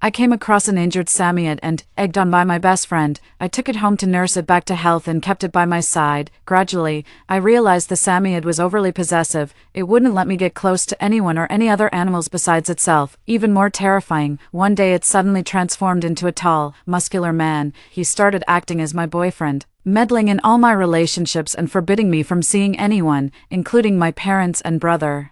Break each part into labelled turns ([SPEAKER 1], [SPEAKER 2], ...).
[SPEAKER 1] I came across an injured Samiad and, egged on by my best friend, I took it home to nurse it back to health and kept it by my side. Gradually, I realized the Samiad was overly possessive. It wouldn't let me get close to anyone or any other animals besides itself. Even more terrifying, one day it suddenly transformed into a tall, muscular man. He started acting as my boyfriend, meddling in all my relationships and forbidding me from seeing anyone, including my parents and brother.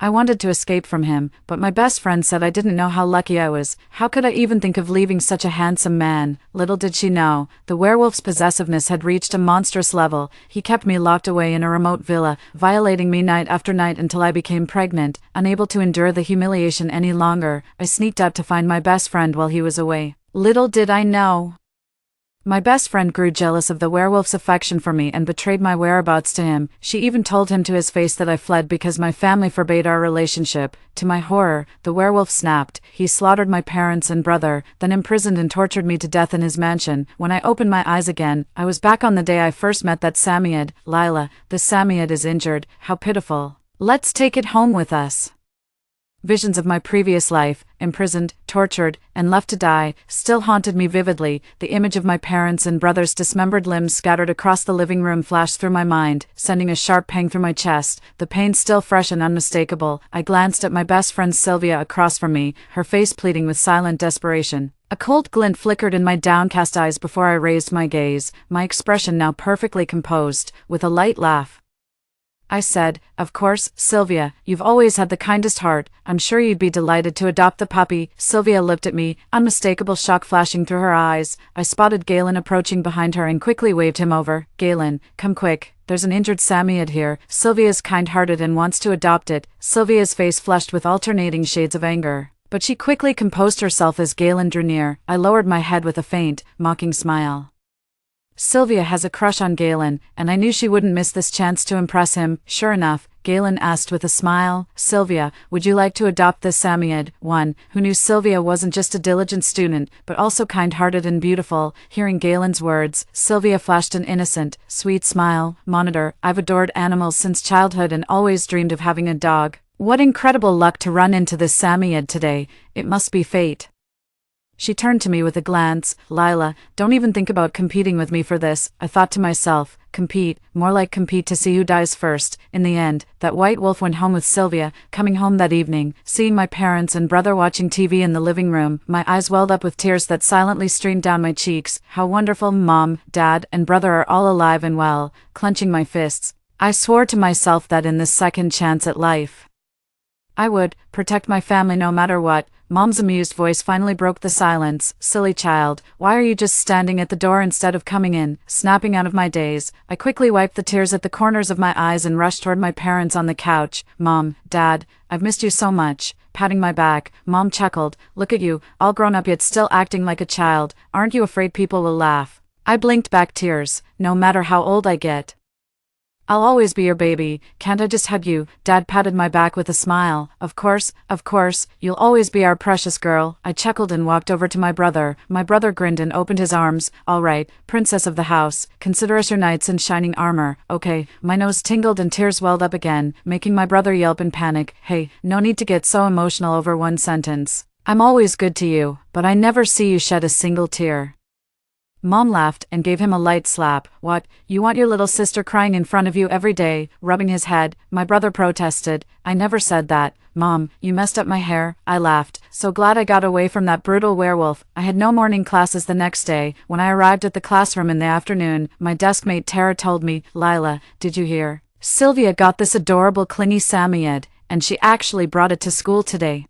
[SPEAKER 1] I wanted to escape from him, but my best friend said I didn't know how lucky I was. How could I even think of leaving such a handsome man? Little did she know, the werewolf's possessiveness had reached a monstrous level. He kept me locked away in a remote villa, violating me night after night until I became pregnant. Unable to endure the humiliation any longer, I sneaked out to find my best friend while he was away. Little did I know, my best friend grew jealous of the werewolf's affection for me and betrayed my whereabouts to him. She even told him to his face that I fled because my family forbade our relationship. To my horror, the werewolf snapped. He slaughtered my parents and brother, then imprisoned and tortured me to death in his mansion. When I opened my eyes again, I was back on the day I first met that Samiad. Lila, the Samiad is injured. How pitiful. Let's take it home with us. Visions of my previous life, imprisoned, tortured, and left to die, still haunted me vividly. The image of my parents' and brother's dismembered limbs scattered across the living room flashed through my mind, sending a sharp pang through my chest, the pain still fresh and unmistakable. I glanced at my best friend Sylvia across from me, her face pleading with silent desperation. A cold glint flickered in my downcast eyes before I raised my gaze, my expression now perfectly composed. With a light laugh, I said, "Of course, Sylvia, you've always had the kindest heart. I'm sure you'd be delighted to adopt the puppy." Sylvia looked at me, unmistakable shock flashing through her eyes. I spotted Galen approaching behind her and quickly waved him over. "Galen, come quick. There's an injured Samiad here. Sylvia's kind-hearted and wants to adopt it." Sylvia's face flushed with alternating shades of anger, but she quickly composed herself as Galen drew near. I lowered my head with a faint, mocking smile. Sylvia has a crush on Galen, and I knew she wouldn't miss this chance to impress him. Sure enough, Galen asked with a smile, "Sylvia, would you like to adopt this Samiad?" One, who knew Sylvia wasn't just a diligent student, but also kind-hearted and beautiful. Hearing Galen's words, Sylvia flashed an innocent, sweet smile. "Monitor, I've adored animals since childhood and always dreamed of having a dog. What incredible luck to run into this Samiad today. It must be fate." She turned to me with a glance. "Lila, don't even think about competing with me for this." I thought to myself, compete, more like compete to see who dies first. In the end, that white wolf went home with Sylvia. Coming home that evening, seeing my parents and brother watching TV in the living room, my eyes welled up with tears that silently streamed down my cheeks. How wonderful. Mom, Dad, and brother are all alive and well. Clenching my fists, I swore to myself that in this second chance at life, I would protect my family no matter what. Mom's amused voice finally broke the silence. "Silly child, why are you just standing at the door instead of coming in?" Snapping out of my daze, I quickly wiped the tears at the corners of my eyes and rushed toward my parents on the couch. "Mom, Dad, I've missed you so much." Patting my back, Mom chuckled. "Look at you, all grown up yet still acting like a child. Aren't you afraid people will laugh?" I blinked back tears. "No matter how old I get, I'll always be your baby. Can't I just hug you?" Dad patted my back with a smile. Of course, you'll always be our precious girl." I chuckled and walked over to my brother. My brother grinned and opened his arms. "All right, princess of the house, consider us your knights in shining armor." "Okay." My nose tingled and tears welled up again, making my brother yelp in panic. "Hey, no need to get so emotional over one sentence. I'm always good to you, but I never see you shed a single tear." Mom laughed and gave him a light slap. "What, you want your little sister crying in front of you every day?" Rubbing his head, my brother protested. "I never said that." "Mom, you messed up my hair." I laughed. So glad I got away from that brutal werewolf. I had no morning classes the next day. When I arrived at the classroom in the afternoon, my deskmate Tara told me, "Lila, did you hear? Sylvia got this adorable clingy Samiad, and she actually brought it to school today.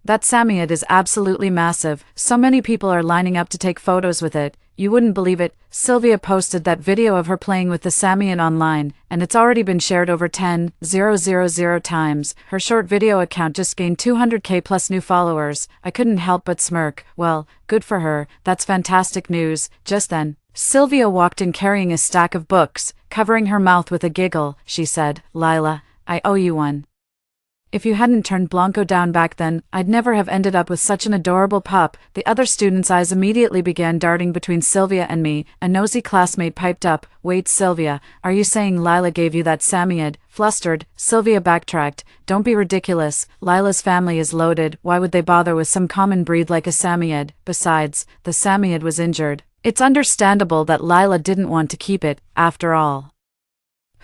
[SPEAKER 1] That Samiad is absolutely massive. So many people are lining up to take photos with it. You wouldn't believe it." Sylvia posted that video of her playing with the Samiad online, and it's already been shared over 10,000 times. Her short video account just gained 200k plus new followers. I couldn't help but smirk. Well, good for her. That's fantastic news. Just then, Sylvia walked in carrying a stack of books. Covering her mouth with a giggle, she said, "Lila, I owe you one." If you hadn't turned Blanco down back then, I'd never have ended up with such an adorable pup. The other students' eyes immediately began darting between Sylvia and me. A nosy classmate piped up, "Wait, Sylvia, are you saying Lila gave you that Samoyed?" Flustered, Sylvia backtracked, "Don't be ridiculous. Lila's family is loaded. Why would they bother with some common breed like a Samoyed? Besides, the Samoyed was injured. It's understandable that Lila didn't want to keep it, after all.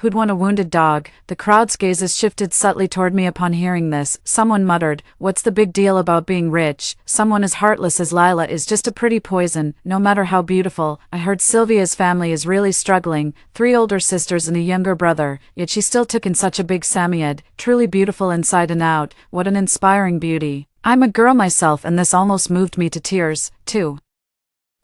[SPEAKER 1] Who'd want a wounded dog?" The crowd's gazes shifted subtly toward me upon hearing this. Someone muttered, "What's the big deal about being rich? Someone as heartless as Lila is just a pretty poison, no matter how beautiful." I heard Sylvia's family is really struggling, 3 older sisters and a younger brother, yet she still took in such a big Samoyed, truly beautiful inside and out. What an inspiring beauty. I'm a girl myself and this almost moved me to tears, too.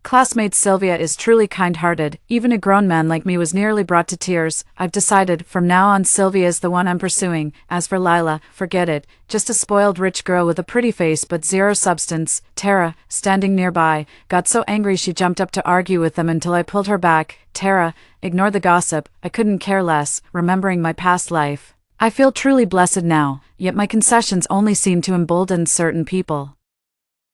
[SPEAKER 1] Classmate Sylvia is truly kind-hearted. Even a grown man like me was nearly brought to tears. I've decided, from now on Sylvia is the one I'm pursuing. As for Lila, forget it. Just a spoiled rich girl with a pretty face but zero substance. Tara, standing nearby, got so angry she jumped up to argue with them until I pulled her back. "Tara, ignore the gossip. I couldn't care less, remembering my past life. I feel truly blessed now, yet my concessions only seem to embolden certain people."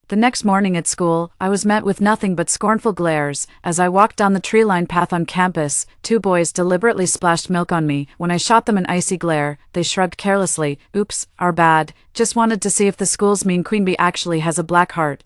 [SPEAKER 1] The next morning at school, I was met with nothing but scornful glares. As I walked down the tree-lined path on campus, 2 boys deliberately splashed milk on me. When I shot them an icy glare, they shrugged carelessly. "Oops, our bad. Just wanted to see if the school's mean queen bee actually has a black heart."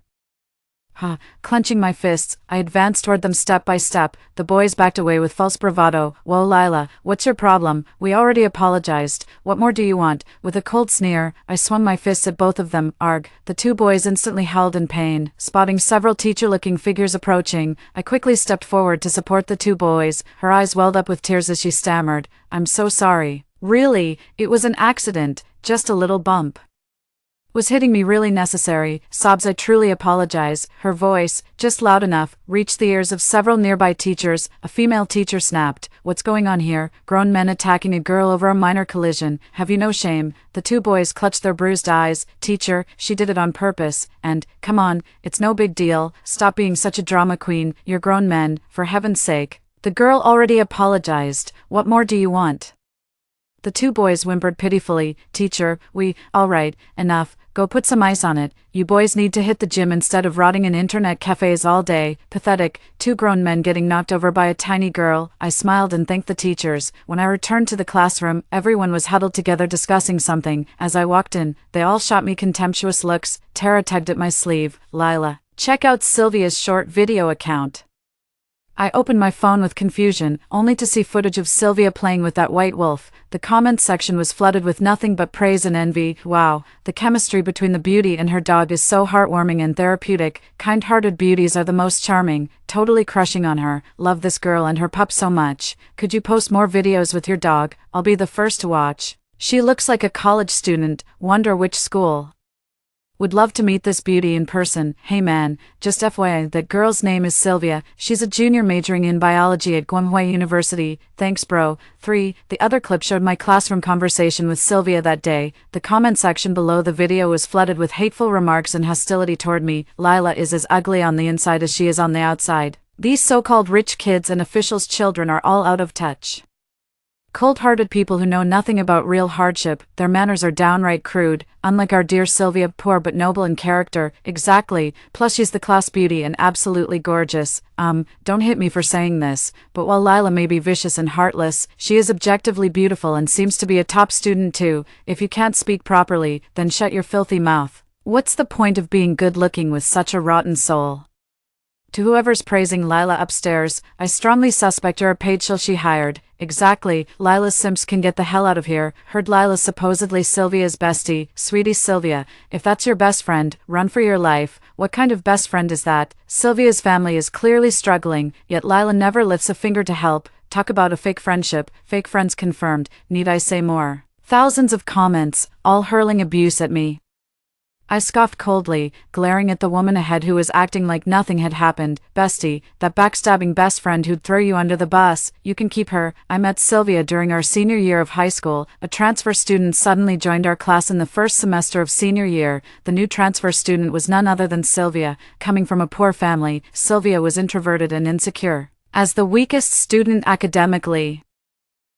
[SPEAKER 1] Clenching my fists, I advanced toward them step by step. The boys backed away with false bravado. "Whoa, Lila, what's your problem? We already apologized. What more do you want?" With a cold sneer, I swung my fists at both of them. Arg. The 2 boys instantly howled in pain. Spotting several teacher-looking figures approaching, I quickly stepped forward to support the 2 boys. Her eyes welled up with tears as she stammered, "I'm so sorry. Really, it was an accident, just a little bump. Was hitting me really necessary?" Sobs, "I truly apologize." Her voice, just loud enough, reached the ears of several nearby teachers. A female teacher snapped, "What's going on here? Grown men attacking a girl over a minor collision. Have you no shame?" The 2 boys clutched their bruised eyes. "Teacher, she did it on purpose. And, come on, it's no big deal. Stop being such a drama queen. You're grown men, for heaven's sake." The girl already apologized. What more do you want? The 2 boys whimpered pitifully. "Teacher, all right, enough. Go put some ice on it. You boys need to hit the gym instead of rotting in internet cafes all day." Pathetic. 2 grown men getting knocked over by a tiny girl. I smiled and thanked the teachers. When I returned to the classroom, everyone was huddled together discussing something. As I walked in, they all shot me contemptuous looks. Tara tugged at my sleeve. "Lila, check out Sylvia's short video account." I opened my phone with confusion, only to see footage of Sylvia playing with that white wolf. The comments section was flooded with nothing but praise and envy. Wow, the chemistry between the beauty and her dog is so heartwarming and therapeutic. Kind-hearted beauties are the most charming. Totally crushing on her. Love this girl and her pup so much. Could you post more videos with your dog? I'll be the first to watch. She looks like a college student. Wonder which school. Would love to meet this beauty in person. Hey man, just FYI, that girl's name is Sylvia. She's a junior majoring in biology at Guanghui University. Thanks bro. 3. The other clip showed my classroom conversation with Sylvia that day. The comment section below the video was flooded with hateful remarks and hostility toward me. Lila is as ugly on the inside as she is on the outside. These so-called rich kids and officials' children are all out of touch. Cold-hearted people who know nothing about real hardship. Their manners are downright crude, unlike our dear Sylvia, poor but noble in character. Exactly, plus she's the class beauty and absolutely gorgeous. Don't hit me for saying this, but while Lila may be vicious and heartless, she is objectively beautiful and seems to be a top student too. If you can't speak properly, then shut your filthy mouth. What's the point of being good-looking with such a rotten soul? To whoever's praising Lila upstairs, I strongly suspect you're a paid shill she hired. Exactly, Lila's simps can get the hell out of here. Heard Lila's supposedly Sylvia's bestie. Sweetie Sylvia, if that's your best friend, run for your life. What kind of best friend is that? Sylvia's family is clearly struggling, yet Lila never lifts a finger to help. Talk about a fake friendship. Fake friends confirmed. Need I say more? Thousands of comments, all hurling abuse at me. I scoffed coldly, glaring at the woman ahead who was acting like nothing had happened. Bestie, that backstabbing best friend who'd throw you under the bus, you can keep her. I met Sylvia during our senior year of high school. A transfer student suddenly joined our class in the first semester of senior year. The new transfer student was none other than Sylvia. Coming from a poor family, Sylvia was introverted and insecure. As the weakest student academically,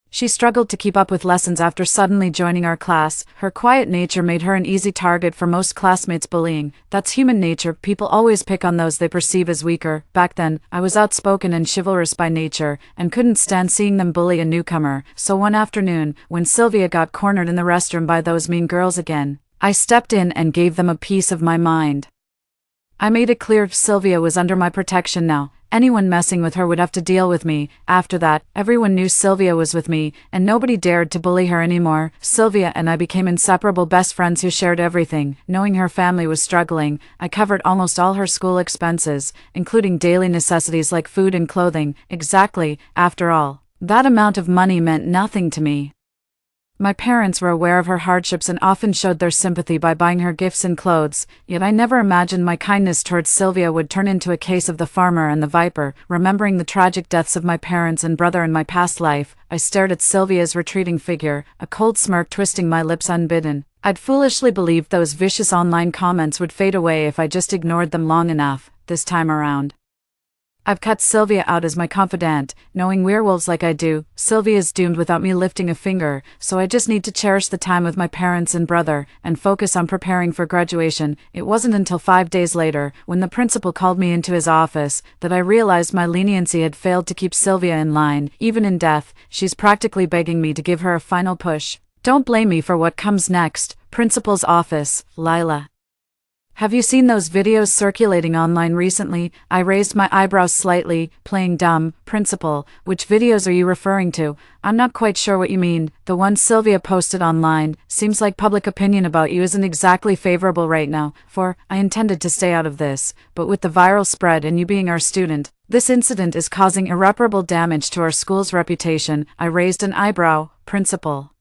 [SPEAKER 1] She struggled to keep up with lessons after suddenly joining our class. Her quiet nature made her an easy target for most classmates' bullying. That's human nature, people always pick on those they perceive as weaker. Back then, I was outspoken and chivalrous by nature, and couldn't stand seeing them bully a newcomer. So one afternoon, when Sylvia got cornered in the restroom by those mean girls again, I stepped in and gave them a piece of my mind. I made it clear Sylvia was under my protection now. Anyone messing with her would have to deal with me. After that, everyone knew Sylvia was with me, and nobody dared to bully her anymore. Sylvia and I became inseparable best friends who shared everything. Knowing her family was struggling, I covered almost all her school expenses, including daily necessities like food and clothing. Exactly, after all, that amount of money meant nothing to me. My parents were aware of her hardships and often showed their sympathy by buying her gifts and clothes, yet I never imagined my kindness towards Sylvia would turn into a case of the farmer and the viper. Remembering the tragic deaths of my parents and brother in my past life, I stared at Sylvia's retreating figure, a cold smirk twisting my lips unbidden. I'd foolishly believed those vicious online comments would fade away if I just ignored them long enough. This time around, I've cut Sylvia out as my confidant. Knowing werewolves like I do, Sylvia's doomed without me lifting a finger, so I just need to cherish the time with my parents and brother, and focus on preparing for graduation. It wasn't until 5 days later, when the principal called me into his office, that I realized my leniency had failed to keep Sylvia in line. Even in death, she's practically begging me to give her a final push. Don't blame me for what comes next. Principal's office, Lila. Have you seen those videos circulating online recently? I raised my eyebrows slightly, playing dumb. Principal, which videos are you referring to? I'm not quite sure what you mean. The one Sylvia posted online. Seems like public opinion about you isn't exactly favorable right now. I intended to stay out of this, but with the viral spread and you being our student, this incident is causing irreparable damage to our school's reputation. I raised an eyebrow. Principal,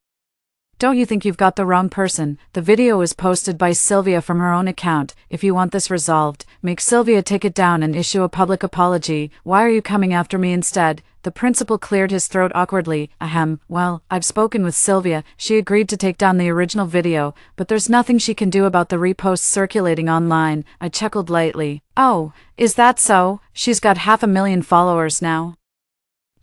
[SPEAKER 1] don't you think you've got the wrong person? The video was posted by Sylvia from her own account. If you want this resolved, make Sylvia take it down and issue a public apology. Why are you coming after me instead? The principal cleared his throat awkwardly. Ahem. Well, I've spoken with Sylvia. She agreed to take down the original video, but there's nothing she can do about the reposts circulating online. I chuckled lightly. Oh, is that so? She's got 500,000 followers now.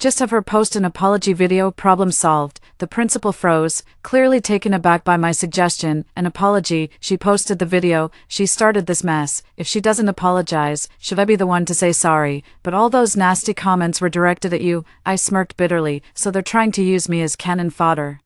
[SPEAKER 1] Just have her post an apology video. Problem solved. The principal froze, clearly taken aback by my suggestion. An apology? She posted the video. She started this mess. If she doesn't apologize, should I be the one to say sorry? But all those nasty comments were directed at you. I smirked bitterly. So they're trying to use me as cannon fodder.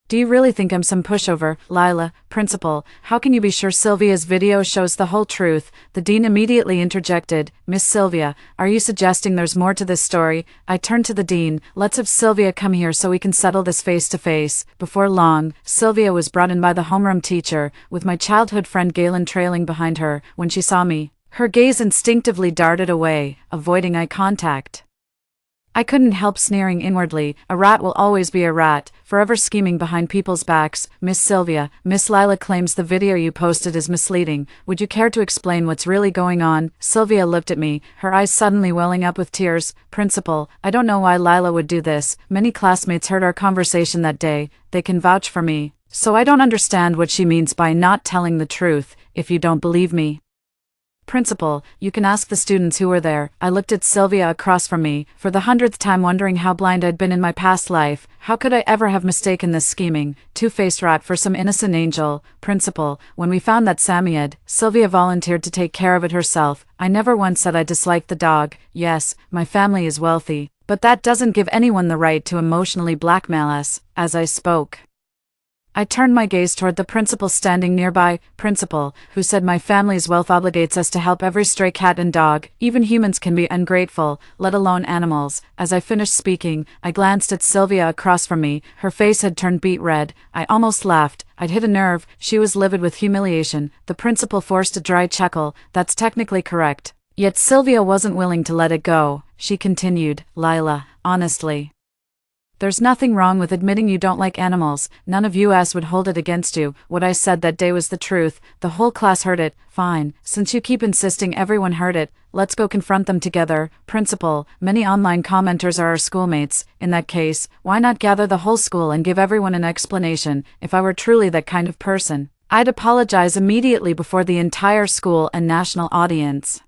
[SPEAKER 1] Do you really think I'm some pushover, Lila? Principal, how can you be sure Sylvia's video shows the whole truth? The dean immediately interjected. Miss Sylvia, are you suggesting there's more to this story? I turned to the dean. Let's have Sylvia come here so we can settle this face to face. Before long, Sylvia was brought in by the homeroom teacher, with my childhood friend Galen trailing behind her. When she saw me, her gaze instinctively darted away, avoiding eye contact. I couldn't help sneering inwardly. A rat will always be a rat, forever scheming behind people's backs. Miss Sylvia, Miss Lila claims the video you posted is misleading. Would you care to explain what's really going on? Sylvia looked at me, her eyes suddenly welling up with tears. Principal, I don't know why Lila would do this. Many classmates heard our conversation that day. They can vouch for me. So I don't understand what she means by not telling the truth. If you don't believe me, Principal, you can ask the students who were there. I looked at Sylvia across from me, for the 100th time wondering how blind I'd been in my past life. How could I ever have mistaken this scheming, two-faced rat for some innocent angel? Principal, when we found that Samyad, Sylvia volunteered to take care of it herself. I never once said I disliked the dog. Yes, my family is wealthy, but that doesn't give anyone the right to emotionally blackmail us. As I spoke, I turned my gaze toward the principal standing nearby. Principal, who said my family's wealth obligates us to help every stray cat and dog. Even humans can be ungrateful, let alone animals. As I finished speaking, I glanced at Sylvia across from me. Her face had turned beet red. I almost laughed. I'd hit a nerve. She was livid with humiliation. The principal forced a dry chuckle. That's technically correct. Yet Sylvia wasn't willing to let it go. She continued, Lila, honestly, there's nothing wrong with admitting you don't like animals. None of us would hold it against you. What I said that day was the truth. The whole class heard it. Fine. Since you keep insisting everyone heard it, let's go confront them together. Principal, many online commenters are our schoolmates. In that case, why not gather the whole school and give everyone an explanation? If I were truly that kind of person, I'd apologize immediately before the entire school and national audience.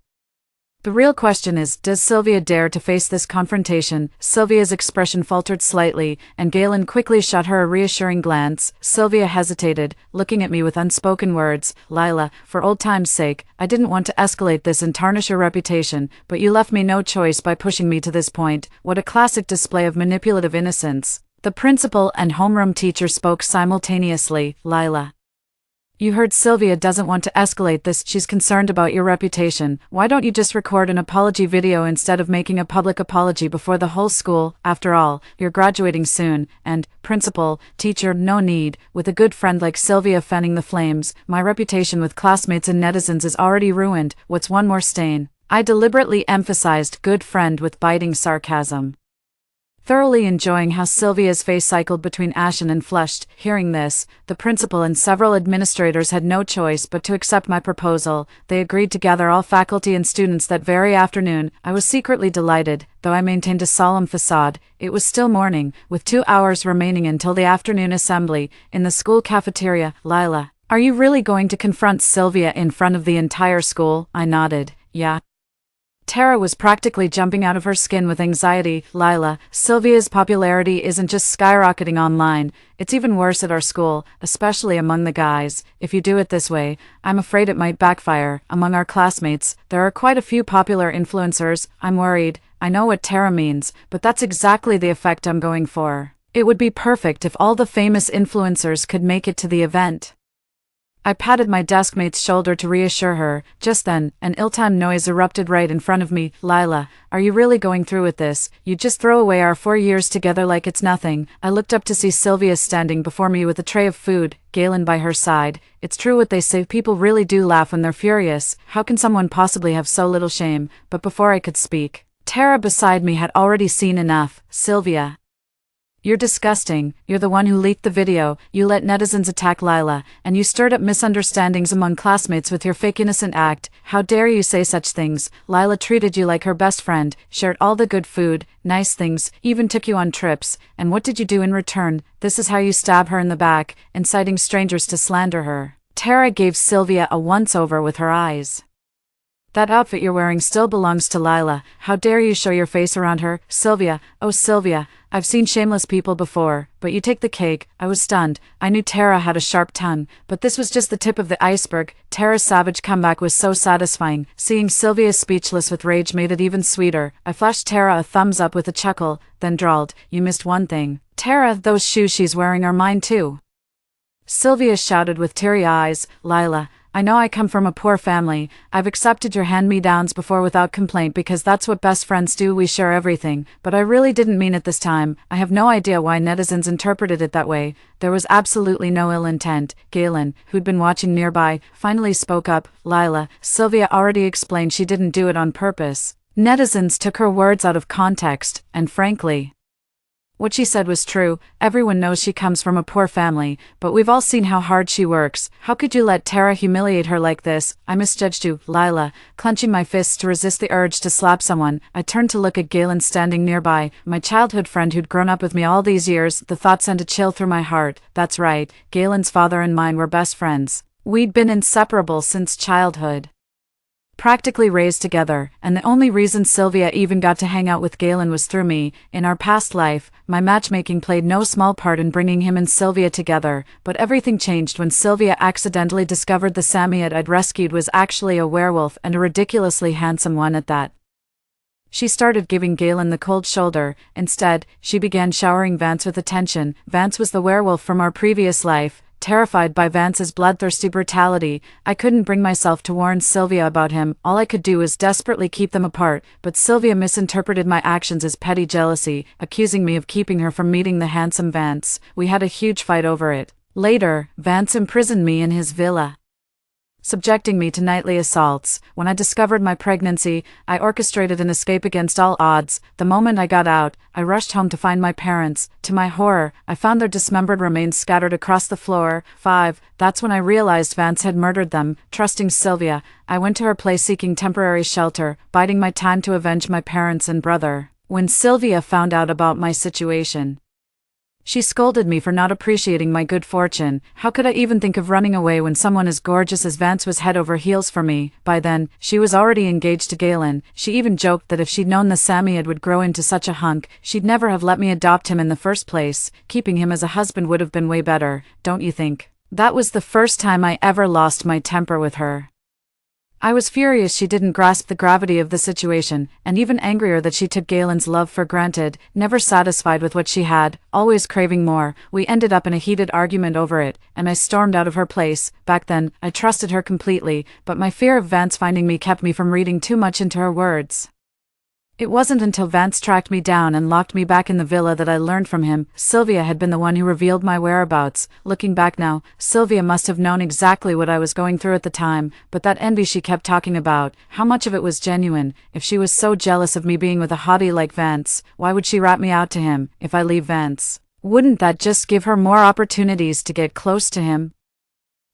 [SPEAKER 1] The real question is, does Sylvia dare to face this confrontation? Sylvia's expression faltered slightly, and Galen quickly shot her a reassuring glance. Sylvia hesitated, looking at me with unspoken words. Lila, for old time's sake, I didn't want to escalate this and tarnish your reputation, but you left me no choice by pushing me to this point. What a classic display of manipulative innocence. The principal and homeroom teacher spoke simultaneously. Lila, you heard Sylvia doesn't want to escalate this, she's concerned about your reputation. Why don't you just record an apology video instead of making a public apology before the whole school? After all, you're graduating soon, and, principal, teacher, no need. With a good friend like Sylvia fanning the flames, my reputation with classmates and netizens is already ruined. What's one more stain? I deliberately emphasized good friend with biting sarcasm, thoroughly enjoying how Sylvia's face cycled between ashen and flushed. Hearing this, the principal and several administrators had no choice but to accept my proposal. They agreed to gather all faculty and students that very afternoon. I was secretly delighted, though I maintained a solemn facade. It was still morning, with 2 hours remaining until the afternoon assembly. In the school cafeteria, Lila, are you really going to confront Sylvia in front of the entire school? I nodded. Yeah. Tara was practically jumping out of her skin with anxiety. Lila, Sylvia's popularity isn't just skyrocketing online, it's even worse at our school, especially among the guys. If you do it this way, I'm afraid it might backfire. Among our classmates, there are quite a few popular influencers. I'm worried. I know what Tara means, but that's exactly the effect I'm going for. It would be perfect if all the famous influencers could make it to the event. I patted my deskmate's shoulder to reassure her. Just then, an ill-timed noise erupted right in front of me. Lila, are you really going through with this? You just throw away our 4 years together like it's nothing. I looked up to see Sylvia standing before me with a tray of food, Galen by her side. It's true what they say, people really do laugh when they're furious. How can someone possibly have so little shame? But before I could speak, Tara beside me had already seen enough. Sylvia, you're disgusting. You're the one who leaked the video, you let netizens attack Lila, and you stirred up misunderstandings among classmates with your fake innocent act. How dare you say such things? Lila treated you like her best friend, shared all the good food, nice things, even took you on trips, and what did you do in return? This is how you stab her in the back, inciting strangers to slander her. Tara gave Sylvia a once-over with her eyes. That outfit you're wearing still belongs to Lila. How dare you show your face around her? Sylvia, oh Sylvia, I've seen shameless people before, but you take the cake. I was stunned. I knew Tara had a sharp tongue, but this was just the tip of the iceberg. Tara's savage comeback was so satisfying. Seeing Sylvia speechless with rage made it even sweeter. I flashed Tara a thumbs up with a chuckle, then drawled, you missed one thing. Tara, those shoes she's wearing are mine too. Sylvia shouted with teary eyes. Lila, I know I come from a poor family. I've accepted your hand-me-downs before without complaint because that's what best friends do, we share everything, but I really didn't mean it this time. I have no idea why netizens interpreted it that way. There was absolutely no ill intent. Galen, who'd been watching nearby, finally spoke up. Lila, Sylvia already explained she didn't do it on purpose. Netizens took her words out of context, and frankly, what she said was true. Everyone knows she comes from a poor family, but we've all seen how hard she works. How could you let Tara humiliate her like this? I misjudged you. Lila, clenching my fists to resist the urge to slap someone, I turned to look at Galen standing nearby, my childhood friend who'd grown up with me all these years. The thought sent a chill through my heart. That's right, Galen's father and mine were best friends. We'd been inseparable since childhood, practically raised together, and the only reason Sylvia even got to hang out with Galen was through me. In our past life, my matchmaking played no small part in bringing him and Sylvia together, but everything changed when Sylvia accidentally discovered the Samiyad I'd rescued was actually a werewolf, and a ridiculously handsome one at that. She started giving Galen the cold shoulder. Instead, she began showering Vance with attention. Vance was the werewolf from our previous life. Terrified by Vance's bloodthirsty brutality, I couldn't bring myself to warn Sylvia about him. All I could do was desperately keep them apart, but Sylvia misinterpreted my actions as petty jealousy, accusing me of keeping her from meeting the handsome Vance. We had a huge fight over it. Later, Vance imprisoned me in his villa, subjecting me to nightly assaults. When I discovered my pregnancy, I orchestrated an escape against all odds. The moment I got out, I rushed home to find my parents. To my horror, I found their dismembered remains scattered across the floor. That's when I realized Vance had murdered them. Trusting Sylvia, I went to her place seeking temporary shelter, biding my time to avenge my parents and brother. When Sylvia found out about my situation, She scolded me for not appreciating my good fortune. How could I even think of running away when someone as gorgeous as Vance was head over heels for me? By then, she was already engaged to Galen. She even joked that if she'd known the Samoyed would grow into such a hunk, she'd never have let me adopt him in the first place. Keeping him as a husband would have been way better, don't you think? That was the first time I ever lost my temper with her. I was furious she didn't grasp the gravity of the situation, and even angrier that she took Galen's love for granted, never satisfied with what she had, always craving more. We ended up in a heated argument over it, and I stormed out of her place. Back then, I trusted her completely, but my fear of Vance finding me kept me from reading too much into her words. It wasn't until Vance tracked me down and locked me back in the villa that I learned from him Sylvia had been the one who revealed my whereabouts. Looking back now, Sylvia must have known exactly what I was going through at the time, but that envy she kept talking about, how much of it was genuine? If she was so jealous of me being with a hottie like Vance, why would she rat me out to him? If I leave Vance, wouldn't that just give her more opportunities to get close to him?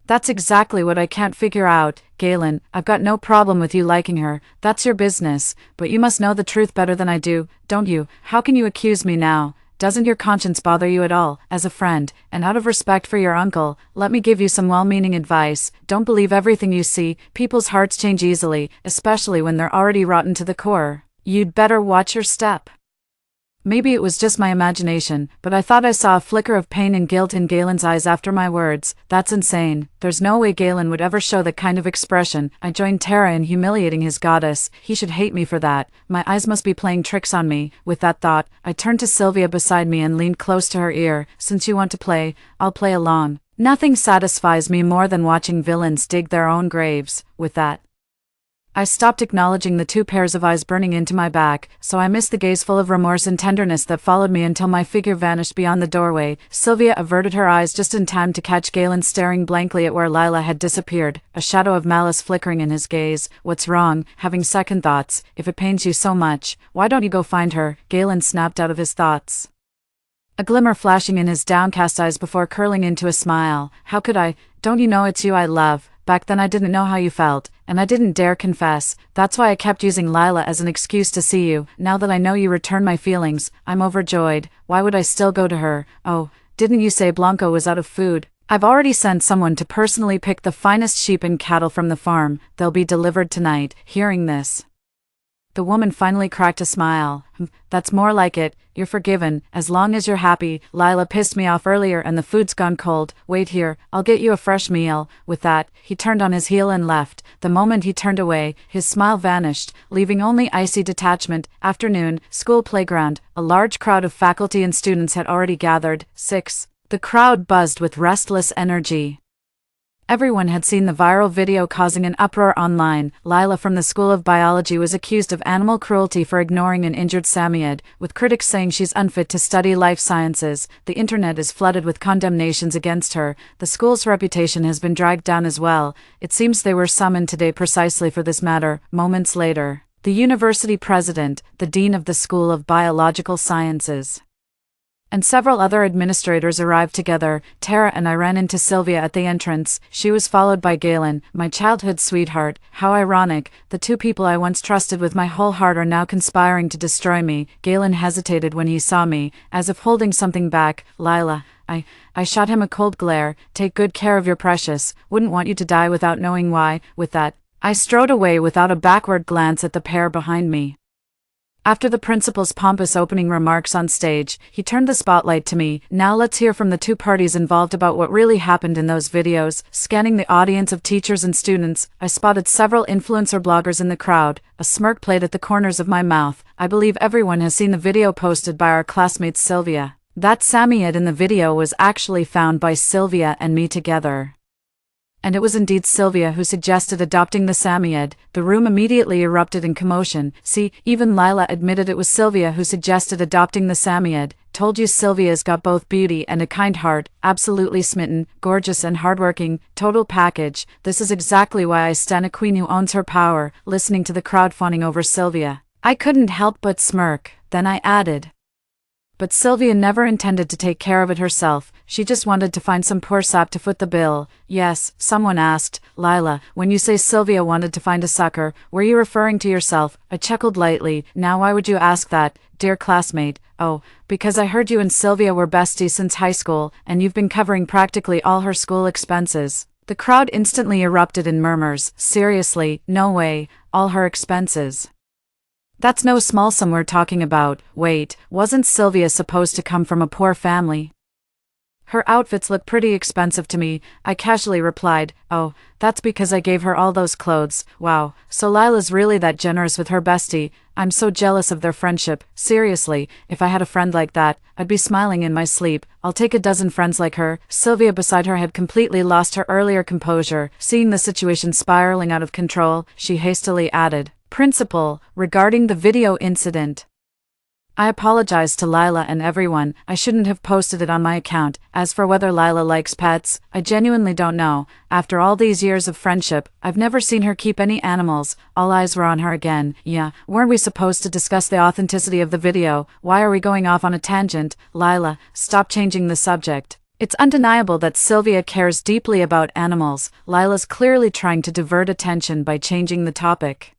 [SPEAKER 1] That's exactly what I can't figure out. Galen, I've got no problem with you liking her, that's your business, but you must know the truth better than I do, don't you? How can you accuse me now? Doesn't your conscience bother you at all? As a friend, and out of respect for your uncle, let me give you some well-meaning advice. Don't believe everything you see. People's hearts change easily, especially when they're already rotten to the core. You'd better watch your step. Maybe it was just my imagination, but I thought I saw a flicker of pain and guilt in Galen's eyes after my words. That's insane. There's no way Galen would ever show that kind of expression. I joined Tara in humiliating his goddess. He should hate me for that. My eyes must be playing tricks on me. With that thought, I turned to Sylvia beside me and leaned close to her ear. Since you want to play, I'll play along. Nothing satisfies me more than watching villains dig their own graves. With that, I stopped acknowledging the two pairs of eyes burning into my back, so I missed the gaze full of remorse and tenderness that followed me until my figure vanished beyond the doorway. Sylvia averted her eyes just in time to catch Galen staring blankly at where Lila had disappeared, a shadow of malice flickering in his gaze. What's wrong? Having second thoughts? If it pains you so much, why don't you go find her? Galen snapped out of his thoughts, a glimmer flashing in his downcast eyes before curling into a smile. How could I? Don't you know it's you I love? Back then I didn't know how you felt, and I didn't dare confess. That's why I kept using Lila as an excuse to see you. Now that I know you return my feelings, I'm overjoyed. Why would I still go to her? Oh, didn't you say Blanco was out of food? I've already sent someone to personally pick the finest sheep and cattle from the farm. They'll be delivered tonight. Hearing this, the woman finally cracked a smile. That's more like it. You're forgiven, as long as you're happy. Lila pissed me off earlier and the food's gone cold. Wait here, I'll get you a fresh meal. With that, he turned on his heel and left. The moment he turned away, his smile vanished, leaving only icy detachment. Afternoon, school playground. A large crowd of faculty and students had already gathered. 6. The crowd buzzed with restless energy. Everyone had seen the viral video causing an uproar online. Lila from the School of Biology was accused of animal cruelty for ignoring an injured Samoyed, with critics saying she's unfit to study life sciences. The internet is flooded with condemnations against her. The school's reputation has been dragged down as well. It seems they were summoned today precisely for this matter. Moments later, the university president, the dean of the School of Biological Sciences, and several other administrators arrived together. Tara and I ran into Sylvia at the entrance. She was followed by Galen, my childhood sweetheart. How ironic. The two people I once trusted with my whole heart are now conspiring to destroy me. Galen hesitated when he saw me, as if holding something back. Lila, I shot him a cold glare. Take good care of your precious. Wouldn't want you to die without knowing why. With that, I strode away without a backward glance at the pair behind me. After the principal's pompous opening remarks on stage, he turned the spotlight to me. Now let's hear from the two parties involved about what really happened in those videos. Scanning the audience of teachers and students, I spotted several influencer bloggers in the crowd. A smirk played at the corners of my mouth. I believe everyone has seen the video posted by our classmate Sylvia. That Samoyed in the video was actually found by Sylvia and me together. And it was indeed Sylvia who suggested adopting the Samoyed. The room immediately erupted in commotion. See, even Lila admitted it was Sylvia who suggested adopting the Samoyed. Told you Sylvia's got both beauty and a kind heart, absolutely smitten, gorgeous and hardworking, total package. This is exactly why I stan a queen who owns her power. Listening to the crowd fawning over Sylvia, I couldn't help but smirk. Then I added, But Sylvia never intended to take care of it herself, she just wanted to find some poor sap to foot the bill. Yes, someone asked, Lila, when you say Sylvia wanted to find a sucker, were you referring to yourself? I chuckled lightly. Now why would you ask that, dear classmate? Oh, because I heard you and Sylvia were besties since high school, and you've been covering practically all her school expenses. The crowd instantly erupted in murmurs. Seriously, no way, all her expenses. That's no small sum we're talking about. Wait, wasn't Sylvia supposed to come from a poor family? Her outfits look pretty expensive to me, I casually replied. Oh, that's because I gave her all those clothes. Wow, so Lila's really that generous with her bestie. I'm so jealous of their friendship. Seriously, if I had a friend like that, I'd be smiling in my sleep. I'll take a dozen friends like her. Sylvia beside her had completely lost her earlier composure. Seeing the situation spiraling out of control, she hastily added, Principal, regarding the video incident. I apologize to Lila and everyone, I shouldn't have posted it on my account. As for whether Lila likes pets, I genuinely don't know. After all these years of friendship, I've never seen her keep any animals. All eyes were on her again. Yeah, weren't we supposed to discuss the authenticity of the video? Why are we going off on a tangent? Lila, stop changing the subject. It's undeniable that Sylvia cares deeply about animals. Lila's clearly trying to divert attention by changing the topic.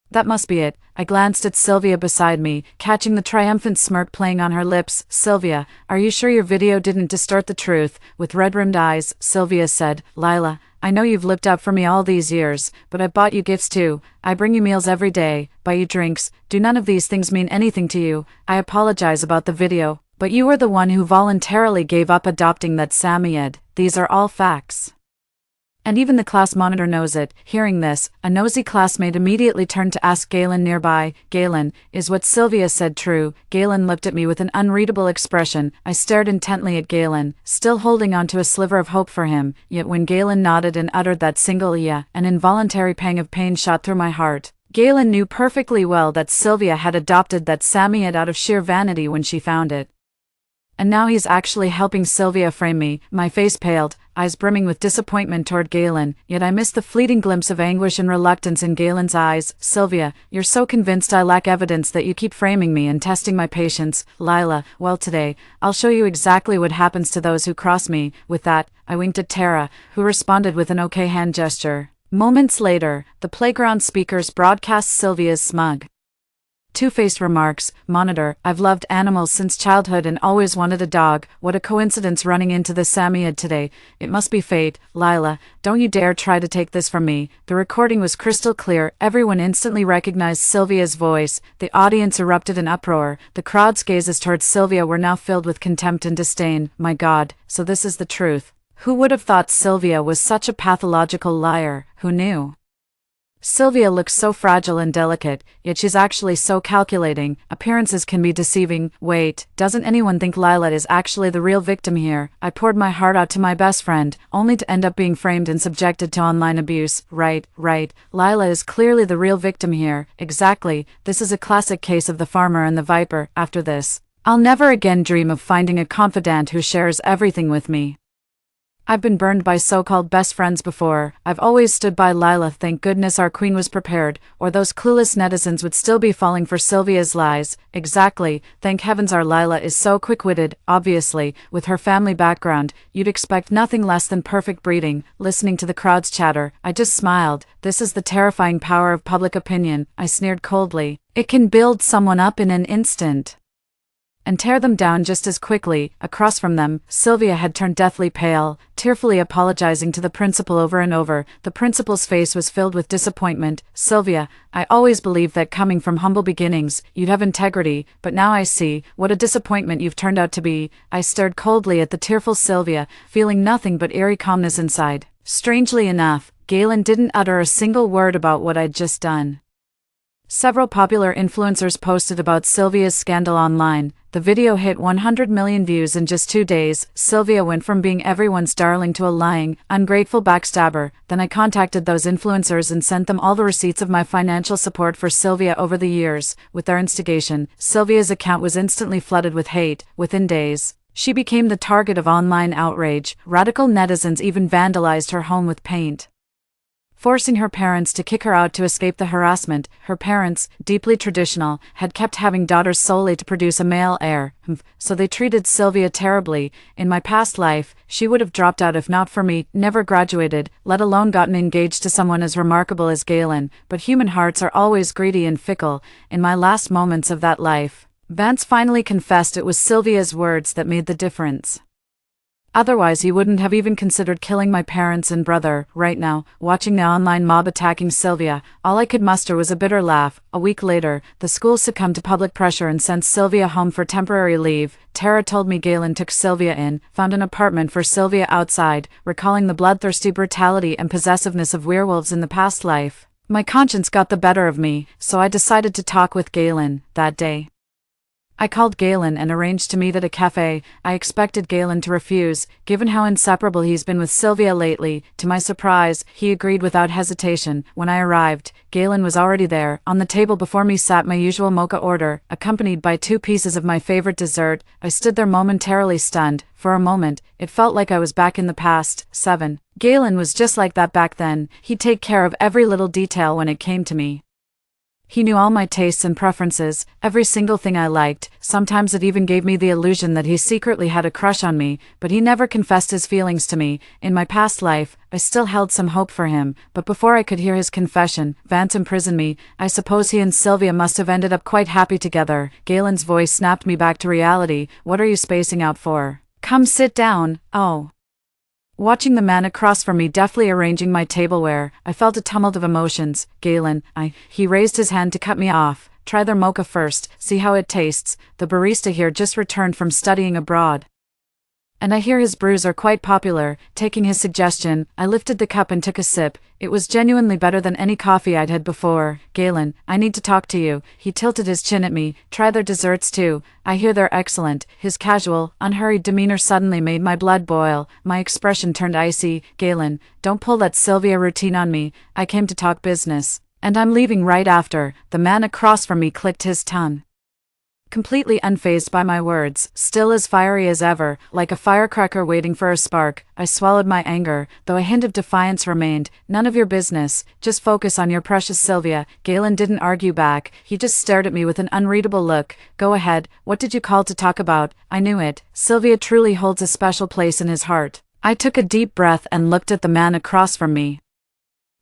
[SPEAKER 1] That must be it. I glanced at Sylvia beside me, catching the triumphant smirk playing on her lips. Sylvia, are you sure your video didn't distort the truth? With red-rimmed eyes, Sylvia said, Lila, I know you've looked out for me all these years, but I bought you gifts too. I bring you meals every day, buy you drinks. Do none of these things mean anything to you? I apologize about the video, but you were the one who voluntarily gave up adopting that Samoyed. These are all facts. And even the class monitor knows it. Hearing this, a nosy classmate immediately turned to ask Galen nearby, Galen, is what Sylvia said true? Galen looked at me with an unreadable expression. I stared intently at Galen, still holding on to a sliver of hope for him, yet when Galen nodded and uttered that single yeah, an involuntary pang of pain shot through my heart. Galen knew perfectly well that Sylvia had adopted that Samoyed out of sheer vanity when she found it. And now he's actually helping Sylvia frame me. My face paled, eyes brimming with disappointment toward Galen, yet I missed the fleeting glimpse of anguish and reluctance in Galen's eyes. Sylvia, you're so convinced I lack evidence that you keep framing me and testing my patience. Lila, well today, I'll show you exactly what happens to those who cross me. With that, I winked at Tara, who responded with an okay hand gesture. Moments later, the playground speakers broadcast Sylvia's smug, two-faced remarks. Monitor, I've loved animals since childhood and always wanted a dog. What a coincidence running into the Samoyed today. It must be fate. Lila, don't you dare try to take this from me. The recording was crystal clear. Everyone instantly recognized Sylvia's voice. The audience erupted in uproar. The crowd's gazes towards Sylvia were now filled with contempt and disdain. My God, so this is the truth. Who would have thought Sylvia was such a pathological liar? Who knew? Sylvia looks so fragile and delicate, yet she's actually so calculating. Appearances can be deceiving. Wait, doesn't anyone think Lila is actually the real victim here? I poured my heart out to my best friend, only to end up being framed and subjected to online abuse. Right. Lila is clearly the real victim here. Exactly. This is a classic case of the farmer and the viper. After this, I'll never again dream of finding a confidant who shares everything with me. I've been burned by so-called best friends before. I've always stood by Lila. Thank goodness our queen was prepared, or those clueless netizens would still be falling for Sylvia's lies. Exactly. Thank heavens our Lila is so quick-witted. Obviously, with her family background, you'd expect nothing less than perfect breeding. Listening to the crowd's chatter, I just smiled. This is the terrifying power of public opinion. I sneered coldly. It can build someone up in an instant and tear them down just as quickly. Across from them, Sylvia had turned deathly pale, tearfully apologizing to the principal over and over. The principal's face was filled with disappointment. Sylvia, I always believed that coming from humble beginnings, you'd have integrity, but now I see what a disappointment you've turned out to be. I stared coldly at the tearful Sylvia, feeling nothing but eerie calmness inside. Strangely enough, Galen didn't utter a single word about what I'd just done. Several popular influencers posted about Sylvia's scandal online. The video hit 100 million views in just 2 days. Sylvia went from being everyone's darling to a lying, ungrateful backstabber. Then I contacted those influencers and sent them all the receipts of my financial support for Sylvia over the years. With their instigation, Sylvia's account was instantly flooded with hate. Within days, she became the target of online outrage. Radical netizens even vandalized her home with paint. forcing her parents to kick her out to escape the harassment. Her parents, deeply traditional, had kept having daughters solely to produce a male heir, so they treated Sylvia terribly. In my past life, she would have dropped out if not for me, never graduated, let alone gotten engaged to someone as remarkable as Galen, but human hearts are always greedy and fickle. In my last moments of that life, Vance finally confessed it was Sylvia's words that made the difference. Otherwise he wouldn't have even considered killing my parents and brother. Right now, watching the online mob attacking Sylvia, all I could muster was a bitter laugh. A week later, the school succumbed to public pressure and sent Sylvia home for temporary leave. Tara told me Galen took Sylvia in, found an apartment for Sylvia outside, recalling the bloodthirsty brutality and possessiveness of werewolves in the past life. My conscience got the better of me, so I decided to talk with Galen that day. I called Galen and arranged to meet at a cafe. I expected Galen to refuse, given how inseparable he's been with Sylvia lately. To my surprise, he agreed without hesitation. When I arrived, Galen was already there. On the table before me sat my usual mocha order, accompanied by 2 pieces of my favorite dessert. I stood there momentarily stunned. For a moment, it felt like I was back in the past. 7. Galen was just like that back then. He'd take care of every little detail when it came to me. He knew all my tastes and preferences, every single thing I liked. Sometimes it even gave me the illusion that he secretly had a crush on me, but he never confessed his feelings to me. In my past life, I still held some hope for him, but before I could hear his confession, Vance imprisoned me. I suppose he and Sylvia must have ended up quite happy together. Galen's voice snapped me back to reality. What are you spacing out for? Come sit down. Oh. Watching the man across from me deftly arranging my tableware, I felt a tumult of emotions. Galen, he raised his hand to cut me off. Try their mocha first, see how it tastes. The barista here just returned from studying abroad, and I hear his brews are quite popular. Taking his suggestion, I lifted the cup and took a sip. It was genuinely better than any coffee I'd had before. Galen, I need to talk to you. He tilted his chin at me. Try their desserts too. I hear they're excellent. His casual, unhurried demeanor suddenly made my blood boil. My expression turned icy. Galen, don't pull that Sylvia routine on me. I came to talk business. And I'm leaving right after. The man across from me clicked his tongue. Completely unfazed by my words, still as fiery as ever, like a firecracker waiting for a spark, I swallowed my anger, though a hint of defiance remained. None of your business, just focus on your precious Sylvia. Galen didn't argue back, he just stared at me with an unreadable look. Go ahead, what did you call to talk about? I knew it. Sylvia truly holds a special place in his heart. I took a deep breath and looked at the man across from me.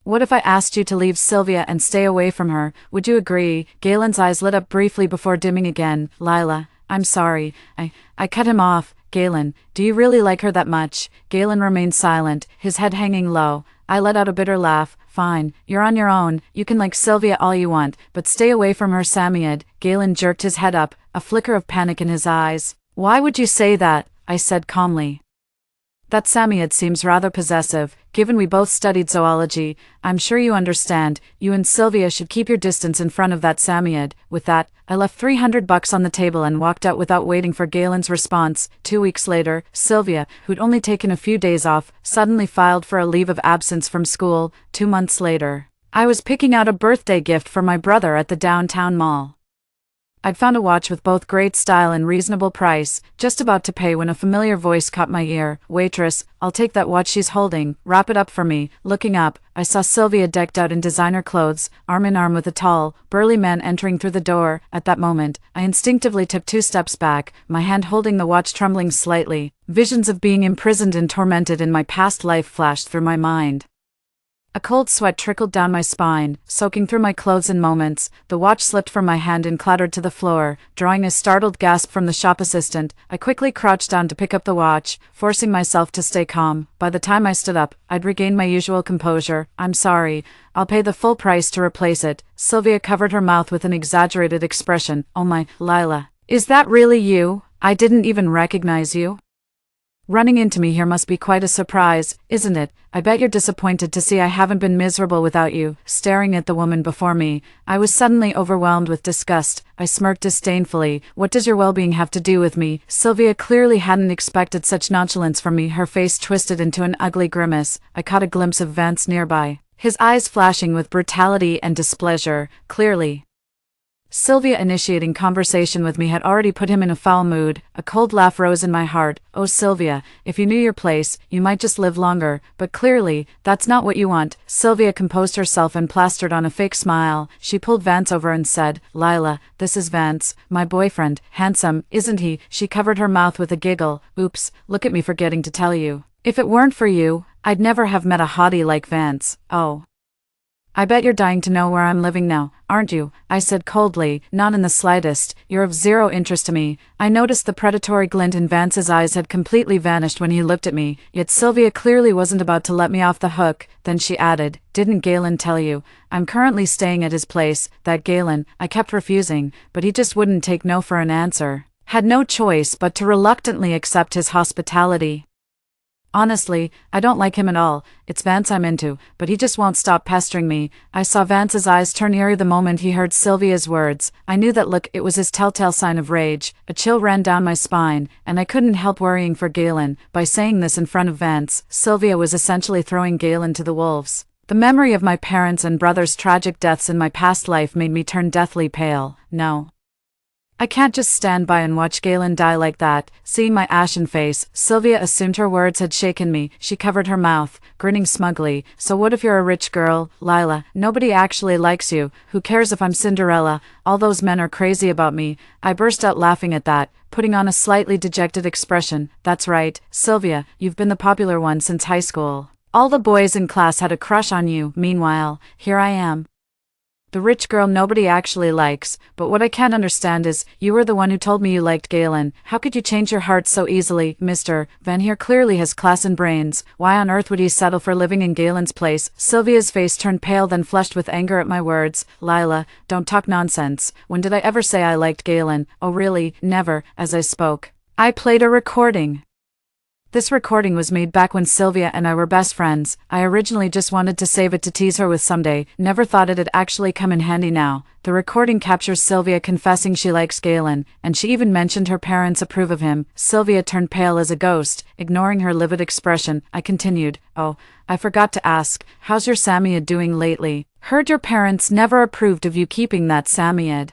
[SPEAKER 1] What if I asked you to leave Sylvia and stay away from her? Would you agree? Galen's eyes lit up briefly before dimming again. Lila, I'm sorry. I cut him off. Galen, do you really like her that much? Galen remained silent, his head hanging low. I let out a bitter laugh. Fine, you're on your own. You can like Sylvia all you want, but stay away from her, Samyad. Galen jerked his head up, a flicker of panic in his eyes. Why would you say that? I said calmly. That Samyad seems rather possessive. Given we both studied zoology, I'm sure you understand. You and Sylvia should keep your distance in front of that Samyad. With that, I left $300 on the table and walked out without waiting for Galen's response. 2 weeks later, Sylvia, who'd only taken a few days off, suddenly filed for a leave of absence from school. 2 months later, I was picking out a birthday gift for my brother at the downtown mall. I'd found a watch with both great style and reasonable price, just about to pay when a familiar voice caught my ear. Waitress, I'll take that watch she's holding, wrap it up for me. Looking up, I saw Sylvia decked out in designer clothes, arm in arm with a tall, burly man entering through the door. At that moment, I instinctively took 2 steps back, my hand holding the watch trembling slightly. Visions of being imprisoned and tormented in my past life flashed through my mind. A cold sweat trickled down my spine, soaking through my clothes in moments. The watch slipped from my hand and clattered to the floor. Drawing a startled gasp from the shop assistant, I quickly crouched down to pick up the watch, forcing myself to stay calm. By the time I stood up, I'd regained my usual composure. I'm sorry. I'll pay the full price to replace it. Sylvia covered her mouth with an exaggerated expression. Oh my, Lila. Is that really you? I didn't even recognize you. Running into me here must be quite a surprise, isn't it? I bet you're disappointed to see I haven't been miserable without you. Staring at the woman before me, I was suddenly overwhelmed with disgust. I smirked disdainfully. What does your well-being have to do with me? Sylvia clearly hadn't expected such nonchalance from me. Her face twisted into an ugly grimace. I caught a glimpse of Vance nearby, his eyes flashing with brutality and displeasure. Clearly, Sylvia initiating conversation with me had already put him in a foul mood. A cold laugh rose in my heart. Oh Sylvia, if you knew your place, you might just live longer, but clearly, that's not what you want. Sylvia composed herself and plastered on a fake smile. She pulled Vance over and said, Lila, this is Vance, my boyfriend. Handsome, isn't he? She covered her mouth with a giggle. Oops, look at me forgetting to tell you. If it weren't for you, I'd never have met a hottie like Vance. Oh. I bet you're dying to know where I'm living now, aren't you? I said coldly. Not in the slightest. You're of zero interest to me. I noticed the predatory glint in Vance's eyes had completely vanished when he looked at me, yet Sylvia clearly wasn't about to let me off the hook. Then she added, Didn't Galen tell you? I'm currently staying at his place. That Galen, I kept refusing, but he just wouldn't take no for an answer. Had no choice but to reluctantly accept his hospitality. Honestly, I don't like him at all. It's Vance I'm into, but he just won't stop pestering me. I saw Vance's eyes turn eerie the moment he heard Sylvia's words. I knew that look, it was his telltale sign of rage. A chill ran down my spine, and I couldn't help worrying for Galen. By saying this in front of Vance, Sylvia was essentially throwing Galen to the wolves. The memory of my parents' and brother's tragic deaths in my past life made me turn deathly pale. No. I can't just stand by and watch Galen die like that. Seeing my ashen face, Sylvia assumed her words had shaken me. She covered her mouth, grinning smugly. So what if you're a rich girl, Lila? Nobody actually likes you. Who cares if I'm Cinderella? All those men are crazy about me. I burst out laughing at that, putting on a slightly dejected expression. That's right, Sylvia, you've been the popular one since high school. All the boys in class had a crush on you. Meanwhile, here I am, the rich girl nobody actually likes. But what I can't understand is, you were the one who told me you liked Galen. How could you change your heart so easily? Mr. Van here clearly has class and brains. Why on earth would he settle for living in Galen's place? Sylvia's face turned pale, then flushed with anger at my words. Lila, don't talk nonsense. When did I ever say I liked Galen? Oh really? Never. As I spoke, I played a recording. This recording was made back when Sylvia and I were best friends. I originally just wanted to save it to tease her with someday, never thought it'd actually come in handy now. The recording captures Sylvia confessing she likes Galen, and she even mentioned her parents approve of him. Sylvia turned pale as a ghost, ignoring her livid expression. I continued, Oh, I forgot to ask, how's your Samoyed doing lately? Heard your parents never approved of you keeping that Samoyed.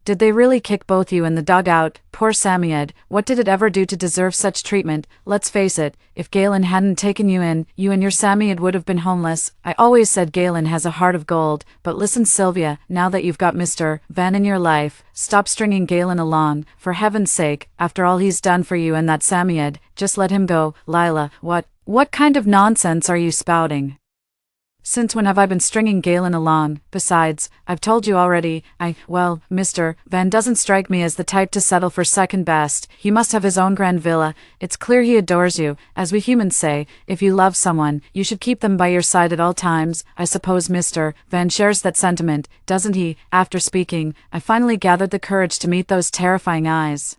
[SPEAKER 1] Did they really kick both you and the dog out? Poor Samoyed, what did it ever do to deserve such treatment? Let's face it, if Galen hadn't taken you in, you and your Samoyed would have been homeless. I always said Galen has a heart of gold, but listen Sylvia, now that you've got Mr. Van in your life, stop stringing Galen along, for heaven's sake, after all he's done for you and that Samoyed, just let him go. Lila, what kind of nonsense are you spouting? Since when have I been stringing Galen along? Besides, I've told you already, well, Mr. Van doesn't strike me as the type to settle for second best. He must have his own grand villa. It's clear he adores you. As we humans say, if you love someone, you should keep them by your side at all times. I suppose Mr. Van shares that sentiment, doesn't he? After speaking, I finally gathered the courage to meet those terrifying eyes.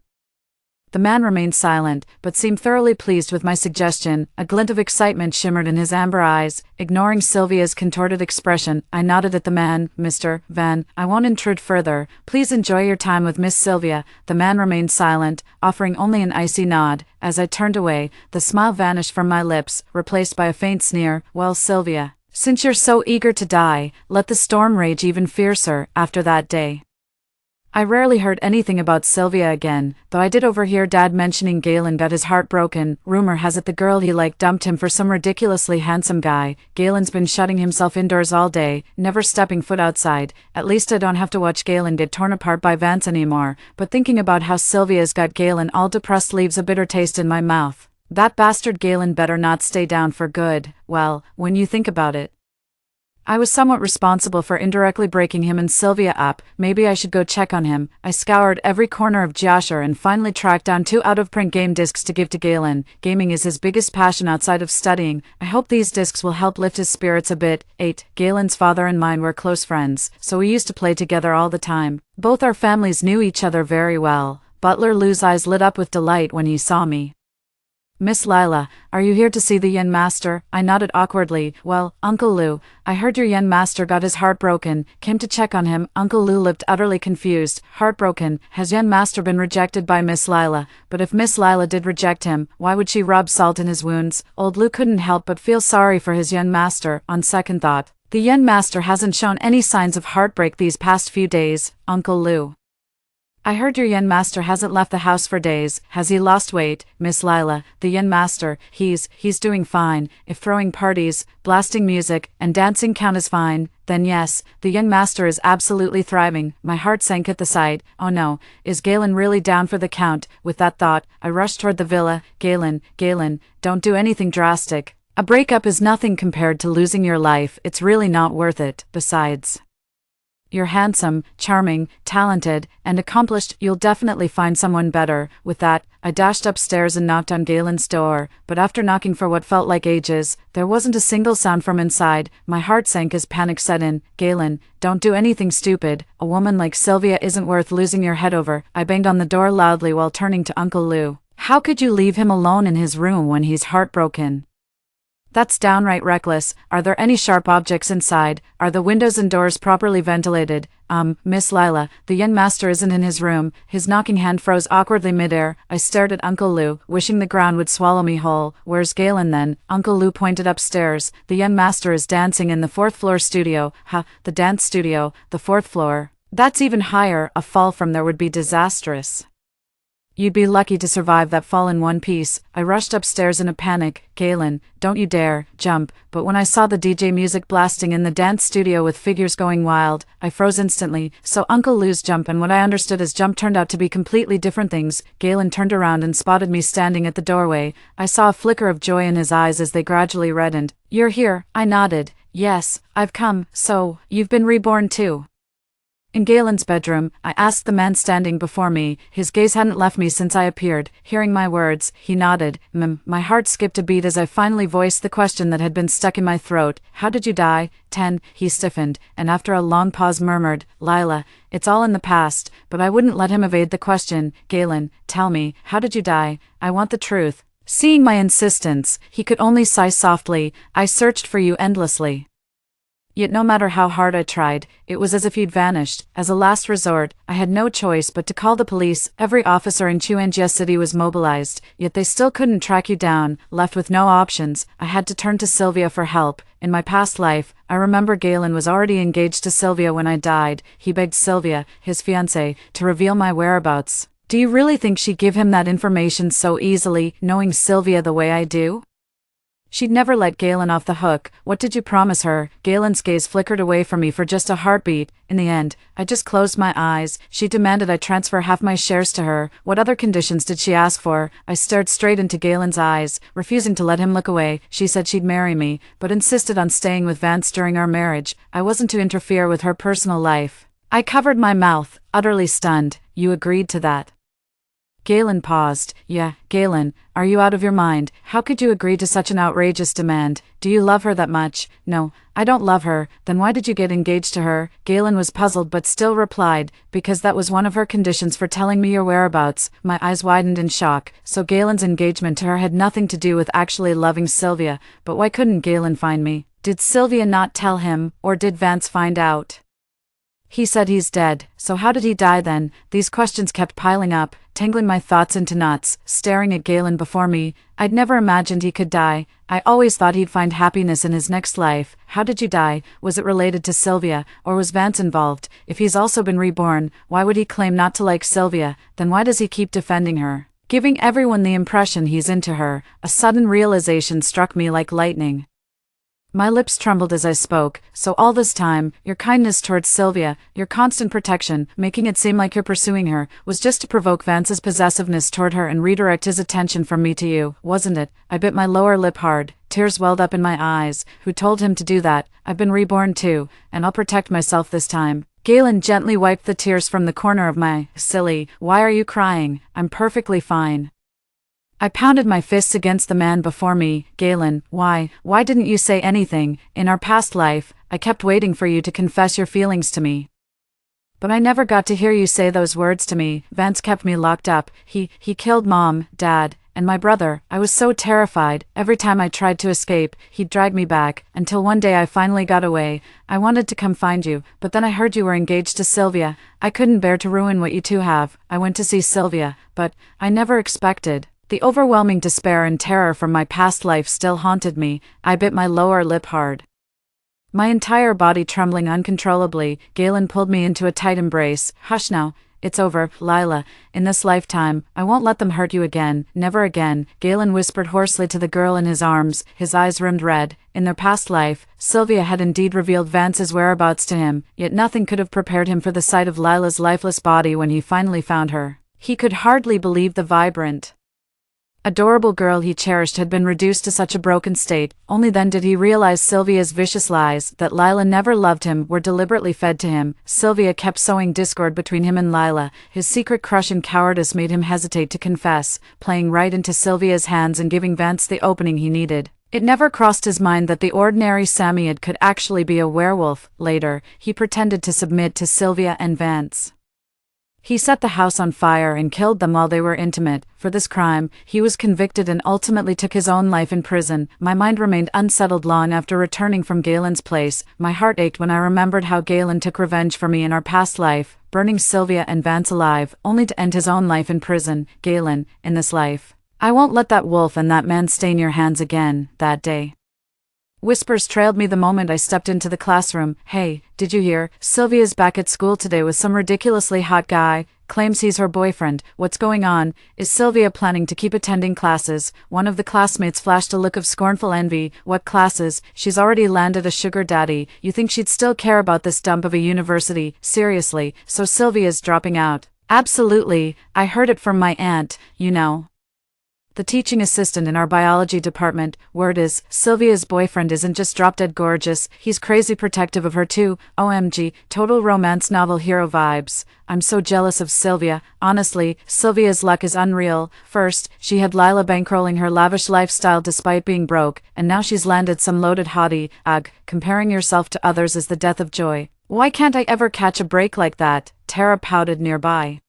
[SPEAKER 1] The man remained silent, but seemed thoroughly pleased with my suggestion. A glint of excitement shimmered in his amber eyes. Ignoring Sylvia's contorted expression, I nodded at the man. Mr. Van, I won't intrude further. Please enjoy your time with Miss Sylvia. The man remained silent, offering only an icy nod. As I turned away, the smile vanished from my lips, replaced by a faint sneer. Well, Sylvia, since you're so eager to die, let the storm rage even fiercer. After that day, I rarely heard anything about Sylvia again, though I did overhear Dad mentioning Galen got his heart broken. Rumor has it the girl he liked dumped him for some ridiculously handsome guy. Galen's been shutting himself indoors all day, never stepping foot outside. At least I don't have to watch Galen get torn apart by Vance anymore, but thinking about how Sylvia's got Galen all depressed leaves a bitter taste in my mouth. That bastard Galen better not stay down for good. Well, when you think about it, I was somewhat responsible for indirectly breaking him and Sylvia up. Maybe I should go check on him. I scoured every corner of Joshua and finally tracked down 2 out-of-print game discs to give to Galen. Gaming is his biggest passion outside of studying. I hope these discs will help lift his spirits a bit. 8. Galen's father and mine were close friends, so we used to play together all the time. Both our families knew each other very well. Butler Lou's eyes lit up with delight when he saw me. Miss Lila, are you here to see the yen master? I nodded awkwardly. Well, Uncle Lou, I heard your yen master got his heart broken. Came to check on him. Uncle Lou looked utterly confused. Heartbroken? Has yen master been rejected by Miss Lila? But if Miss Lila did reject him, why would she rub salt in his wounds? Old Lou couldn't help but feel sorry for his yen master. On second thought, The yen master hasn't shown any signs of heartbreak these past few days, Uncle Lou. I heard your yen master hasn't left the house for days. Has he lost weight, Miss Lila? The yen master, he's doing fine. If throwing parties, blasting music, and dancing count as fine, then yes, the yen master is absolutely thriving. My heart sank at the sight. Oh no, is Galen really down for the count? With that thought, I rushed toward the villa. Galen, don't do anything drastic. A breakup is nothing compared to losing your life. It's really not worth it. Besides, you're handsome, charming, talented, and accomplished. You'll definitely find someone better. With that, I dashed upstairs and knocked on Galen's door, but after knocking for what felt like ages, there wasn't a single sound from inside. My heart sank as panic set in. Galen, don't do anything stupid. A woman like Sylvia isn't worth losing your head over. I banged on the door loudly while turning to Uncle Lou. How could you leave him alone in his room when he's heartbroken? That's downright reckless. Are there any sharp objects inside? Are the windows and doors properly ventilated? Miss Lila, the yen master isn't in his room. His knocking hand froze awkwardly midair. I stared at Uncle Lou, wishing the ground would swallow me whole. Where's Galen then? Uncle Lou pointed upstairs. The yen master is dancing in the 4th floor studio. The dance studio, the 4th floor. That's even higher. A fall from there would be disastrous. You'd be lucky to survive that fall in one piece. I rushed upstairs in a panic. Galen, don't you dare jump. But when I saw the DJ music blasting in the dance studio with figures going wild, I froze instantly. So Uncle Lou's jump and what I understood as jump turned out to be completely different things. Galen turned around and spotted me standing at the doorway. I saw a flicker of joy in his eyes as they gradually reddened. You're here, I nodded. Yes, I've come. So, you've been reborn too. In Galen's bedroom, I asked the man standing before me. His gaze hadn't left me since I appeared. Hearing my words, he nodded. My heart skipped a beat as I finally voiced the question that had been stuck in my throat. How did you die? 10. He stiffened, and after a long pause murmured, Lila, it's all in the past, but I wouldn't let him evade the question. Galen, tell me, how did you die? I want the truth. Seeing my insistence, he could only sigh softly. I searched for you endlessly. Yet no matter how hard I tried, it was as if you'd vanished. As a last resort, I had no choice but to call the police. Every officer in Chuanjia City was mobilized, yet they still couldn't track you down. Left with no options, I had to turn to Sylvia for help. In my past life, I remember Galen was already engaged to Sylvia when I died. He begged Sylvia, his fiancée, to reveal my whereabouts. Do you really think she'd give him that information so easily, knowing Sylvia the way I do? She'd never let Galen off the hook. What did you promise her? Galen's gaze flickered away from me for just a heartbeat. In the end, I just closed my eyes. She demanded I transfer half my shares to her. What other conditions did she ask for? I stared straight into Galen's eyes, refusing to let him look away. She said she'd marry me, but insisted on staying with Vance during our marriage. I wasn't to interfere with her personal life. I covered my mouth, utterly stunned. You agreed to that? Galen paused. Yeah, Galen, are you out of your mind? How could you agree to such an outrageous demand? Do you love her that much? No, I don't love her. Then why did you get engaged to her? Galen was puzzled but still replied, because that was one of her conditions for telling me your whereabouts. My eyes widened in shock. So Galen's engagement to her had nothing to do with actually loving Sylvia. But why couldn't Galen find me? Did Sylvia not tell him, or did Vance find out? He said he's dead, so how did he die then? These questions kept piling up, tangling my thoughts into knots. Staring at Galen before me, I'd never imagined he could die. I always thought he'd find happiness in his next life. How did you die? Was it related to Sylvia, or was Vance involved? If he's also been reborn, why would he claim not to like Sylvia? Then why does he keep defending her, giving everyone the impression he's into her? A sudden realization struck me like lightning. My lips trembled as I spoke. So all this time, your kindness towards Sylvia, your constant protection, making it seem like you're pursuing her, was just to provoke Vance's possessiveness toward her and redirect his attention from me to you, wasn't it? I bit my lower lip hard. Tears welled up in my eyes. Who told him to do that? I've been reborn too, and I'll protect myself this time. Galen gently wiped the tears from the corner of my silly. Why are you crying? I'm perfectly fine. I pounded my fists against the man before me. Galen, why didn't you say anything? In our past life, I kept waiting for you to confess your feelings to me. But I never got to hear you say those words to me. Vance kept me locked up. He killed Mom, Dad, and my brother. I was so terrified. Every time I tried to escape, he'd drag me back, until one day I finally got away. I wanted to come find you, but then I heard you were engaged to Sylvia. I couldn't bear to ruin what you two have. I went to see Sylvia, but I never expected. The overwhelming despair and terror from my past life still haunted me. I bit my lower lip hard. My entire body trembling uncontrollably, Galen pulled me into a tight embrace. Hush now. It's over, Lila. In this lifetime, I won't let them hurt you again. Never again, Galen whispered hoarsely to the girl in his arms, his eyes rimmed red. In their past life, Sylvia had indeed revealed Vance's whereabouts to him, yet nothing could have prepared him for the sight of Lila's lifeless body when he finally found her. He could hardly believe the vibrant, adorable girl he cherished had been reduced to such a broken state. Only then did he realize Sylvia's vicious lies, that Lila never loved him, were deliberately fed to him. Sylvia kept sowing discord between him and Lila. His secret crush and cowardice made him hesitate to confess, playing right into Sylvia's hands and giving Vance the opening he needed. It never crossed his mind that the ordinary Samoyed could actually be a werewolf. Later, he pretended to submit to Sylvia and Vance. He set the house on fire and killed them while they were intimate. For this crime, he was convicted and ultimately took his own life in prison. My mind remained unsettled long after returning from Galen's place. My heart ached when I remembered how Galen took revenge for me in our past life, burning Sylvia and Vance alive, only to end his own life in prison. Galen, in this life, I won't let that wolf and that man stain your hands again. That day, whispers trailed me the moment I stepped into the classroom. Hey, did you hear? Sylvia's back at school today with some ridiculously hot guy. Claims he's her boyfriend. What's going on? Is Sylvia planning to keep attending classes? One of the classmates flashed a look of scornful envy. What classes? She's already landed a sugar daddy. You think she'd still care about this dump of a university? Seriously, so Sylvia's dropping out? Absolutely. I heard it from my aunt, you know, the teaching assistant in our biology department. Word is, Sylvia's boyfriend isn't just drop-dead gorgeous, he's crazy protective of her too. OMG, total romance novel hero vibes. I'm so jealous of Sylvia. Honestly, Sylvia's luck is unreal. First, she had Lila bankrolling her lavish lifestyle despite being broke, and now she's landed some loaded hottie. Ugh, comparing yourself to others is the death of joy. Why can't I ever catch a break like that? Tara pouted nearby.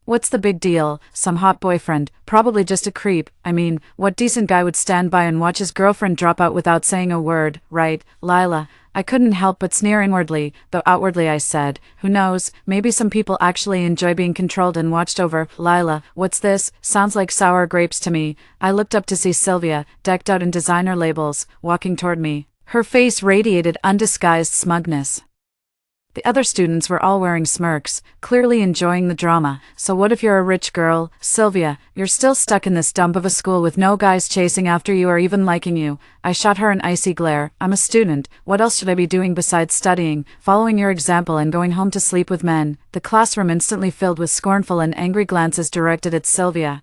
[SPEAKER 1] What's the big deal? Some hot boyfriend, probably just a creep. I mean, what decent guy would stand by and watch his girlfriend drop out without saying a word, right, Lila? I couldn't help but sneer inwardly, though outwardly I said, who knows, maybe some people actually enjoy being controlled and watched over. Lila, what's this? Sounds like sour grapes to me. I looked up to see Sylvia, decked out in designer labels, walking toward me. Her face radiated undisguised smugness. The other students were all wearing smirks, clearly enjoying the drama. So what if you're a rich girl, Sylvia? You're still stuck in this dump of a school with no guys chasing after you or even liking you. I shot her an icy glare. I'm a student. What else should I be doing besides studying, following your example and going home to sleep with men? The classroom instantly filled with scornful and angry glances directed at Sylvia.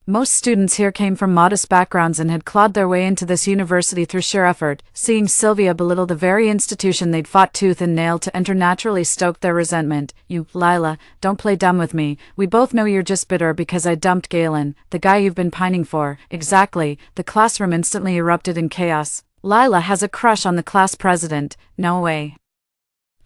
[SPEAKER 1] Most students here came from modest backgrounds and had clawed their way into this university through sheer effort. Seeing Sylvia belittle the very institution they'd fought tooth and nail to enter naturally stoked their resentment. You, Lila, don't play dumb with me. We both know you're just bitter because I dumped Galen, the guy you've been pining for. Exactly. The classroom instantly erupted in chaos. Lila has a crush on the class president. No way.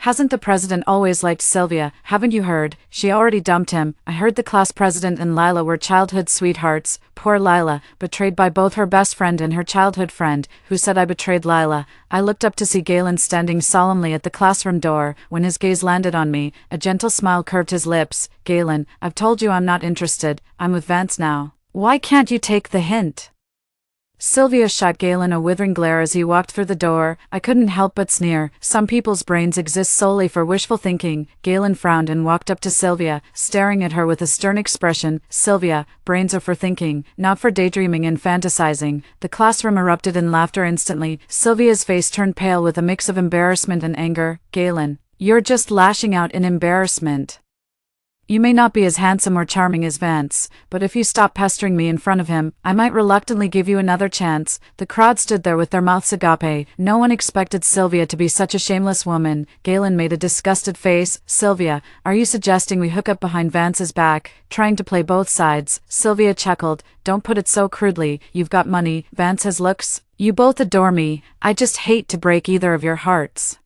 [SPEAKER 1] Hasn't the president always liked Sylvia? Haven't you heard? She already dumped him. I heard the class president and Lila were childhood sweethearts. Poor Lila, betrayed by both her best friend and her childhood friend, who said I betrayed Lila. I looked up to see Galen standing solemnly at the classroom door. When his gaze landed on me, a gentle smile curved his lips. Galen, I've told you I'm not interested. I'm with Vance now. Why can't you take the hint? Sylvia shot Galen a withering glare as he walked through the door. I couldn't help but sneer. Some people's brains exist solely for wishful thinking. Galen frowned and walked up to Sylvia, staring at her with a stern expression. Sylvia, brains are for thinking, not for daydreaming and fantasizing. The classroom erupted in laughter instantly. Sylvia's face turned pale with a mix of embarrassment and anger. Galen, you're just lashing out in embarrassment. You may not be as handsome or charming as Vance, but if you stop pestering me in front of him, I might reluctantly give you another chance. The crowd stood there with their mouths agape. No one expected Sylvia to be such a shameless woman. Galen made a disgusted face. Sylvia, are you suggesting we hook up behind Vance's back, trying to play both sides? Sylvia chuckled. Don't put it so crudely. You've got money, Vance has looks. You both adore me. I just hate to break either of your hearts.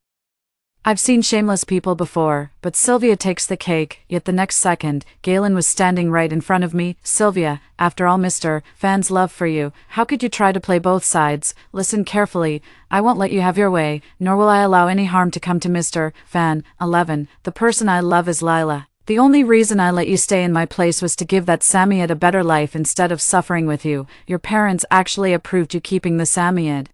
[SPEAKER 1] I've seen shameless people before, but Sylvia takes the cake. Yet the next second, Galen was standing right in front of me. Sylvia, after all Mr. Fan's love for you, how could you try to play both sides? Listen carefully. I won't let you have your way, nor will I allow any harm to come to Mr. Fan. 11. The person I love is Lila. The only reason I let you stay in my place was to give that Samoyed a better life instead of suffering with you. Your parents actually approved you keeping the Samoyed.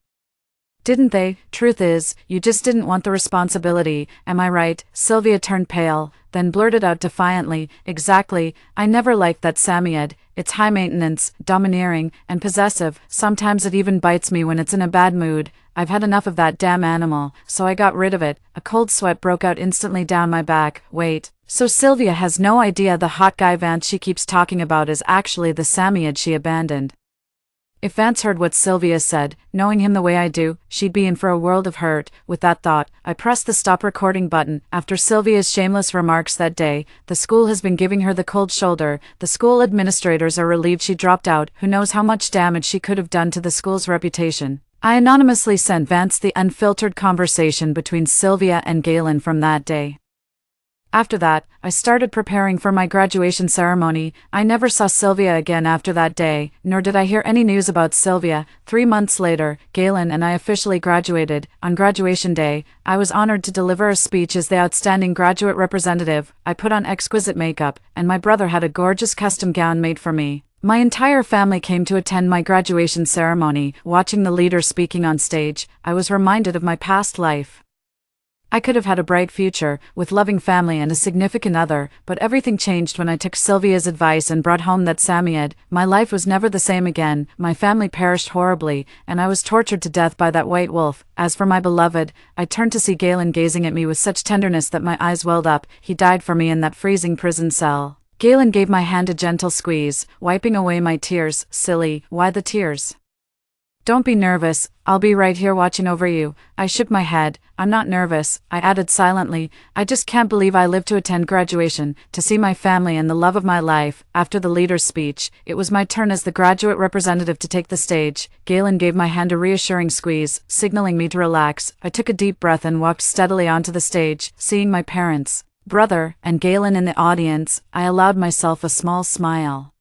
[SPEAKER 1] Didn't they? Truth is, you just didn't want the responsibility, am I right? Sylvia turned pale, then blurted out defiantly, exactly, I never liked that Samoyed. It's high maintenance, domineering, and possessive. Sometimes it even bites me when it's in a bad mood. I've had enough of that damn animal, so I got rid of it. A cold sweat broke out instantly down my back. Wait, so Sylvia has no idea the hot guy Vance she keeps talking about is actually the Samoyed she abandoned. If Vance heard what Sylvia said, knowing him the way I do, she'd be in for a world of hurt. With that thought, I pressed the stop recording button. After Sylvia's shameless remarks that day, the school has been giving her the cold shoulder. The school administrators are relieved she dropped out. Who knows how much damage she could have done to the school's reputation. I anonymously sent Vance the unfiltered conversation between Sylvia and Galen from that day. After that, I started preparing for my graduation ceremony. I never saw Sylvia again after that day, nor did I hear any news about Sylvia. 3 months later, Galen and I officially graduated. On graduation day, I was honored to deliver a speech as the outstanding graduate representative. I put on exquisite makeup, and my brother had a gorgeous custom gown made for me. My entire family came to attend my graduation ceremony. Watching the leader speaking on stage, I was reminded of my past life. I could have had a bright future, with loving family and a significant other, but everything changed when I took Sylvia's advice and brought home that Samoyed. My life was never the same again, my family perished horribly, and I was tortured to death by that white wolf. As for my beloved, I turned to see Galen gazing at me with such tenderness that my eyes welled up. He died for me in that freezing prison cell. Galen gave my hand a gentle squeeze, wiping away my tears. Silly, why the tears? Don't be nervous, I'll be right here watching over you. I shook my head. I'm not nervous, I added silently. I just can't believe I lived to attend graduation, to see my family and the love of my life. After the leader's speech, it was my turn as the graduate representative to take the stage. Galen gave my hand a reassuring squeeze, signaling me to relax. I took a deep breath and walked steadily onto the stage. Seeing my parents, brother, and Galen in the audience, I allowed myself a small smile.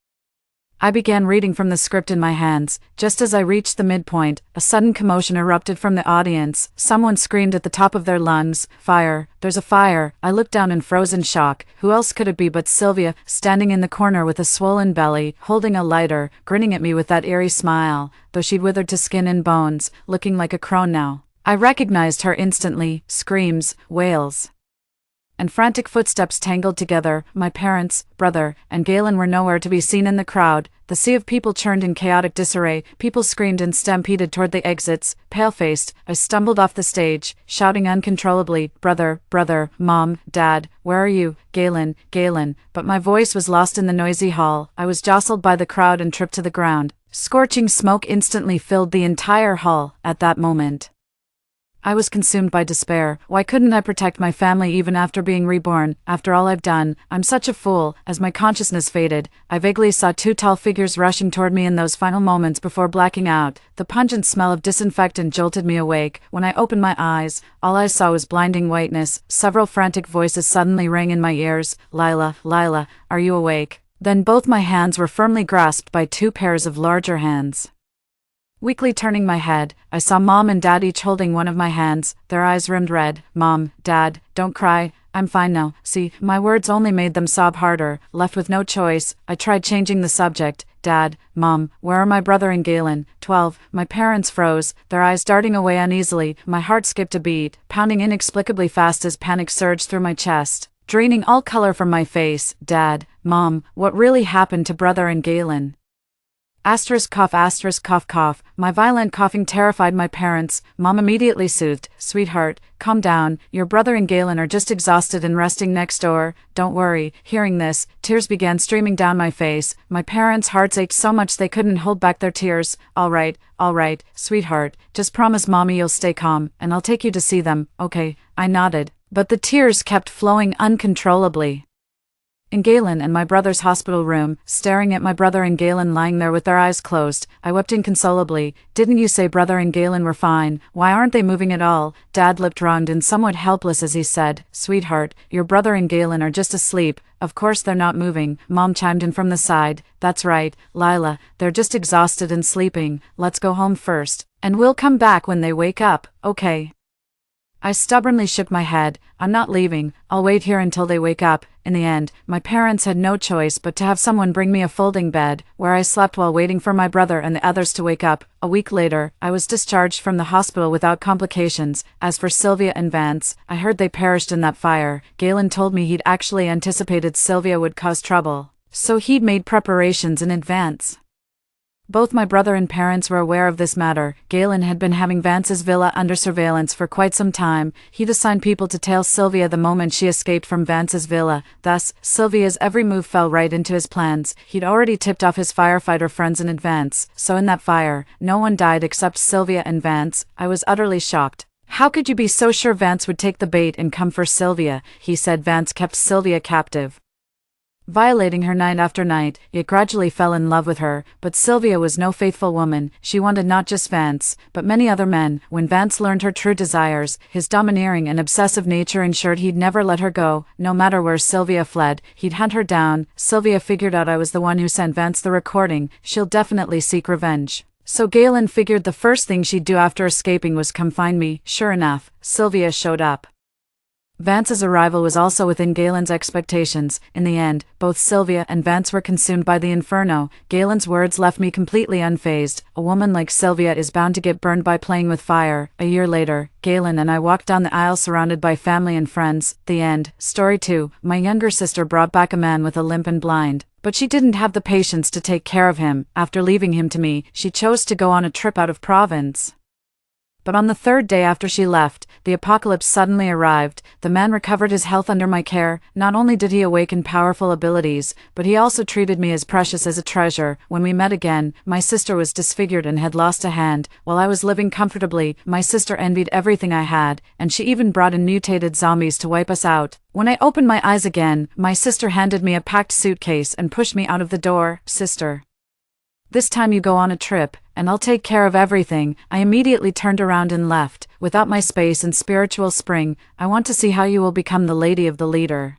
[SPEAKER 1] I began reading from the script in my hands. Just as I reached the midpoint, a sudden commotion erupted from the audience. Someone screamed at the top of their lungs, "Fire! There's a fire!" I looked down in frozen shock. Who else could it be but Sylvia, standing in the corner with a swollen belly, holding a lighter, grinning at me with that eerie smile, though she'd withered to skin and bones, looking like a crone now. I recognized her instantly. Screams, wails, and frantic footsteps tangled together. My parents, brother, and Galen were nowhere to be seen in the crowd. The sea of people churned in chaotic disarray. People screamed and stampeded toward the exits. Pale-faced, I stumbled off the stage, shouting uncontrollably, "Brother, brother, Mom, Dad, where are you? Galen, Galen." But my voice was lost in the noisy hall. I was jostled by the crowd and tripped to the ground. Scorching smoke instantly filled the entire hall. At that moment, I was consumed by despair. Why couldn't I protect my family even after being reborn? After all I've done, I'm such a fool. As my consciousness faded, I vaguely saw 2 tall figures rushing toward me in those final moments before blacking out. The pungent smell of disinfectant jolted me awake. When I opened my eyes, all I saw was blinding whiteness. Several frantic voices suddenly rang in my ears. "Lila, Lila, are you awake?" Then both my hands were firmly grasped by 2 pairs of larger hands. Weakly turning my head, I saw Mom and Dad each holding one of my hands, their eyes rimmed red. "Mom, Dad, don't cry, I'm fine now." See, my words only made them sob harder. Left with no choice, I tried changing the subject. "Dad, Mom, where are my brother and Galen?" 12. My parents froze, their eyes darting away uneasily. My heart skipped a beat, pounding inexplicably fast as panic surged through my chest, draining all color from my face. "Dad, Mom, what really happened to brother and Galen?" Cough, cough. My violent coughing terrified my parents. Mom immediately soothed. "Sweetheart, calm down. Your brother and Galen are just exhausted and resting next door. Don't worry." Hearing this, tears began streaming down my face. My parents' hearts ached so much they couldn't hold back their tears. All right, sweetheart. Just promise Mommy you'll stay calm, and I'll take you to see them, okay?" I nodded, but the tears kept flowing uncontrollably. In Galen and my brother's hospital room, staring at my brother and Galen lying there with their eyes closed, I wept inconsolably. "Didn't you say brother and Galen were fine? Why aren't they moving at all?" Dad looked wronged and somewhat helpless as he said, "Sweetheart, your brother and Galen are just asleep. Of course they're not moving." Mom chimed in from the side. "That's right, Lila, they're just exhausted and sleeping. Let's go home first, and we'll come back when they wake up, okay?" I stubbornly shook my head. I'm not leaving, I'll wait here until they wake up. In the end, my parents had no choice but to have someone bring me a folding bed, where I slept while waiting for my brother and the others to wake up. A week later, I was discharged from the hospital without complications. As for Sylvia and Vance, I heard they perished in that fire. Galen told me he'd actually anticipated Sylvia would cause trouble, so he'd made preparations in advance. Both my brother and parents were aware of this matter. Galen had been having Vance's villa under surveillance for quite some time. He'd assigned people to tail Sylvia the moment she escaped from Vance's villa. Thus, Sylvia's every move fell right into his plans. He'd already tipped off his firefighter friends in advance, so in that fire, no one died except Sylvia and Vance. I was utterly shocked. "How could you be so sure Vance would take the bait and come for Sylvia?" he said. "Vance kept Sylvia captive, violating her night after night, yet gradually fell in love with her. But Sylvia was no faithful woman. She wanted not just Vance, but many other men. When Vance learned her true desires, his domineering and obsessive nature ensured he'd never let her go. No matter where Sylvia fled, he'd hunt her down. Sylvia figured out I was the one who sent Vance the recording. She'll definitely seek revenge. So Galen figured the first thing she'd do after escaping was come find me. Sure enough, Sylvia showed up. Vance's arrival was also within Galen's expectations. In the end, both Sylvia and Vance were consumed by the inferno. Galen's words left me completely unfazed. A woman like Sylvia is bound to get burned by playing with fire. A year later, Galen and I walked down the aisle surrounded by family and friends. The end. Story 2. My younger sister brought back a man with a limp and blind, but she didn't have the patience to take care of him. After leaving him to me, she chose to go on a trip out of province. But on the third day after she left, the apocalypse suddenly arrived. The man recovered his health under my care. Not only did he awaken powerful abilities, but he also treated me as precious as a treasure. When we met again, my sister was disfigured and had lost a hand. While I was living comfortably, my sister envied everything I had, and she even brought in mutated zombies to wipe us out. When I opened my eyes again, my sister handed me a packed suitcase and pushed me out of the door. "Sister, this time you go on a trip, and I'll take care of everything." I immediately turned around and left. "Without my space and spiritual spring, I want to see how you will become the lady of the leader."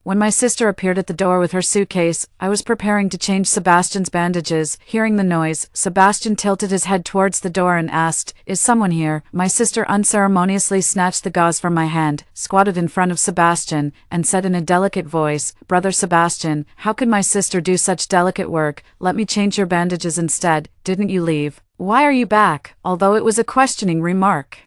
[SPEAKER 1] When my sister appeared at the door with her suitcase, I was preparing to change Sebastian's bandages. Hearing the noise, Sebastian tilted his head towards the door and asked, "Is someone here?" My sister unceremoniously snatched the gauze from my hand, squatted in front of Sebastian, and said in a delicate voice, "Brother Sebastian, how could my sister do such delicate work? Let me change your bandages instead. Didn't you leave? Why are you back?" Although it was a questioning remark,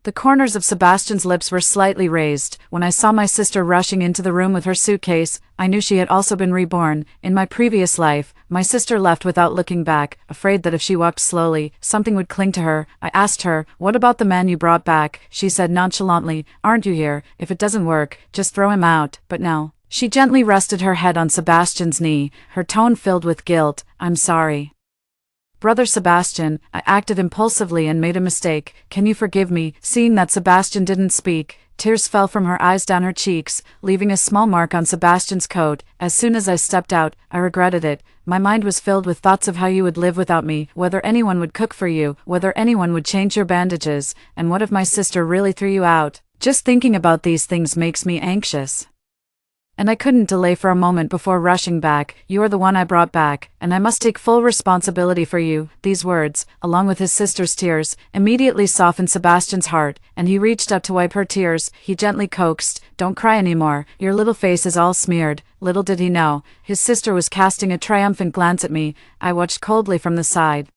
[SPEAKER 1] the corners of Sebastian's lips were slightly raised. When I saw my sister rushing into the room with her suitcase, I knew she had also been reborn. In my previous life, my sister left without looking back, afraid that if she walked slowly, something would cling to her. I asked her, "What about the man you brought back?" She said nonchalantly, "Aren't you here? If it doesn't work, just throw him out." But no. She gently rested her head on Sebastian's knee, her tone filled with guilt. "I'm sorry, Brother Sebastian, I acted impulsively and made a mistake. Can you forgive me?" Seeing that Sebastian didn't speak, tears fell from her eyes down her cheeks, leaving a small mark on Sebastian's coat. As soon as I stepped out, I regretted it. My mind was filled with thoughts of how you would live without me, whether anyone would cook for you, whether anyone would change your bandages, and what if my sister really threw you out? Just thinking about these things makes me anxious. And I couldn't delay for a moment before rushing back. "You are the one I brought back, and I must take full responsibility for you." These words, along with his sister's tears, immediately softened Sebastian's heart, and he reached up to wipe her tears. He gently coaxed, "Don't cry anymore, your little face is all smeared." Little did he know, his sister was casting a triumphant glance at me. I watched coldly from the side,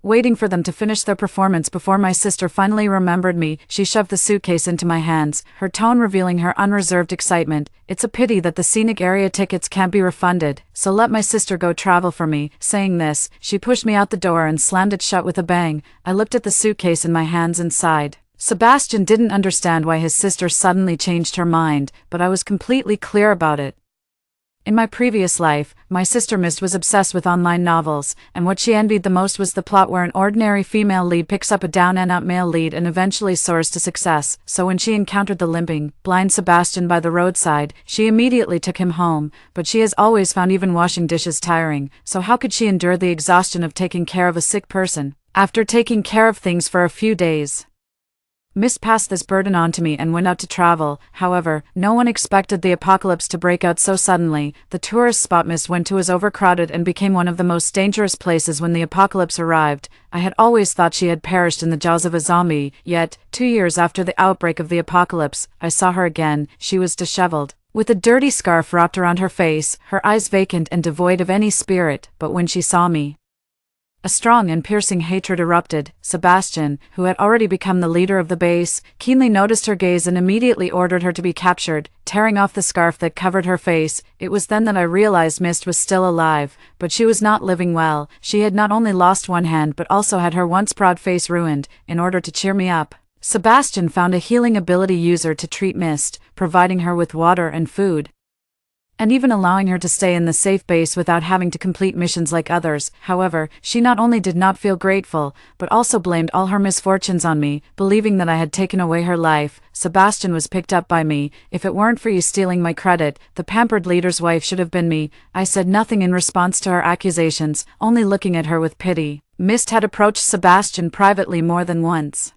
[SPEAKER 1] waiting for them to finish their performance before my sister finally remembered me. She shoved the suitcase into my hands, her tone revealing her unreserved excitement. "It's a pity that the scenic area tickets can't be refunded, so let my sister go travel for me." Saying this, she pushed me out the door and slammed it shut with a bang. I looked at the suitcase in my hands and sighed. Sebastian didn't understand why his sister suddenly changed her mind, but I was completely clear about it. In my previous life, my sister Mist was obsessed with online novels, and what she envied the most was the plot where an ordinary female lead picks up a down-and-out male lead and eventually soars to success. So when she encountered the limping, blind Sebastian by the roadside, she immediately took him home. But she has always found even washing dishes tiring, so how could she endure the exhaustion of taking care of a sick person? After taking care of things for a few days, Mist passed this burden on to me and went out to travel. However, no one expected the apocalypse to break out so suddenly. The tourist spot Mist went to was overcrowded and became one of the most dangerous places when the apocalypse arrived. I had always thought she had perished in the jaws of a zombie, yet, 2 years after the outbreak of the apocalypse, I saw her again. She was disheveled, with a dirty scarf wrapped around her face, her eyes vacant and devoid of any spirit. But when she saw me, a strong and piercing hatred erupted. Sebastian, who had already become the leader of the base, keenly noticed her gaze and immediately ordered her to be captured, tearing off the scarf that covered her face. It was then that I realized Mist was still alive, but she was not living well. She had not only lost one hand but also had her once proud face ruined. In order to cheer me up, Sebastian found a healing ability user to treat Mist, providing her with water and food, and even allowing her to stay in the safe base without having to complete missions like others. However, she not only did not feel grateful, but also blamed all her misfortunes on me, believing that I had taken away her life. Sebastian was picked up by me. If it weren't for you stealing my credit, the pampered leader's wife should have been me. I said nothing in response to her accusations, only looking at her with pity. Mist had approached Sebastian privately more than once,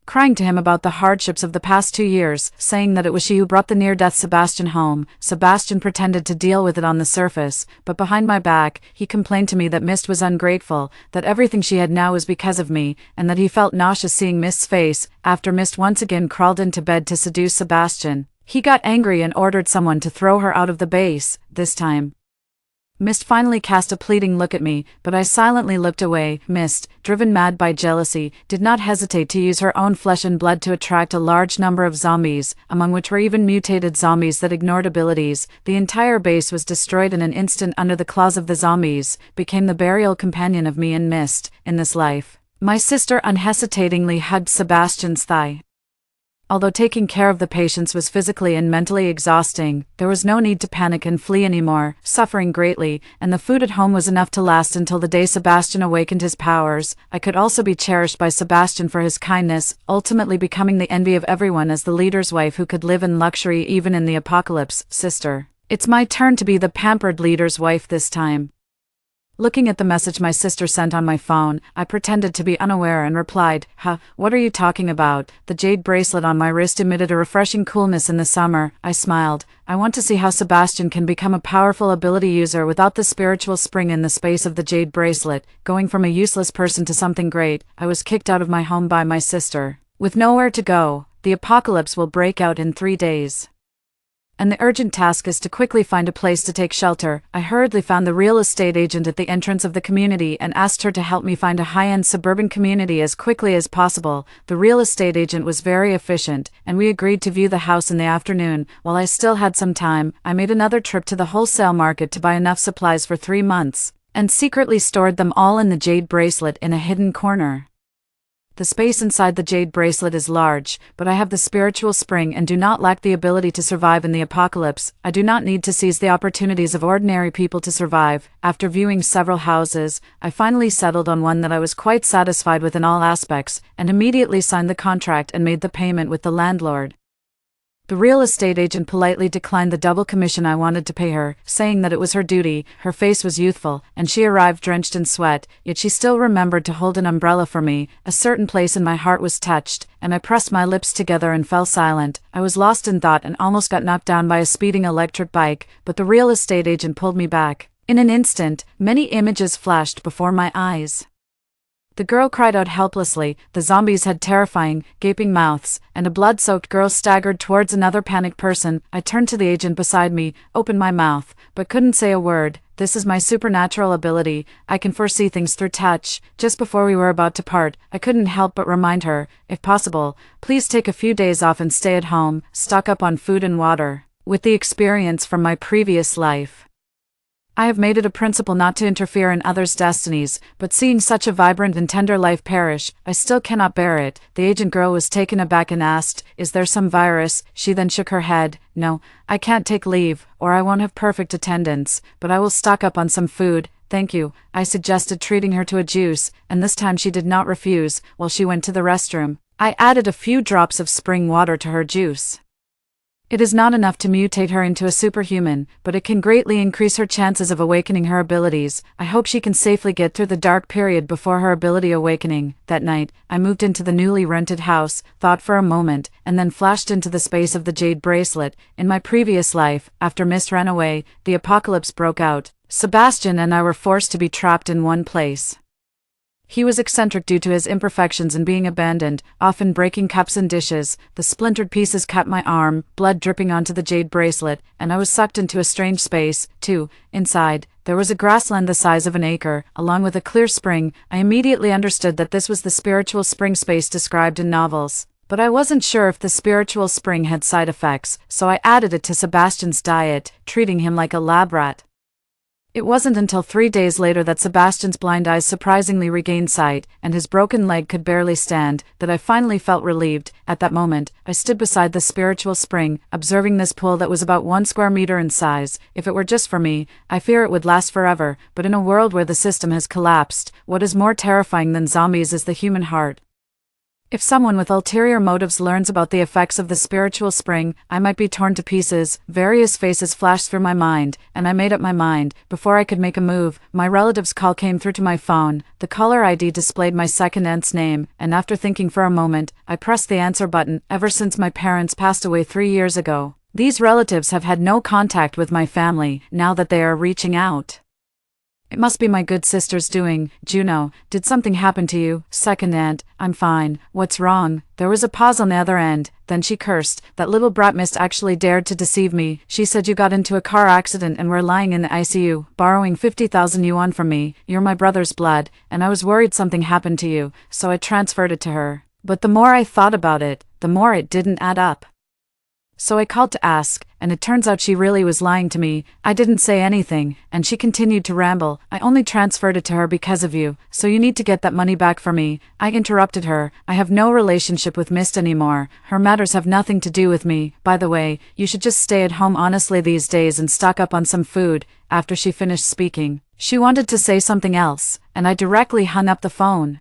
[SPEAKER 1] crying to him about the hardships of the past 2 years, saying that it was she who brought the near-death Sebastian home. Sebastian pretended to deal with it on the surface, but behind my back, he complained to me that Mist was ungrateful, that everything she had now was because of me, and that he felt nauseous seeing Mist's face. After Mist once again crawled into bed to seduce Sebastian, he got angry and ordered someone to throw her out of the base. This time, Mist finally cast a pleading look at me, but I silently looked away. Mist, driven mad by jealousy, did not hesitate to use her own flesh and blood to attract a large number of zombies, among which were even mutated zombies that ignored abilities. The entire base was destroyed in an instant under the claws of the zombies, became the burial companion of me and Mist. In this life, my sister unhesitatingly hugged Sebastian's thigh. Although taking care of the patients was physically and mentally exhausting, there was no need to panic and flee anymore, suffering greatly, and the food at home was enough to last until the day Sebastian awakened his powers. I could also be cherished by Sebastian for his kindness, ultimately becoming the envy of everyone as the leader's wife who could live in luxury even in the apocalypse. Sister, it's my turn to be the pampered leader's wife this time. Looking at the message my sister sent on my phone, I pretended to be unaware and replied, "Huh, what are you talking about?" The jade bracelet on my wrist emitted a refreshing coolness in the summer. I smiled. I want to see how Sebastian can become a powerful ability user without the spiritual spring in the space of the jade bracelet. Going from a useless person to something great, I was kicked out of my home by my sister. With nowhere to go, the apocalypse will break out in 3 days, and the urgent task is to quickly find a place to take shelter. I hurriedly found the real estate agent at the entrance of the community and asked her to help me find a high-end suburban community as quickly as possible. The real estate agent was very efficient, and we agreed to view the house in the afternoon. While I still had some time, I made another trip to the wholesale market to buy enough supplies for 3 months, and secretly stored them all in the jade bracelet in a hidden corner. The space inside the jade bracelet is large, but I have the spiritual spring and do not lack the ability to survive in the apocalypse. I do not need to seize the opportunities of ordinary people to survive. After viewing several houses, I finally settled on one that I was quite satisfied with in all aspects, and immediately signed the contract and made the payment with the landlord. The real estate agent politely declined the double commission I wanted to pay her, saying that it was her duty. Her face was youthful, and she arrived drenched in sweat, yet she still remembered to hold an umbrella for me. A certain place in my heart was touched, and I pressed my lips together and fell silent. I was lost in thought and almost got knocked down by a speeding electric bike, but the real estate agent pulled me back. In an instant, many images flashed before my eyes. The girl cried out helplessly, the zombies had terrifying, gaping mouths, and a blood-soaked girl staggered towards another panicked person. I turned to the agent beside me, opened my mouth, but couldn't say a word. This is my supernatural ability. I can foresee things through touch. Just before we were about to part, I couldn't help but remind her, if possible, please take a few days off and stay at home, stock up on food and water. With the experience from my previous life, I have made it a principle not to interfere in others' destinies, but seeing such a vibrant and tender life perish, I still cannot bear it. The agent girl was taken aback and asked, "Is there some virus?" She then shook her head. "No, I can't take leave, or I won't have perfect attendance, but I will stock up on some food, thank you." I suggested treating her to a juice, and this time she did not refuse. While she went to the restroom, I added a few drops of spring water to her juice. It is not enough to mutate her into a superhuman, but it can greatly increase her chances of awakening her abilities. I hope she can safely get through the dark period before her ability awakening. That night, I moved into the newly rented house, thought for a moment, and then flashed into the space of the jade bracelet. In my previous life, after Mist ran away, the apocalypse broke out. Sebastian and I were forced to be trapped in one place. He was eccentric due to his imperfections and being abandoned, often breaking cups and dishes. The splintered pieces cut my arm, blood dripping onto the jade bracelet, and I was sucked into a strange space, too. Inside, there was a grassland the size of an acre, along with a clear spring. I immediately understood that this was the spiritual spring space described in novels. But I wasn't sure if the spiritual spring had side effects, so I added it to Sebastian's diet, treating him like a lab rat. It wasn't until 3 days later that Sebastian's blind eyes surprisingly regained sight, and his broken leg could barely stand, that I finally felt relieved. At that moment, I stood beside the spiritual spring, observing this pool that was about 1 square meter in size. If it were just for me, I fear it would last forever, but in a world where the system has collapsed, what is more terrifying than zombies is the human heart. If someone with ulterior motives learns about the effects of the spiritual spring, I might be torn to pieces. Various faces flashed through my mind, and I made up my mind. Before I could make a move, my relative's call came through to my phone. The caller ID displayed my second aunt's name, and after thinking for a moment, I pressed the answer button. Ever since my parents passed away 3 years ago, these relatives have had no contact with my family. Now that they are reaching out, it must be my good sister's doing. Juno, did something happen to you? Second aunt, I'm fine. What's wrong? There was a pause on the other end, then she cursed. That little brat Mist actually dared to deceive me. She said you got into a car accident and were lying in the ICU, borrowing 50,000 yuan from me. You're my brother's blood, and I was worried something happened to you, so I transferred it to her. But the more I thought about it, the more it didn't add up. So I called to ask, and it turns out she really was lying to me. I didn't say anything, and she continued to ramble. I only transferred it to her because of you, so you need to get that money back for me. I interrupted her. I have no relationship with Mist anymore. Her matters have nothing to do with me. By the way, you should just stay at home honestly these days and stock up on some food. After she finished speaking, she wanted to say something else, and I directly hung up the phone.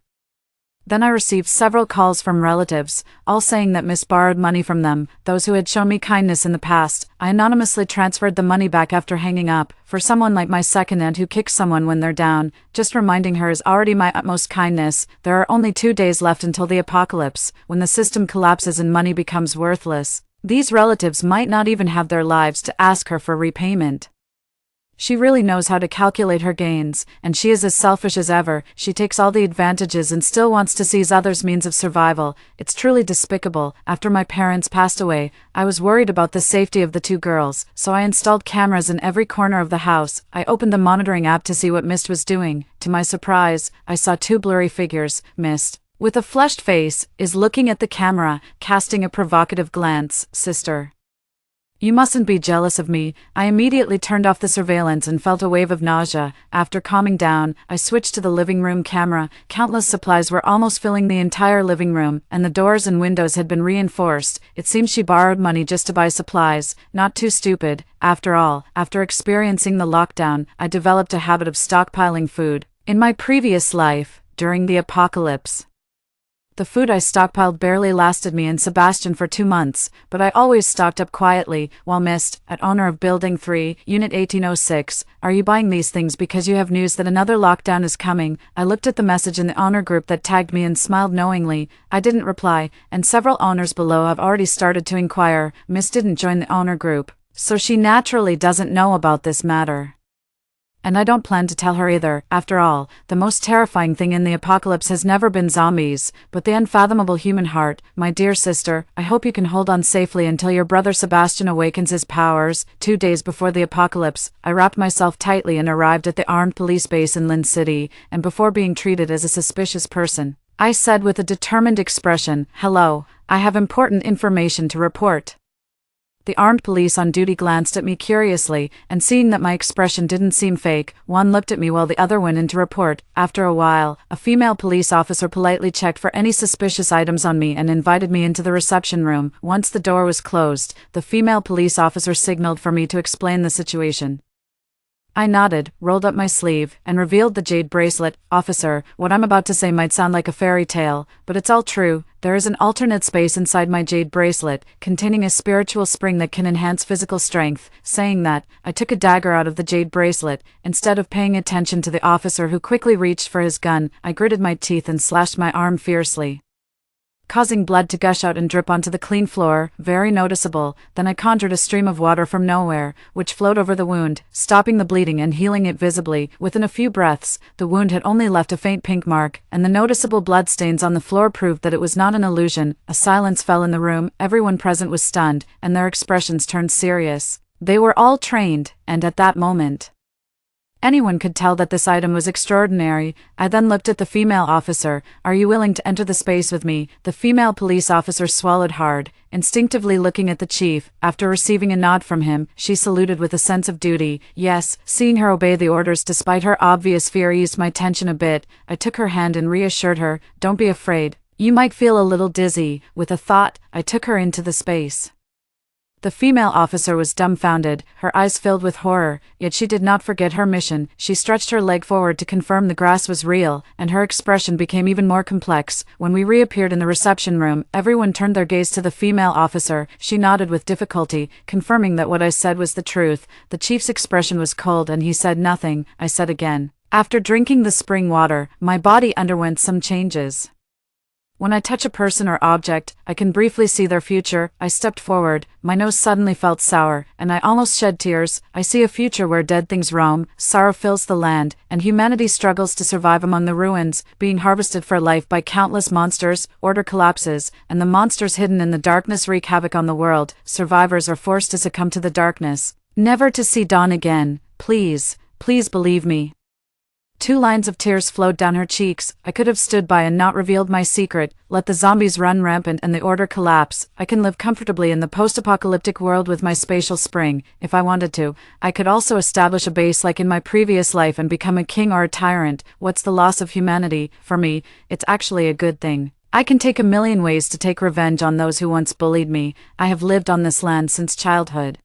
[SPEAKER 1] Then I received several calls from relatives, all saying that Miss borrowed money from them, those who had shown me kindness in the past. I anonymously transferred the money back after hanging up. For someone like my second aunt who kicks someone when they're down, just reminding her is already my utmost kindness. There are only 2 days left until the apocalypse, when the system collapses and money becomes worthless. These relatives might not even have their lives to ask her for repayment. She really knows how to calculate her gains, and she is as selfish as ever. She takes all the advantages and still wants to seize others' means of survival. It's truly despicable. After my parents passed away, I was worried about the safety of the 2 girls, so I installed cameras in every corner of the house. I opened the monitoring app to see what Mist was doing. To my surprise, I saw 2 blurry figures. Mist, with a flushed face, is looking at the camera, casting a provocative glance. Sister, you mustn't be jealous of me. I immediately turned off the surveillance and felt a wave of nausea. After calming down, I switched to the living room camera. Countless supplies were almost filling the entire living room, and the doors and windows had been reinforced. It seems she borrowed money just to buy supplies. Not too stupid. After all, after experiencing the lockdown, I developed a habit of stockpiling food. In my previous life, during the apocalypse, the food I stockpiled barely lasted me and Sebastian for 2 months, but I always stocked up quietly. While Mist, at owner of Building 3, Unit 1806, are you buying these things because you have news that another lockdown is coming? I looked at the message in the owner group that tagged me and smiled knowingly. I didn't reply, and several owners below have already started to inquire. Mist didn't join the owner group, so she naturally doesn't know about this matter. And I don't plan to tell her either. After all, the most terrifying thing in the apocalypse has never been zombies, but the unfathomable human heart. My dear sister, I hope you can hold on safely until your brother Sebastian awakens his powers. 2 days before the apocalypse, I wrapped myself tightly and arrived at the armed police base in Lin City, and before being treated as a suspicious person, I said with a determined expression, "Hello, I have important information to report." The armed police on duty glanced at me curiously, and seeing that my expression didn't seem fake, one looked at me while the other went in to report. After a while, a female police officer politely checked for any suspicious items on me and invited me into the reception room. Once the door was closed, the female police officer signaled for me to explain the situation. I nodded, rolled up my sleeve, and revealed the jade bracelet. Officer, what I'm about to say might sound like a fairy tale, but it's all true. There is an alternate space inside my jade bracelet, containing a spiritual spring that can enhance physical strength. Saying that, I took a dagger out of the jade bracelet. Instead of paying attention to the officer who quickly reached for his gun, I gritted my teeth and slashed my arm fiercely, causing blood to gush out and drip onto the clean floor, very noticeable. Then I conjured a stream of water from nowhere, which flowed over the wound, stopping the bleeding and healing it visibly. Within a few breaths, the wound had only left a faint pink mark, and the noticeable bloodstains on the floor proved that it was not an illusion. A silence fell in the room, everyone present was stunned, and their expressions turned serious. They were all trained, and at that moment, anyone could tell that this item was extraordinary. I then looked at the female officer. Are you willing to enter the space with me? The female police officer swallowed hard, instinctively looking at the chief. After receiving a nod from him, she saluted with a sense of duty. Yes, seeing her obey the orders despite her obvious fear eased my tension a bit. I took her hand and reassured her, don't be afraid. You might feel a little dizzy. With a thought, I took her into the space. The female officer was dumbfounded, her eyes filled with horror, yet she did not forget her mission. She stretched her leg forward to confirm the grass was real, and her expression became even more complex. When we reappeared in the reception room, everyone turned their gaze to the female officer. She nodded with difficulty, confirming that what I said was the truth. The chief's expression was cold and he said nothing. I said again, after drinking the spring water, my body underwent some changes. When I touch a person or object, I can briefly see their future. I stepped forward, my nose suddenly felt sour, and I almost shed tears. I see a future where dead things roam, sorrow fills the land, and humanity struggles to survive among the ruins, being harvested for life by countless monsters. Order collapses, and the monsters hidden in the darkness wreak havoc on the world. Survivors are forced to succumb to the darkness, never to see dawn again. Please, please believe me. 2 lines of tears flowed down her cheeks. I could have stood by and not revealed my secret. Let the zombies run rampant and the order collapse. I can live comfortably in the post-apocalyptic world with my spatial spring. If I wanted to, I could also establish a base like in my previous life and become a king or a tyrant. What's the loss of humanity? For me, it's actually a good thing. I can take a million ways to take revenge on those who once bullied me. I have lived on this land since childhood,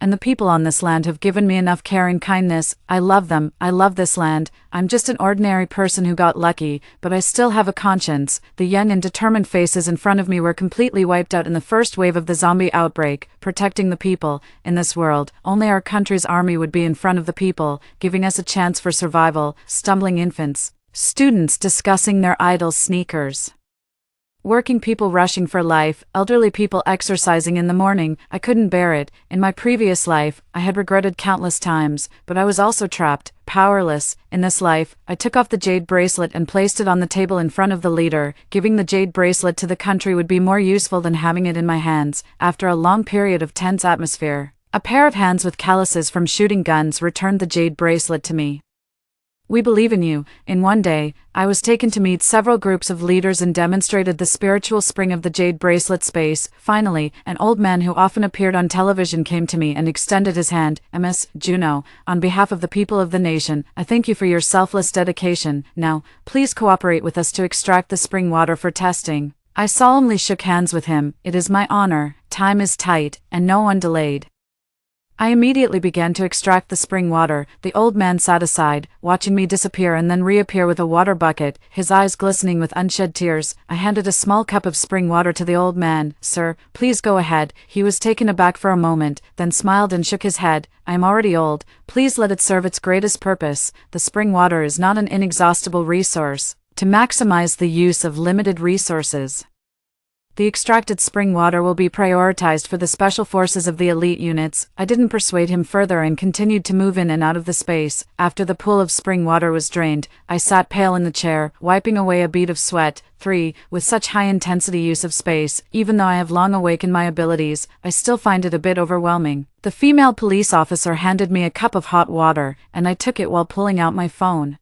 [SPEAKER 1] and the people on this land have given me enough care and kindness. I love them, I love this land. I'm just an ordinary person who got lucky, but I still have a conscience. The young and determined faces in front of me were completely wiped out in the first wave of the zombie outbreak. Protecting the people, in this world, only our country's army would be in front of the people, giving us a chance for survival. Stumbling infants, students discussing their idle sneakers, working people rushing for life, elderly people exercising in the morning. I couldn't bear it. In my previous life, I had regretted countless times, but I was also trapped, powerless. In this life, I took off the jade bracelet and placed it on the table in front of the leader. Giving the jade bracelet to the country would be more useful than having it in my hands. After a long period of tense atmosphere, a pair of hands with calluses from shooting guns returned the jade bracelet to me. We believe in you. In one day, I was taken to meet several groups of leaders and demonstrated the spiritual spring of the jade bracelet space. Finally, an old man who often appeared on television came to me and extended his hand. Ms. Juno, on behalf of the people of the nation, I thank you for your selfless dedication. Now, please cooperate with us to extract the spring water for testing. I solemnly shook hands with him. It is my honor. Time is tight, and no one delayed. I immediately began to extract the spring water. The old man sat aside, watching me disappear and then reappear with a water bucket, his eyes glistening with unshed tears. I handed a small cup of spring water to the old man. Sir, please go ahead. He was taken aback for a moment, then smiled and shook his head. I am already old. Please let it serve its greatest purpose. The spring water is not an inexhaustible resource. To maximize the use of limited resources, the extracted spring water will be prioritized for the special forces of the elite units. I didn't persuade him further and continued to move in and out of the space. After the pool of spring water was drained, I sat pale in the chair, wiping away a bead of sweat. 3. With such high-intensity use of space, even though I have long awakened my abilities, I still find it a bit overwhelming. The female police officer handed me a cup of hot water, and I took it while pulling out my phone.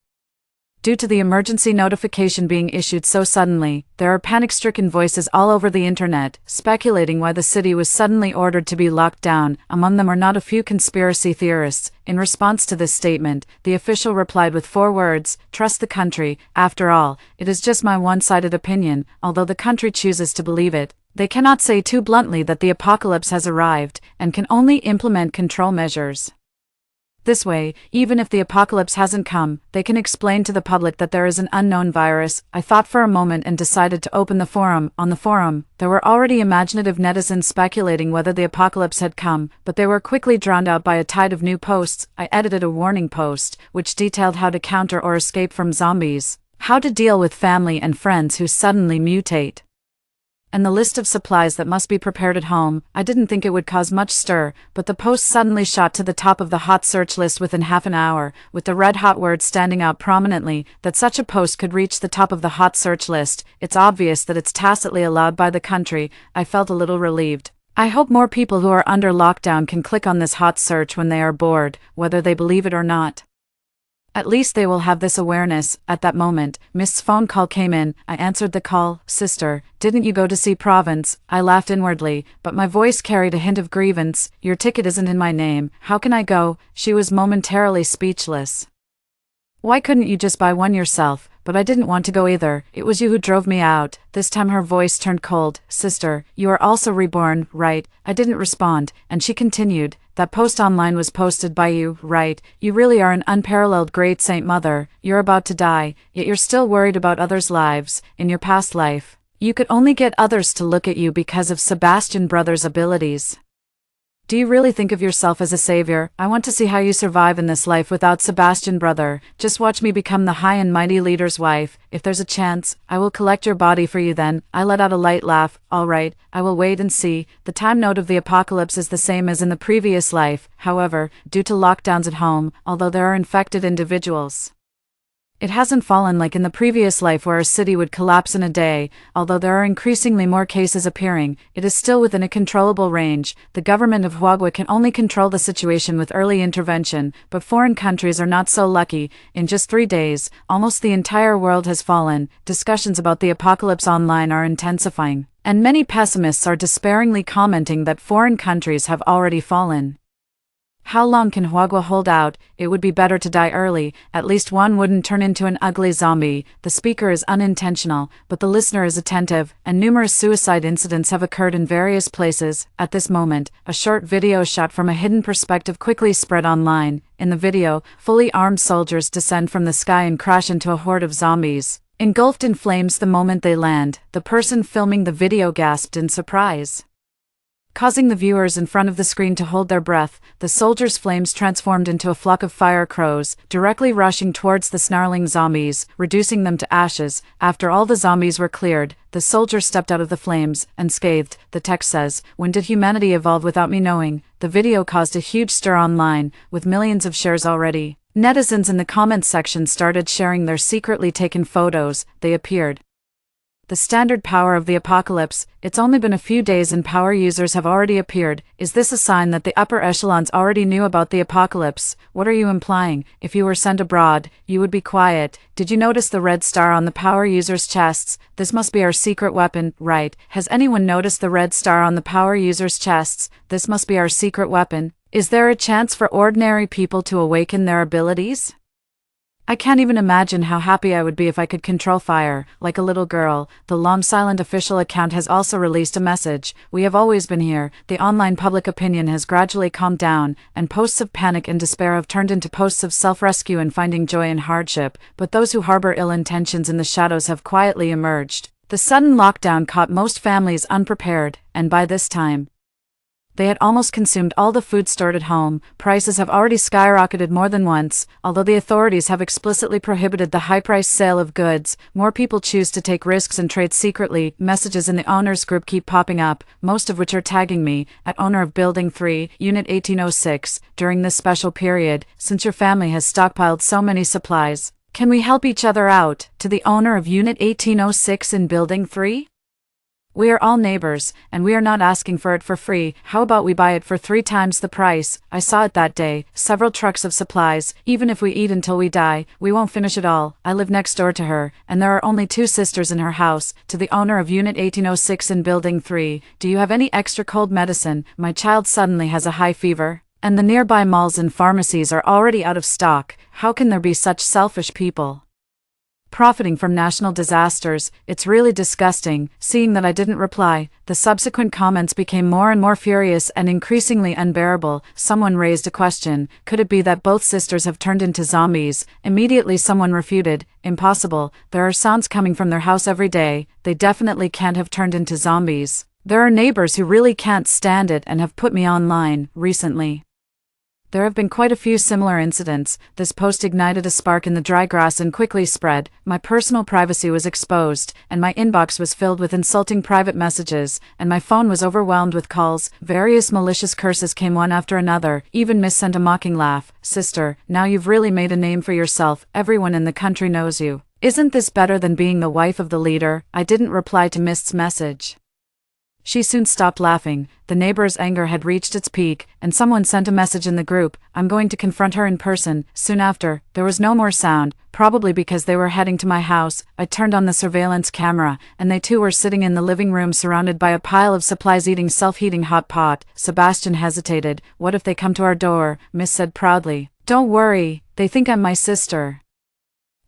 [SPEAKER 1] Due to the emergency notification being issued so suddenly, there are panic-stricken voices all over the internet, speculating why the city was suddenly ordered to be locked down. Among them are not a few conspiracy theorists. In response to this statement, the official replied with 4 words, "Trust the country. After all, it is just my one-sided opinion, although the country chooses to believe it. They cannot say too bluntly that the apocalypse has arrived, and can only implement control measures." This way, even if the apocalypse hasn't come, they can explain to the public that there is an unknown virus. I thought for a moment and decided to open the forum. On the forum, there were already imaginative netizens speculating whether the apocalypse had come, but they were quickly drowned out by a tide of new posts. I edited a warning post, which detailed how to counter or escape from zombies, how to deal with family and friends who suddenly mutate, and the list of supplies that must be prepared at home. I didn't think it would cause much stir, but the post suddenly shot to the top of the hot search list within half an hour, with the red hot word standing out prominently. That such a post could reach the top of the hot search list, it's obvious that it's tacitly allowed by the country. I felt a little relieved. I hope more people who are under lockdown can click on this hot search when they are bored, whether they believe it or not. At least they will have this awareness. At that moment, Mist's phone call came in. I answered the call. "Sister, didn't you go to see Province?" I laughed inwardly, but my voice carried a hint of grievance. "Your ticket isn't in my name. How can I go?" She was momentarily speechless. "Why couldn't you just buy one yourself?" But I didn't want to go either. "It was you who drove me out." This time her voice turned cold. "Sister, you are also reborn, right?" I didn't respond, and she continued, "That post online was posted by you, right? You really are an unparalleled great saint mother. You're about to die, yet you're still worried about others' lives. In your past life, you could only get others to look at you because of Sebastian Brother's abilities. Do you really think of yourself as a savior? I want to see how you survive in this life without Sebastian Brother. Just watch me become the high and mighty leader's wife. If there's a chance, I will collect your body for you then." I let out a light laugh. "All right, I will wait and see." The time node of the apocalypse is the same as in the previous life, however, due to lockdowns at home, although there are infected individuals, it hasn't fallen like in the previous life where a city would collapse in a day. Although there are increasingly more cases appearing, it is still within a controllable range. The government of Huagua can only control the situation with early intervention, but foreign countries are not so lucky. In just 3 days, almost the entire world has fallen. Discussions about the apocalypse online are intensifying, and many pessimists are despairingly commenting that foreign countries have already fallen. How long can Huagua hold out? It would be better to die early. At least one wouldn't turn into an ugly zombie. The speaker is unintentional, but the listener is attentive, and numerous suicide incidents have occurred in various places. At this moment, a short video shot from a hidden perspective quickly spread online. In the video, fully armed soldiers descend from the sky and crash into a horde of zombies, engulfed in flames the moment they land. The person filming the video gasped in surprise, causing the viewers in front of the screen to hold their breath. The soldiers' flames transformed into a flock of fire crows, directly rushing towards the snarling zombies, reducing them to ashes. After all the zombies were cleared, the soldier stepped out of the flames, unscathed. The text says, "When did humanity evolve without me knowing?" The video caused a huge stir online, with millions of shares already. Netizens in the comments section started sharing their secretly taken photos. They appeared. The standard power of the apocalypse. It's only been a few days and power users have already appeared. Is this a sign that the upper echelons already knew about the apocalypse? What are you implying? If you were sent abroad, you would be quiet. Did you notice the red star on the power users' chests? This must be our secret weapon, right? Has anyone noticed the red star on the power users' chests? This must be our secret weapon. Is there a chance for ordinary people to awaken their abilities? I can't even imagine how happy I would be if I could control fire, like a little girl. The long silent official account has also released a message. "We have always been here." The online public opinion has gradually calmed down, and posts of panic and despair have turned into posts of self-rescue and finding joy in hardship. But those who harbor ill intentions in the shadows have quietly emerged. The sudden lockdown caught most families unprepared, and by this time, they had almost consumed all the food stored at home. Prices have already skyrocketed more than once. Although the authorities have explicitly prohibited the high-priced sale of goods, more people choose to take risks and trade secretly. Messages in the owners group keep popping up, most of which are tagging me, at owner of Building 3, Unit 1806. During this special period, since your family has stockpiled so many supplies, can we help each other out? To the owner of Unit 1806 in Building 3? We are all neighbors, and we are not asking for it for free. How about we buy it for 3 times the price? I saw it that day, several trucks of supplies. Even if we eat until we die, we won't finish it all. I live next door to her, and there are only 2 sisters in her house. To the owner of Unit 1806 in Building 3, do you have any extra cold medicine? My child suddenly has a high fever, and the nearby malls and pharmacies are already out of stock. How can there be such selfish people? profiting from national disasters. It's really disgusting." Seeing that I didn't reply, the subsequent comments became more and more furious and increasingly unbearable. Someone raised a question: could it be that both sisters have turned into zombies? Immediately someone refuted: impossible, there are sounds coming from their house every day, they definitely can't have turned into zombies. There are neighbors who really can't stand it and have put me online recently. There have been quite a few similar incidents. This post ignited a spark in the dry grass and quickly spread. My personal privacy was exposed, and my inbox was filled with insulting private messages, and my phone was overwhelmed with calls. Various malicious curses came one after another. Even Miss sent a mocking laugh. "Sister, now you've really made a name for yourself. Everyone in the country knows you. Isn't this better than being the wife of the leader?" I didn't reply to Mist's message. She soon stopped laughing. The neighbor's anger had reached its peak, and someone sent a message in the group: "I'm going to confront her in person." Soon after, there was no more sound, probably because they were heading to my house. I turned on the surveillance camera, and they too were sitting in the living room surrounded by a pile of supplies eating self-heating hot pot. Sebastian hesitated. "What if they come to our door?" Miss said proudly. "Don't worry, they think I'm my sister.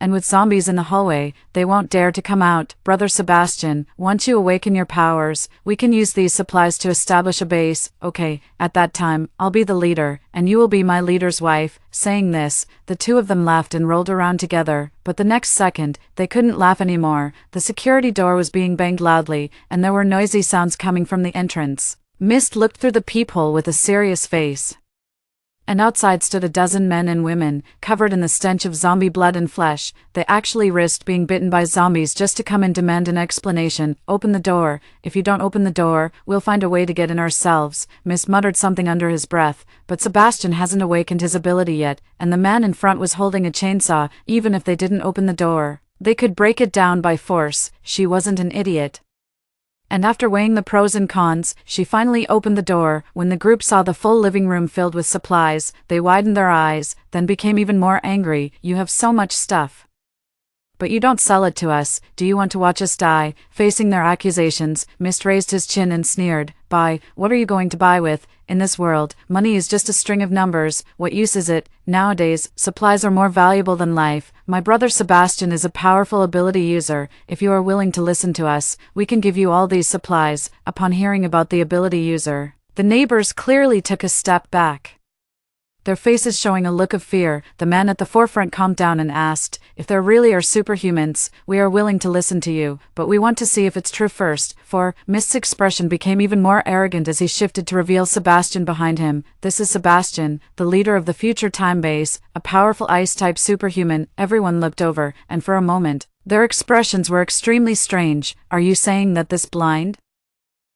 [SPEAKER 1] And with zombies in the hallway, they won't dare to come out." Brother Sebastian, once you awaken your powers, we can use these supplies to establish a base. Okay, at that time, I'll be the leader, and you will be my leader's wife. Saying this, the two of them laughed and rolled around together, but the next second, they couldn't laugh anymore. The security door was being banged loudly, and there were noisy sounds coming from the entrance. Mist looked through the peephole with a serious face. And outside stood a dozen men and women, covered in the stench of zombie blood and flesh. They actually risked being bitten by zombies just to come and demand an explanation. "Open the door. If you don't open the door, we'll find a way to get in ourselves." Miss muttered something under his breath, but Sebastian hasn't awakened his ability yet, and the man in front was holding a chainsaw. Even if they didn't open the door, they could break it down by force. She wasn't an idiot. And after weighing the pros and cons, she finally opened the door. When the group saw the full living room filled with supplies, they widened their eyes, then became even more angry. "You have so much stuff, but you don't sell it to us. Do you want to watch us die?" Facing their accusations, Mist raised his chin and sneered. "Buy? What are you going to buy with? In this world, money is just a string of numbers. What use is it? Nowadays, supplies are more valuable than life. My brother Sebastian is a powerful ability user. If you are willing to listen to us, we can give you all these supplies." Upon hearing about the ability user, the neighbors clearly took a step back, their faces showing a look of fear. The man at the forefront calmed down and asked, "If there really are superhumans, we are willing to listen to you, but we want to see if it's true first." For Mist's expression became even more arrogant as he shifted to reveal Sebastian behind him. "This is Sebastian, the leader of the future time base, a powerful ice-type superhuman." Everyone looked over, and for a moment, their expressions were extremely strange. "Are you saying that this blind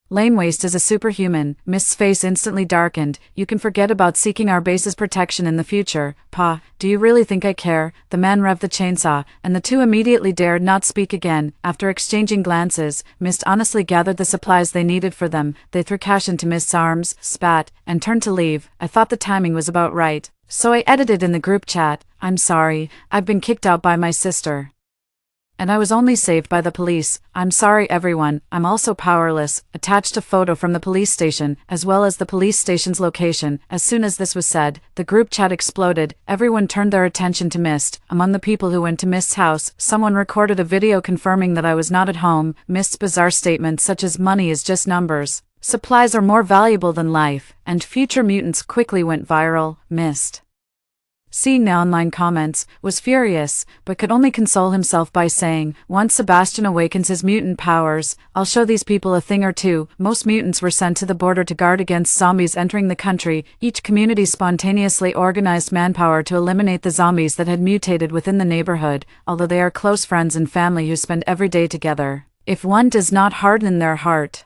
[SPEAKER 1] lame waste is a superhuman?" Mist's face instantly darkened. "You can forget about seeking our base's protection in the future. Pa, do you really think I care?" The man revved the chainsaw, and the two immediately dared not speak again. After exchanging glances, Mist honestly gathered the supplies they needed for them. They threw cash into Mist's arms, spat, and turned to leave. I thought the timing was about right, so I edited in the group chat, "I'm sorry, I've been kicked out by my sister, and I was only saved by the police. I'm sorry everyone, I'm also powerless." Attached a photo from the police station, as well as the police station's location. As soon as this was said, the group chat exploded. Everyone turned their attention to Mist. Among the people who went to Mist's house, someone recorded a video confirming that I was not at home. Mist's bizarre statements such as "money is just numbers, supplies are more valuable than life," and future mutants quickly went viral. Mist, seeing the online comments, was furious, but could only console himself by saying, "Once Sebastian awakens his mutant powers, I'll show these people a thing or two." Most mutants were sent to the border to guard against zombies entering the country. Each community spontaneously organized manpower to eliminate the zombies that had mutated within the neighborhood, although they are close friends and family who spend every day together. If one does not harden their heart,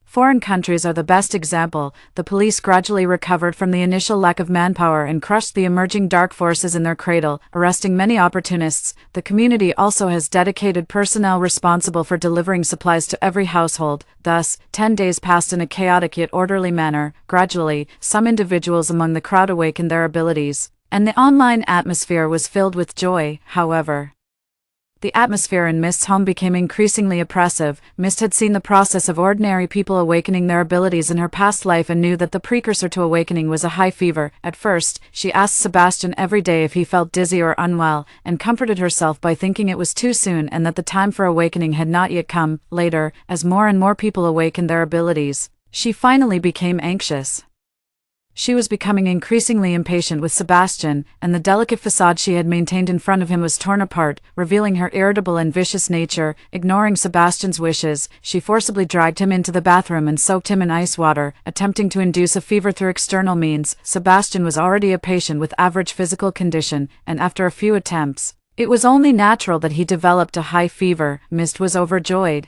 [SPEAKER 1] foreign countries are the best example. The police gradually recovered from the initial lack of manpower and crushed the emerging dark forces in their cradle, arresting many opportunists. The community also has dedicated personnel responsible for delivering supplies to every household. Thus, 10 days passed in a chaotic yet orderly manner. Gradually, some individuals among the crowd awakened their abilities, and the online atmosphere was filled with joy. However, The atmosphere in Mist's home became increasingly oppressive. Mist had seen the process of ordinary people awakening their abilities in her past life and knew that the precursor to awakening was a high fever. At first, she asked Sebastian every day if he felt dizzy or unwell, and comforted herself by thinking it was too soon and that the time for awakening had not yet come. Later, as more and more people awakened their abilities, she finally became anxious. She was becoming increasingly impatient with Sebastian, and the delicate facade she had maintained in front of him was torn apart, revealing her irritable and vicious nature. Ignoring Sebastian's wishes, she forcibly dragged him into the bathroom and soaked him in ice water, attempting to induce a fever through external means. Sebastian was already a patient with average physical condition, and after a few attempts, it was only natural that he developed a high fever. Mist was overjoyed.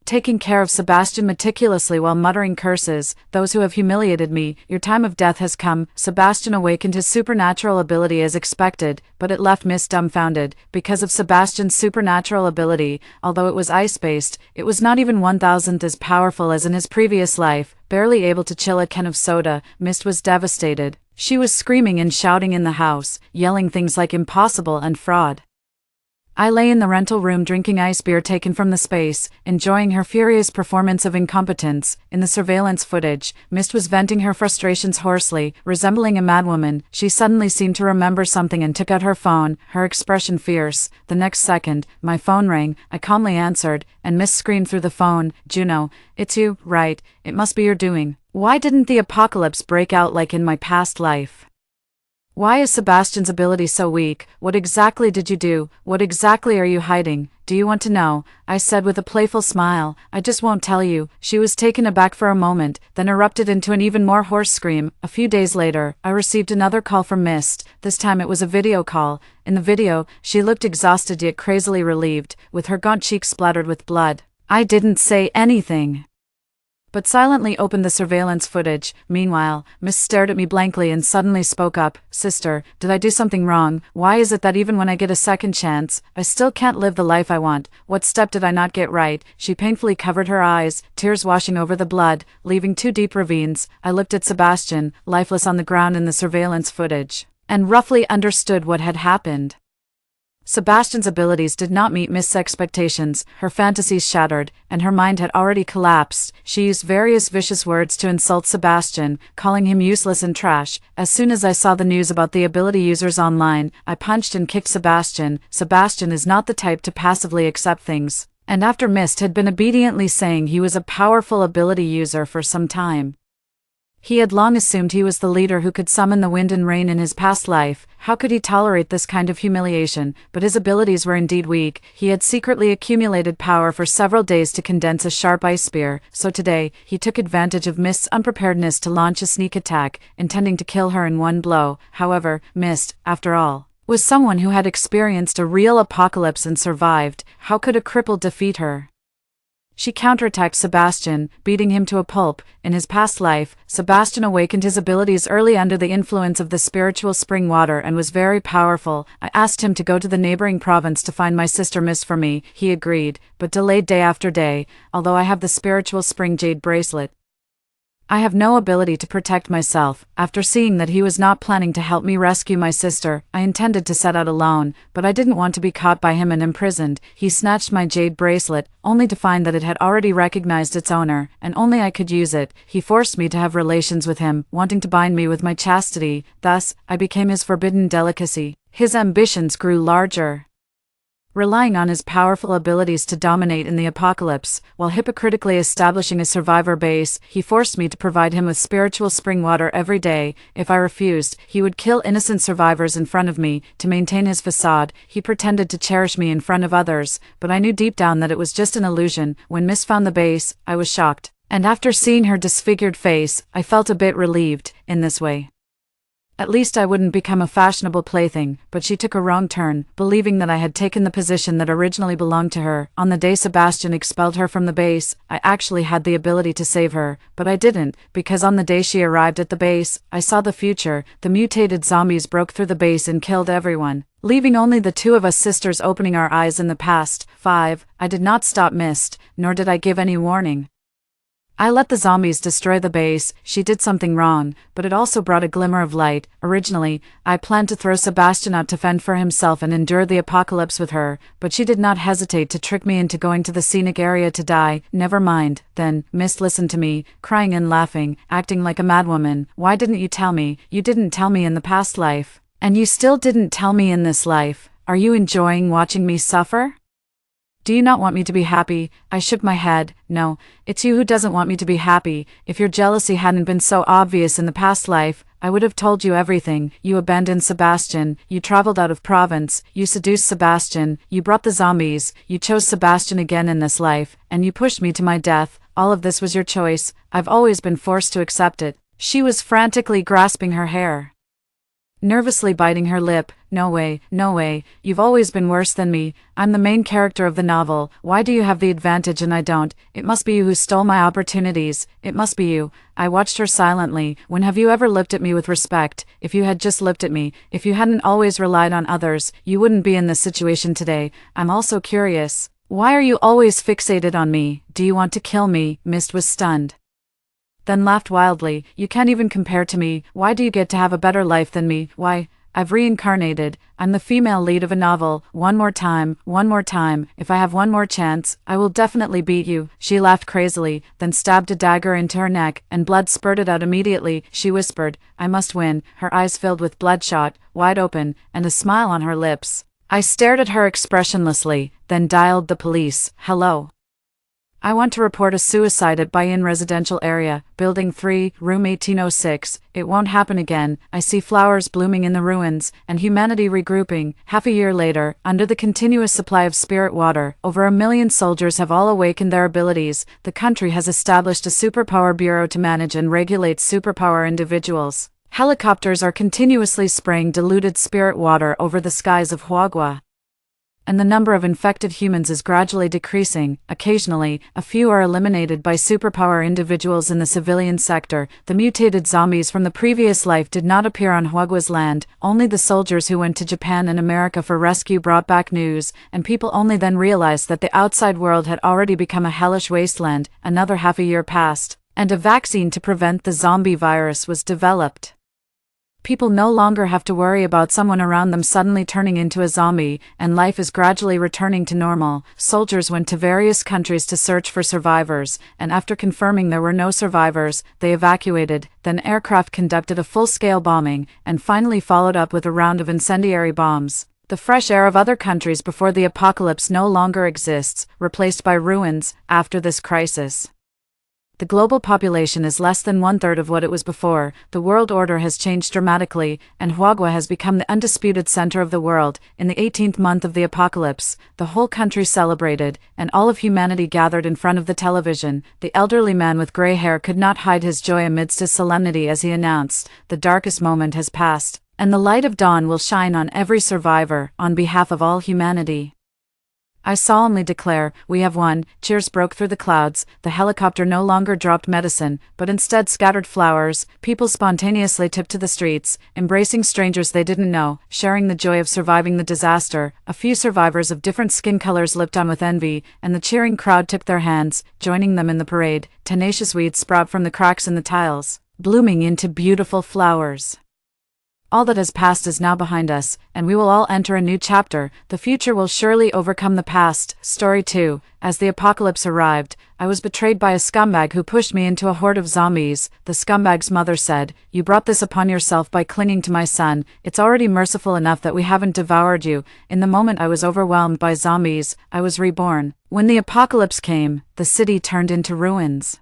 [SPEAKER 1] Taking care of Sebastian meticulously while muttering curses, "Those who have humiliated me, your time of death has come." Sebastian awakened his supernatural ability as expected, but it left Mist dumbfounded. Because of Sebastian's supernatural ability, although it was ice-based, it was not even 1,000th as powerful as in his previous life. Barely able to chill a can of soda, Mist was devastated. She was screaming and shouting in the house, yelling things like impossible and fraud. I lay in the rental room drinking ice beer taken from the space, enjoying her furious performance of incompetence. In the surveillance footage, Mist was venting her frustrations hoarsely, resembling a madwoman. She suddenly seemed to remember something and took out her phone, her expression fierce. The next second, my phone rang. I calmly answered, and Mist screamed through the phone, "Juno, it's you, right? It must be your doing. Why didn't the apocalypse break out like in my past life? Why is Sebastian's ability so weak? What exactly did you do? What exactly are you hiding? Do you want to know?" I said with a playful smile. "I just won't tell you." She was taken aback for a moment, then erupted into an even more hoarse scream. A few days later, I received another call from Mist. This time it was a video call. In the video, she looked exhausted yet crazily relieved, with her gaunt cheeks splattered with blood. I didn't say anything, but silently opened the surveillance footage. Meanwhile, Miss stared at me blankly and suddenly spoke up. "Sister, did I do something wrong? Why is it that even when I get a second chance, I still can't live the life I want? What step did I not get right?" She painfully covered her eyes, tears washing over the blood, leaving two deep ravines. I looked at Sebastian, lifeless on the ground in the surveillance footage, and roughly understood what had happened. Sebastian's abilities did not meet Mist's expectations, her fantasies shattered, and her mind had already collapsed. She used various vicious words to insult Sebastian, calling him useless and trash. As soon as I saw the news about the ability users online, I punched and kicked Sebastian. Sebastian is not the type to passively accept things, and after Mist had been obediently saying he was a powerful ability user for some time, he had long assumed he was the leader who could summon the wind and rain in his past life. How could he tolerate this kind of humiliation? But his abilities were indeed weak. He had secretly accumulated power for several days to condense a sharp ice spear, so today, he took advantage of Mist's unpreparedness to launch a sneak attack, intending to kill her in one blow. However, Mist, after all, was someone who had experienced a real apocalypse and survived. How could a cripple defeat her? She counterattacked Sebastian, beating him to a pulp. In his past life, Sebastian awakened his abilities early under the influence of the spiritual spring water and was very powerful. I asked him to go to the neighboring province to find my sister Mist for me. He agreed, but delayed day after day. Although I have the spiritual spring jade bracelet, I have no ability to protect myself. After seeing that he was not planning to help me rescue my sister, I intended to set out alone, but I didn't want to be caught by him and imprisoned. He snatched my jade bracelet, only to find that it had already recognized its owner, and only I could use it. He forced me to have relations with him, wanting to bind me with my chastity. Thus, I became his forbidden delicacy. His ambitions grew larger, relying on his powerful abilities to dominate in the apocalypse. While hypocritically establishing a survivor base, he forced me to provide him with spiritual spring water every day. If I refused, he would kill innocent survivors in front of me. To maintain his facade, he pretended to cherish me in front of others, but I knew deep down that it was just an illusion. When Mist found the base, I was shocked, and after seeing her disfigured face, I felt a bit relieved. In this way, at least I wouldn't become a fashionable plaything. But she took a wrong turn, believing that I had taken the position that originally belonged to her. On the day Sebastian expelled her from the base, I actually had the ability to save her, but I didn't, because on the day she arrived at the base, I saw the future. The mutated zombies broke through the base and killed everyone, leaving only the two of us sisters opening our eyes in the past. 5. I did not stop Mist, nor did I give any warning. I let the zombies destroy the base. She did something wrong, but it also brought a glimmer of light. Originally, I planned to throw Sebastian out to fend for himself and endure the apocalypse with her, but she did not hesitate to trick me into going to the scenic area to die. Never mind. Then, Mist listened to me, crying and laughing, acting like a madwoman. Why didn't you tell me? You didn't tell me in the past life. And you still didn't tell me in this life. Are you enjoying watching me suffer? Do you not want me to be happy? I shook my head. No, it's you who doesn't want me to be happy. If your jealousy hadn't been so obvious in the past life, I would have told you everything. You abandoned Sebastian, you traveled out of province, you seduced Sebastian, you brought the zombies, you chose Sebastian again in this life, and you pushed me to my death. All of this was your choice. I've always been forced to accept it. She was frantically grasping her hair, nervously biting her lip. No way, no way, you've always been worse than me. I'm the main character of the novel. Why do you have the advantage and I don't? It must be you who stole my opportunities. It must be you. I watched her silently. When have you ever looked at me with respect? If you had just looked at me, if you hadn't always relied on others, you wouldn't be in this situation today. I'm also curious. Why are you always fixated on me? Do you want to kill me? Mist was stunned, then laughed wildly. You can't even compare to me. Why do you get to have a better life than me? Why? I've reincarnated. I'm the female lead of a novel. One more time. If I have one more chance, I will definitely beat you. She laughed crazily, then stabbed a dagger into her neck, and blood spurted out immediately. She whispered, I must win, her eyes filled with bloodshot, wide open, and a smile on her lips. I stared at her expressionlessly, then dialed the police. Hello. I want to report a suicide at Bayin Residential Area, Building 3, Room 1806. It won't happen again. I see flowers blooming in the ruins, and humanity regrouping. Half a year later, under the continuous supply of spirit water, over 1 million soldiers have all awakened their abilities. The country has established a superpower bureau to manage and regulate superpower individuals. Helicopters are continuously spraying diluted spirit water over the skies of Huagua, and the number of infected humans is gradually decreasing. Occasionally, a few are eliminated by superpower individuals in the civilian sector. The mutated zombies from the previous life did not appear on Huagua's land. Only the soldiers who went to Japan and America for rescue brought back news, and people only then realized that the outside world had already become a hellish wasteland. Another half a year passed, and a vaccine to prevent the zombie virus was developed. People no longer have to worry about someone around them suddenly turning into a zombie, and life is gradually returning to normal. Soldiers went to various countries to search for survivors, and after confirming there were no survivors, they evacuated. Then aircraft conducted a full-scale bombing, and finally followed up with a round of incendiary bombs. The fresh air of other countries before the apocalypse no longer exists, replaced by ruins. After this crisis, the global population is less than 1/3 of what it was before. The world order has changed dramatically, and Huagua has become the undisputed center of the world. In the 18th month of the apocalypse, the whole country celebrated, and all of humanity gathered in front of the television. The elderly man with gray hair could not hide his joy amidst his solemnity as he announced, the darkest moment has passed, and the light of dawn will shine on every survivor, on behalf of all humanity. I solemnly declare, we have won. Cheers broke through the clouds. The helicopter no longer dropped medicine, but instead scattered flowers. People spontaneously took to the streets, embracing strangers they didn't know, sharing the joy of surviving the disaster. A few survivors of different skin colors looked on with envy, and the cheering crowd took their hands, joining them in the parade. Tenacious weeds sprout from the cracks in the tiles, blooming into beautiful flowers. All that has passed is now behind us, and we will all enter a new chapter. The future will surely overcome the past. Story 2. As the apocalypse arrived, I was betrayed by a scumbag who pushed me into a horde of zombies. The scumbag's mother said, "You brought this upon yourself by clinging to my son. It's already merciful enough that we haven't devoured you." In the moment I was overwhelmed by zombies, I was reborn. When the apocalypse came, the city turned into ruins,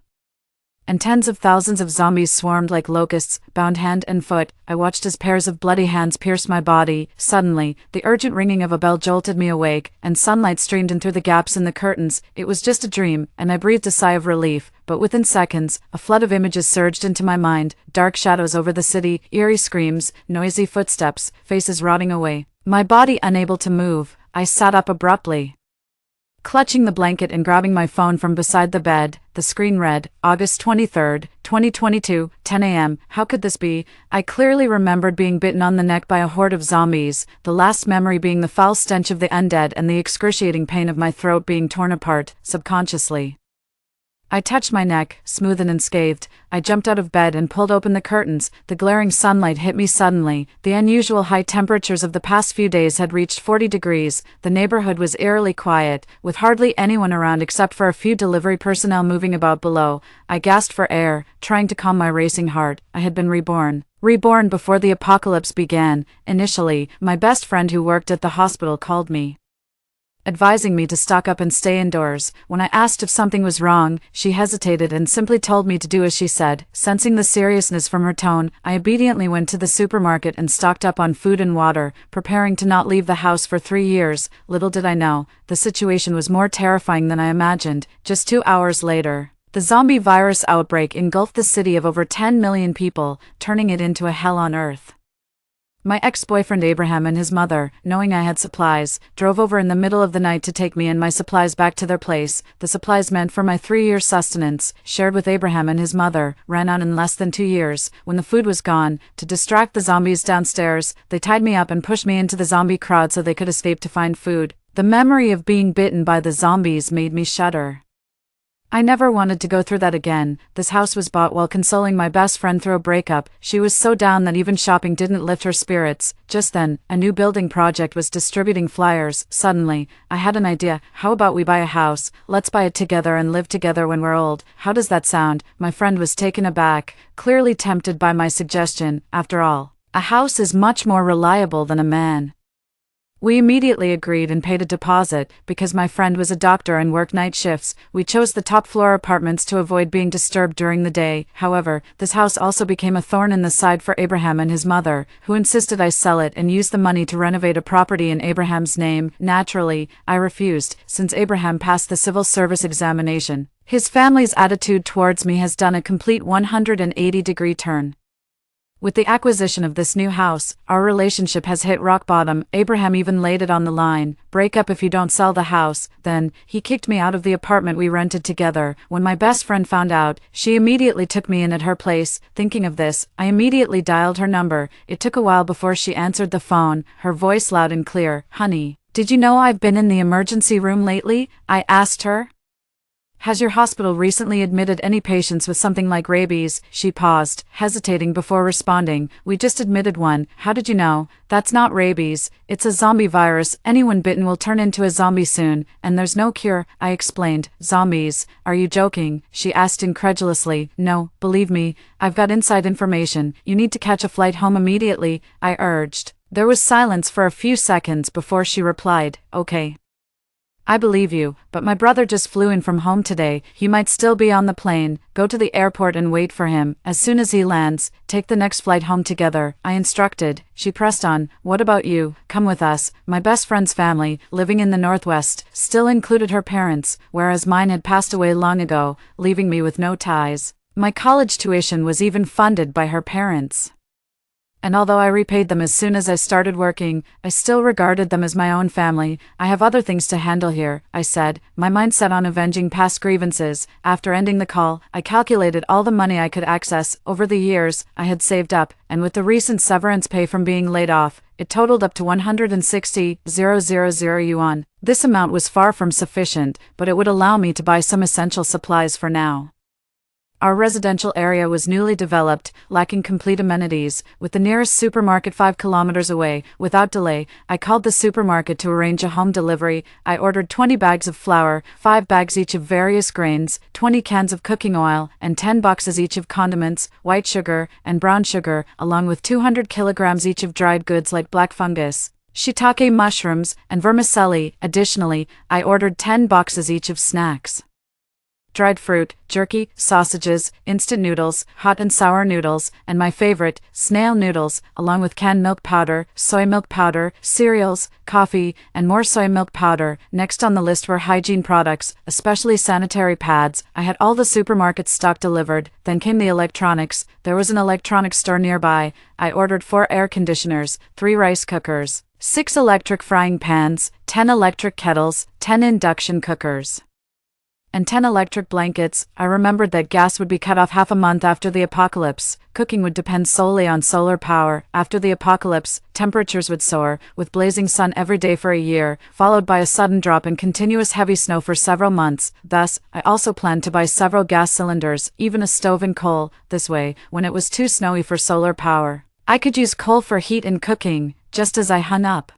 [SPEAKER 1] and tens of thousands of zombies swarmed like locusts, bound hand and foot. I watched as pairs of bloody hands pierced my body. Suddenly, the urgent ringing of a bell jolted me awake, and sunlight streamed in through the gaps in the curtains. It was just a dream, and I breathed a sigh of relief. But within seconds, a flood of images surged into my mind. Dark shadows over the city, eerie screams, noisy footsteps, faces rotting away. My body unable to move, I sat up abruptly, clutching the blanket and grabbing my phone from beside the bed. The screen read, August 23rd, 2022, 10 a.m. How could this be? I clearly remembered being bitten on the neck by a horde of zombies, the last memory being the foul stench of the undead and the excruciating pain of my throat being torn apart, subconsciously. I touched my neck, smooth and unscathed. I jumped out of bed and pulled open the curtains. The glaring sunlight hit me suddenly. The unusual high temperatures of the past few days had reached 40 degrees. The neighborhood was eerily quiet, with hardly anyone around except for a few delivery personnel moving about below. I gasped for air, trying to calm my racing heart. I had been reborn. Reborn before the apocalypse began. Initially, my best friend who worked at the hospital called me, advising me to stock up and stay indoors. When I asked if something was wrong, she hesitated and simply told me to do as she said. Sensing the seriousness from her tone, I obediently went to the supermarket and stocked up on food and water, preparing to not leave the house for 3 years. Little did I know, the situation was more terrifying than I imagined. Just 2 hours later, the zombie virus outbreak engulfed the city of over 10 million people, turning it into a hell on earth. My ex-boyfriend Abraham and his mother, knowing I had supplies, drove over in the middle of the night to take me and my supplies back to their place. The supplies meant for my 3-year sustenance, shared with Abraham and his mother, ran out in less than 2 years. When the food was gone, to distract the zombies downstairs, they tied me up and pushed me into the zombie crowd so they could escape to find food. The memory of being bitten by the zombies made me shudder. I never wanted to go through that again. This house was bought while consoling my best friend through a breakup. She was so down that even shopping didn't lift her spirits. Just then, a new building project was distributing flyers. Suddenly, I had an idea. How about we buy a house? Let's buy it together and live together when we're old. How does that sound? My friend was taken aback, clearly tempted by my suggestion. After all, a house is much more reliable than a man. We immediately agreed and paid a deposit. Because my friend was a doctor and worked night shifts, we chose the top-floor apartments to avoid being disturbed during the day. However, this house also became a thorn in the side for Abraham and his mother, who insisted I sell it and use the money to renovate a property in Abraham's name. Naturally, I refused, since Abraham passed the civil service examination. His family's attitude towards me has done a complete 180-degree turn. With the acquisition of this new house, our relationship has hit rock bottom. Abraham even laid it on the line. Break up if you don't sell the house. Then, he kicked me out of the apartment we rented together. When my best friend found out, she immediately took me in at her place. Thinking of this, I immediately dialed her number. It took a while before she answered the phone, her voice loud and clear. "Honey, did you know I've been in the emergency room lately?" I asked her. "Has your hospital recently admitted any patients with something like rabies?" She paused, hesitating before responding. "We just admitted one." "How did you know?" "That's not rabies. It's a zombie virus. Anyone bitten will turn into a zombie soon, and there's no cure," I explained. "Zombies? Are you joking?" she asked incredulously. "No, believe me, I've got inside information. You need to catch a flight home immediately," I urged. There was silence for a few seconds before she replied, "Okay. I believe you, but my brother just flew in from home today. He might still be on the plane. Go to the airport and wait for him. As soon as he lands, take the next flight home together," I instructed. She pressed on. "What about you? Come with us." My best friend's family, living in the Northwest, still included her parents, whereas mine had passed away long ago, leaving me with no ties. My college tuition was even funded by her parents. And although I repaid them as soon as I started working, I still regarded them as my own family. "I have other things to handle here," I said, my mind set on avenging past grievances. After ending the call, I calculated all the money I could access. Over the years, I had saved up, and with the recent severance pay from being laid off, it totaled up to 160,000 yuan. This amount was far from sufficient, but it would allow me to buy some essential supplies for now. Our residential area was newly developed, lacking complete amenities, with the nearest supermarket 5 kilometers away. Without delay, I called the supermarket to arrange a home delivery. I ordered 20 bags of flour, 5 bags each of various grains, 20 cans of cooking oil, and 10 boxes each of condiments, white sugar, and brown sugar, along with 200 kilograms each of dried goods like black fungus, shiitake mushrooms, and vermicelli. Additionally, I ordered 10 boxes each of snacks, dried fruit, jerky, sausages, instant noodles, hot and sour noodles, and my favorite, snail noodles, along with canned milk powder, soy milk powder, cereals, coffee, and more soy milk powder. Next on the list were hygiene products, especially sanitary pads. I had all the supermarket stock delivered. Then came the electronics. There was an electronics store nearby. I ordered 4 air conditioners, 3 rice cookers, 6 electric frying pans, 10 electric kettles, 10 induction cookers, and 10 electric blankets. I remembered that gas would be cut off half a month after the apocalypse. Cooking would depend solely on solar power. After the apocalypse, temperatures would soar, with blazing sun every day for a year, followed by a sudden drop in continuous heavy snow for several months. Thus, I also planned to buy several gas cylinders, even a stove and coal. This way, when it was too snowy for solar power, I could use coal for heat and cooking. Just as I hung up,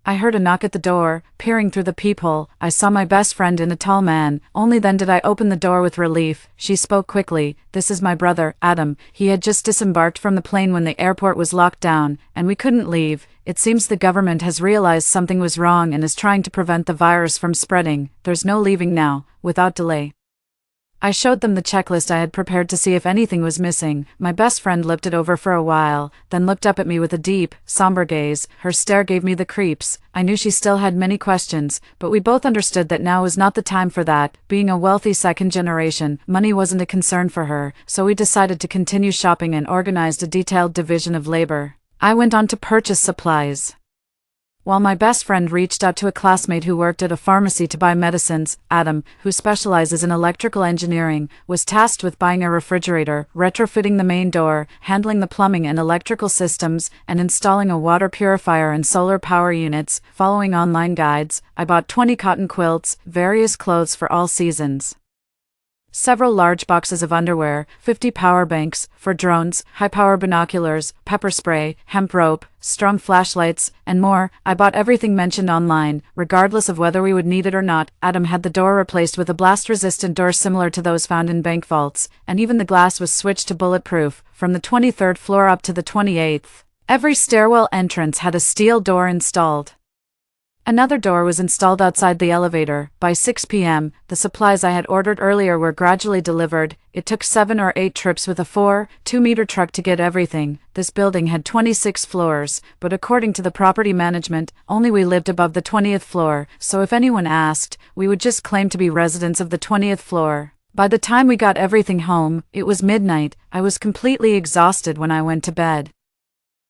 [SPEAKER 1] I heard a knock at the door. Peering through the peephole, I saw my best friend and a tall man. Only then did I open the door with relief. She spoke quickly. "This is my brother, Adam. He had just disembarked from the plane when the airport was locked down, and we couldn't leave. It seems the government has realized something was wrong and is trying to prevent the virus from spreading. There's no leaving now." Without delay, I showed them the checklist I had prepared to see if anything was missing. My best friend looked it over for a while, then looked up at me with a deep, somber gaze. Her stare gave me the creeps. I knew she still had many questions, but we both understood that now was not the time for that. Being a wealthy second generation, money wasn't a concern for her, so we decided to continue shopping and organized a detailed division of labor. I went on to purchase supplies, while my best friend reached out to a classmate who worked at a pharmacy to buy medicines. Adam, who specializes in electrical engineering, was tasked with buying a refrigerator, retrofitting the main door, handling the plumbing and electrical systems, and installing a water purifier and solar power units. Following online guides, I bought 20 cotton quilts, various clothes for all seasons, several large boxes of underwear, 50 power banks for drones, high-power binoculars, pepper spray, hemp rope, strong flashlights, and more. I bought everything mentioned online, regardless of whether we would need it or not. Adam had the door replaced with a blast-resistant door similar to those found in bank vaults, and even the glass was switched to bulletproof. From the 23rd floor up to the 28th, every stairwell entrance had a steel door installed. Another door was installed outside the elevator. By 6 p.m., the supplies I had ordered earlier were gradually delivered. It took 7 or 8 trips with a 2-meter truck to get everything. This building had 26 floors, but according to the property management, only we lived above the 20th floor, so if anyone asked, we would just claim to be residents of the 20th floor. By the time we got everything home, it was midnight. I was completely exhausted when I went to bed,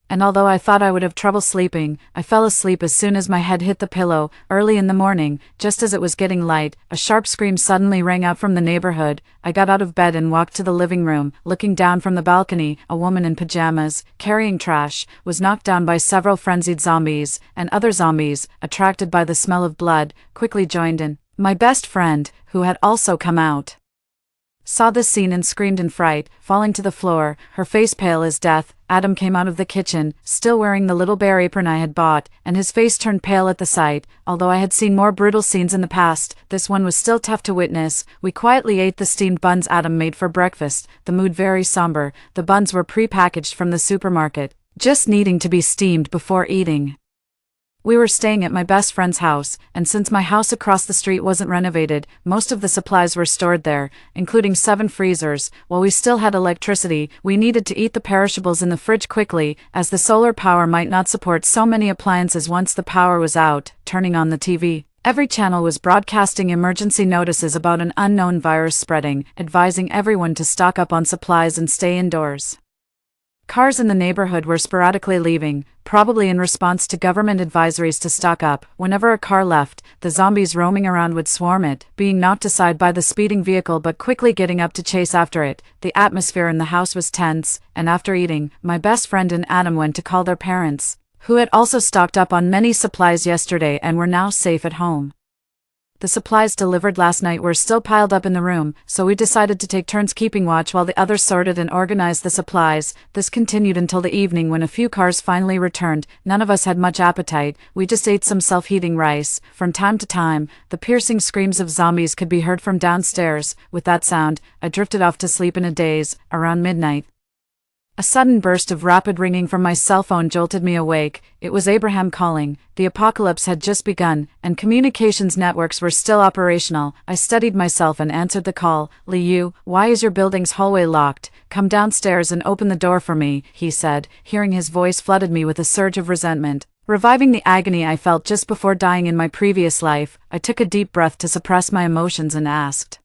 [SPEAKER 1] and although I thought I would have trouble sleeping, I fell asleep as soon as my head hit the pillow. Early in the morning, just as it was getting light, a sharp scream suddenly rang out from the neighborhood. I got out of bed and walked to the living room. Looking down from the balcony, a woman in pajamas, carrying trash, was knocked down by several frenzied zombies, and other zombies, attracted by the smell of blood, quickly joined in. My best friend, who had also come out, saw this scene and screamed in fright, falling to the floor, her face pale as death. Adam came out of the kitchen, still wearing the little bear apron I had bought, and his face turned pale at the sight. Although I had seen more brutal scenes in the past, this one was still tough to witness. We quietly ate the steamed buns Adam made for breakfast, the mood very somber. The buns were pre-packaged from the supermarket, just needing to be steamed before eating. We were staying at my best friend's house, and since my house across the street wasn't renovated, most of the supplies were stored there, including 7 freezers. While we still had electricity, we needed to eat the perishables in the fridge quickly, as the solar power might not support so many appliances once the power was out. Turning on the TV, every channel was broadcasting emergency notices about an unknown virus spreading, advising everyone to stock up on supplies and stay indoors. Cars in the neighborhood were sporadically leaving, probably in response to government advisories to stock up. Whenever a car left, the zombies roaming around would swarm it, being knocked aside by the speeding vehicle but quickly getting up to chase after it. The atmosphere in the house was tense, and after eating, my best friend and Adam went to call their parents, who had also stocked up on many supplies yesterday and were now safe at home. The supplies delivered last night were still piled up in the room, so we decided to take turns keeping watch while the others sorted and organized the supplies. This continued until the evening when a few cars finally returned. None of us had much appetite, we just ate some self-heating rice. From time to time, the piercing screams of zombies could be heard from downstairs. With that sound, I drifted off to sleep in a daze. Around midnight, a sudden burst of rapid ringing from my cell phone jolted me awake. It was Abraham calling. The apocalypse had just begun, and communications networks were still operational. I steadied myself and answered the call. "Liu, why is your building's hallway locked? Come downstairs and open the door for me," he said. Hearing his voice flooded me with a surge of resentment, reviving the agony I felt just before dying in my previous life. I took a deep breath to suppress my emotions and asked,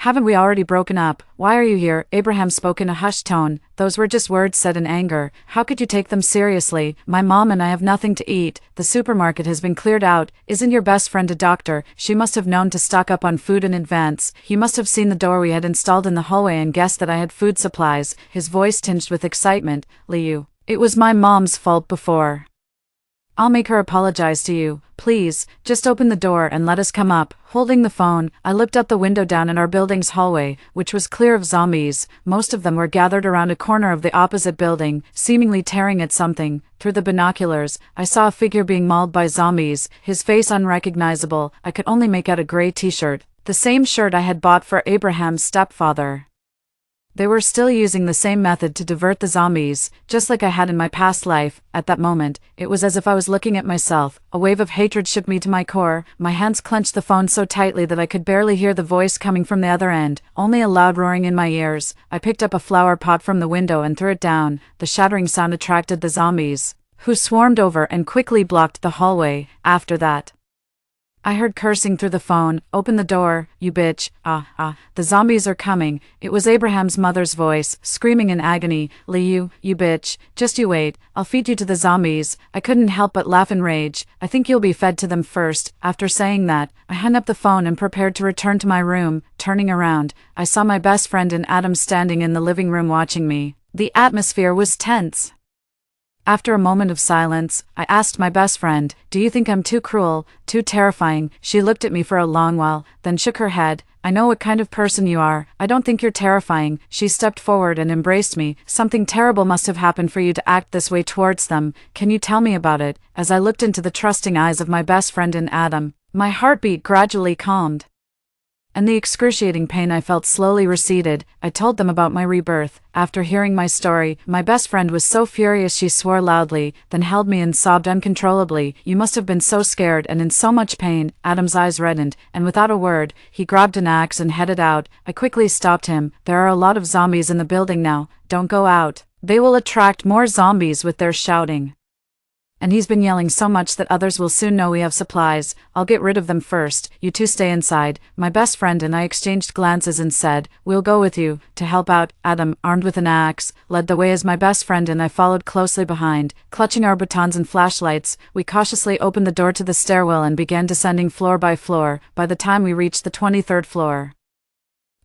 [SPEAKER 1] Haven't we already broken up? Why are you here? Abraham spoke in a hushed tone. Those were just words said in anger. How could you take them seriously? My mom and I have nothing to eat. The supermarket has been cleared out. Isn't your best friend a doctor? She must have known to stock up on food in advance. He must have seen the door we had installed in the hallway and guessed that I had food supplies. His voice tinged with excitement. Liu, it was my mom's fault before. I'll make her apologize to you. Please, just open the door and let us come up. Holding the phone, I looked out the window down in our building's hallway, which was clear of zombies. Most of them were gathered around a corner of the opposite building, seemingly tearing at something. Through the binoculars, I saw a figure being mauled by zombies, his face unrecognizable. I could only make out a gray t-shirt, the same shirt I had bought for Abraham's stepfather. They were still using the same method to divert the zombies, just like I had in my past life. At that moment, it was as if I was looking at myself. A wave of hatred shook me to my core. My hands clenched the phone so tightly that I could barely hear the voice coming from the other end, only a loud roaring in my ears. I picked up a flower pot from the window and threw it down. The shattering sound attracted the zombies, who swarmed over and quickly blocked the hallway. After that, I heard cursing through the phone. Open the door, you bitch. The zombies are coming. It was Abraham's mother's voice, screaming in agony. Liu, you bitch. Just you wait. I'll feed you to the zombies. I couldn't help but laugh in rage. I think you'll be fed to them first. After saying that, I hung up the phone and prepared to return to my room. Turning around, I saw my best friend and Adam standing in the living room watching me. The atmosphere was tense. After a moment of silence, I asked my best friend, do you think I'm too cruel, too terrifying? She looked at me for a long while, then shook her head. I know what kind of person you are. I don't think you're terrifying. She stepped forward and embraced me. Something terrible must have happened for you to act this way towards them. Can you tell me about it? As I looked into the trusting eyes of my best friend and Adam, my heartbeat gradually calmed, and the excruciating pain I felt slowly receded. I told them about my rebirth. After hearing my story, my best friend was so furious she swore loudly, then held me and sobbed uncontrollably. You must have been so scared and in so much pain. Adam's eyes reddened, and without a word, he grabbed an axe and headed out. I quickly stopped him. There are a lot of zombies in the building now. Don't go out. They will attract more zombies with their shouting. And he's been yelling so much that others will soon know we have supplies. I'll get rid of them first. You two stay inside. My best friend and I exchanged glances and said, we'll go with you. To help out, Adam, armed with an axe, led the way as my best friend and I followed closely behind. Clutching our batons and flashlights, we cautiously opened the door to the stairwell and began descending floor by floor. By the time we reached the 23rd floor,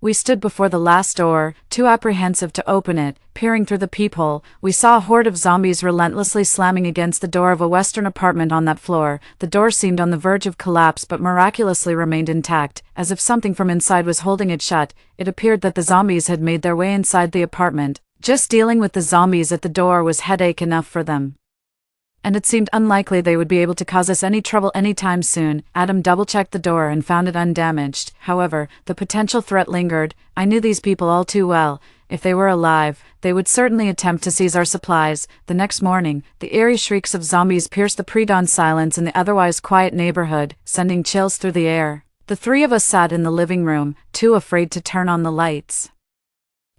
[SPEAKER 1] we stood before the last door, too apprehensive to open it. Peering through the peephole, we saw a horde of zombies relentlessly slamming against the door of a western apartment on that floor. The door seemed on the verge of collapse but miraculously remained intact, as if something from inside was holding it shut. It appeared that the zombies had made their way inside the apartment. Just dealing with the zombies at the door was headache enough for them, and it seemed unlikely they would be able to cause us any trouble anytime soon. Adam double-checked the door and found it undamaged. However, the potential threat lingered. I knew these people all too well. If they were alive, they would certainly attempt to seize our supplies. The next morning, the eerie shrieks of zombies pierced the pre-dawn silence in the otherwise quiet neighborhood, sending chills through the air. The three of us sat in the living room, too afraid to turn on the lights,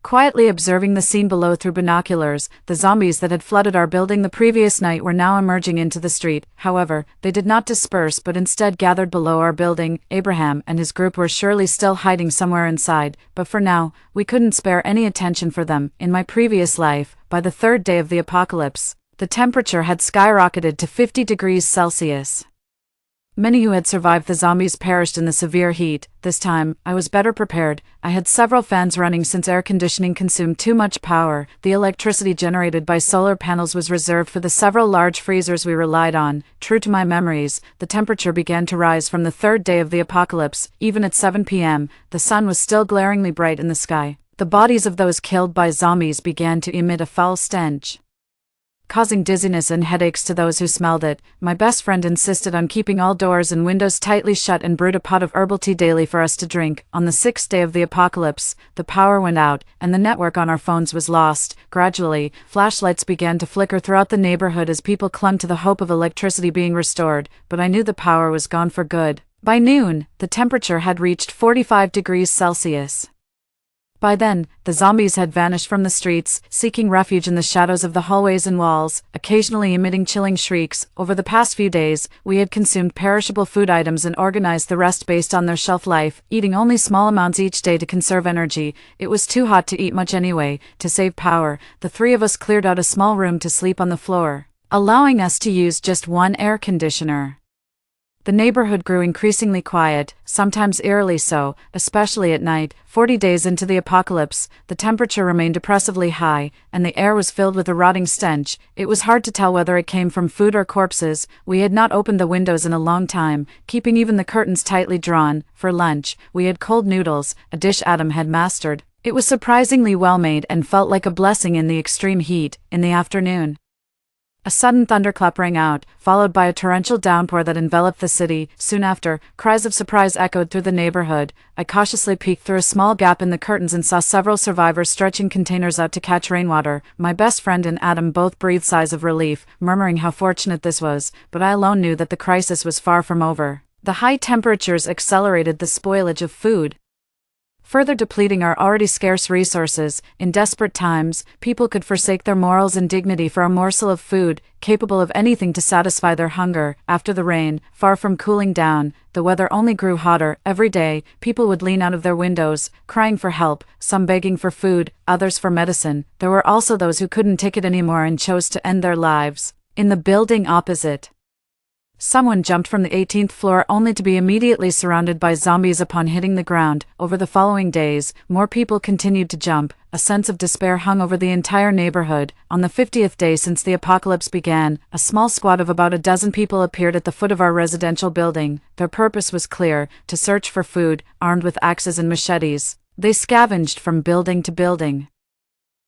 [SPEAKER 1] quietly observing the scene below through binoculars. The zombies that had flooded our building the previous night were now emerging into the street. However, they did not disperse but instead gathered below our building. Abraham and his group were surely still hiding somewhere inside, but for now, we couldn't spare any attention for them. In my previous life, by the third day of the apocalypse, the temperature had skyrocketed to 50 degrees Celsius. Many who had survived the zombies perished in the severe heat. This time, I was better prepared. I had several fans running since air conditioning consumed too much power. The electricity generated by solar panels was reserved for the several large freezers we relied on. True to my memories, the temperature began to rise from the third day of the apocalypse. Even at 7 p.m., the sun was still glaringly bright in the sky. The bodies of those killed by zombies began to emit a foul stench, causing dizziness and headaches to those who smelled it. My best friend insisted on keeping all doors and windows tightly shut and brewed a pot of herbal tea daily for us to drink. On the 6th day of the apocalypse, the power went out, and the network on our phones was lost. Gradually, flashlights began to flicker throughout the neighborhood as people clung to the hope of electricity being restored, but I knew the power was gone for good. By noon, the temperature had reached 45 degrees Celsius. By then, the zombies had vanished from the streets, seeking refuge in the shadows of the hallways and walls, occasionally emitting chilling shrieks. Over the past few days, we had consumed perishable food items and organized the rest based on their shelf life, eating only small amounts each day to conserve energy. It was too hot to eat much anyway. To save power, the three of us cleared out a small room to sleep on the floor, allowing us to use just one air conditioner. The neighborhood grew increasingly quiet, sometimes eerily so, especially at night. 40 days into the apocalypse, the temperature remained oppressively high, and the air was filled with a rotting stench. It was hard to tell whether it came from food or corpses. We had not opened the windows in a long time, keeping even the curtains tightly drawn. For lunch, we had cold noodles, a dish Adam had mastered. It was surprisingly well made and felt like a blessing in the extreme heat. In the afternoon, a sudden thunderclap rang out, followed by a torrential downpour that enveloped the city. Soon after, cries of surprise echoed through the neighborhood. I cautiously peeked through a small gap in the curtains and saw several survivors stretching containers out to catch rainwater. My best friend and Adam both breathed sighs of relief, murmuring how fortunate this was, but I alone knew that the crisis was far from over. The high temperatures accelerated the spoilage of food, further depleting our already scarce resources. In desperate times, people could forsake their morals and dignity for a morsel of food, capable of anything to satisfy their hunger. After the rain, far from cooling down, the weather only grew hotter. Every day, people would lean out of their windows, crying for help, some begging for food, others for medicine. There were also those who couldn't take it anymore and chose to end their lives. In the building opposite, someone jumped from the 18th floor only to be immediately surrounded by zombies upon hitting the ground. Over the following days, more people continued to jump. A sense of despair hung over the entire neighborhood. On the 50th day since the apocalypse began, a small squad of about a dozen people appeared at the foot of our residential building. Their purpose was clear: to search for food, armed with axes and machetes. They scavenged from building to building,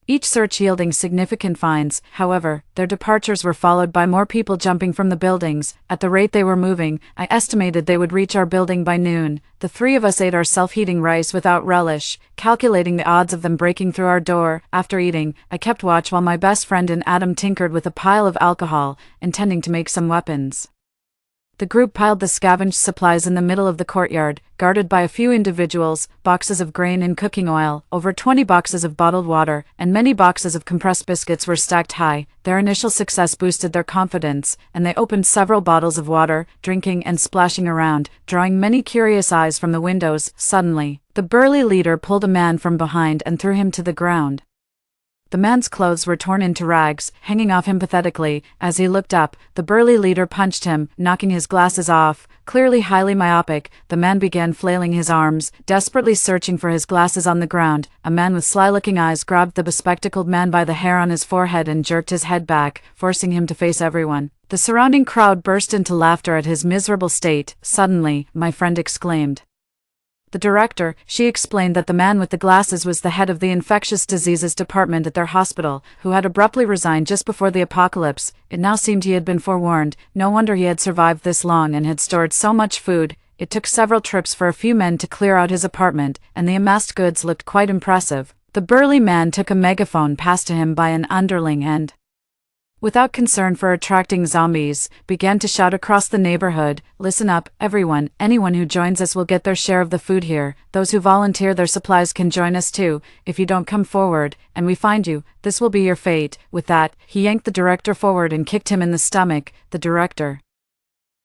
[SPEAKER 1] each search yielding significant finds. However, their departures were followed by more people jumping from the buildings. At the rate they were moving, I estimated they would reach our building by noon. The three of us ate our self-heating rice without relish, calculating the odds of them breaking through our door. After eating, I kept watch while my best friend and Adam tinkered with a pile of alcohol, intending to make some weapons. The group piled the scavenged supplies in the middle of the courtyard, guarded by a few individuals. Boxes of grain and cooking oil, over 20 boxes of bottled water, and many boxes of compressed biscuits were stacked high. Their initial success boosted their confidence, and they opened several bottles of water, drinking and splashing around, drawing many curious eyes from the windows. Suddenly, the burly leader pulled a man from behind and threw him to the ground. The man's clothes were torn into rags, hanging off him pathetically. As he looked up, the burly leader punched him, knocking his glasses off. Clearly highly myopic, the man began flailing his arms, desperately searching for his glasses on the ground. A man with sly-looking eyes grabbed the bespectacled man by the hair on his forehead and jerked his head back, forcing him to face everyone. The surrounding crowd burst into laughter at his miserable state. Suddenly, my friend exclaimed. The director, she explained that the man with the glasses was the head of the infectious diseases department at their hospital, who had abruptly resigned just before the apocalypse. It now seemed he had been forewarned. No wonder he had survived this long and had stored so much food. It took several trips for a few men to clear out his apartment, and the amassed goods looked quite impressive. The burly man took a megaphone passed to him by an underling and, without concern for attracting zombies, began to shout across the neighborhood, "Listen up, everyone, anyone who joins us will get their share of the food here. Those who volunteer their supplies can join us too. If you don't come forward, and we find you, this will be your fate." With that, he yanked the director forward and kicked him in the stomach. The director,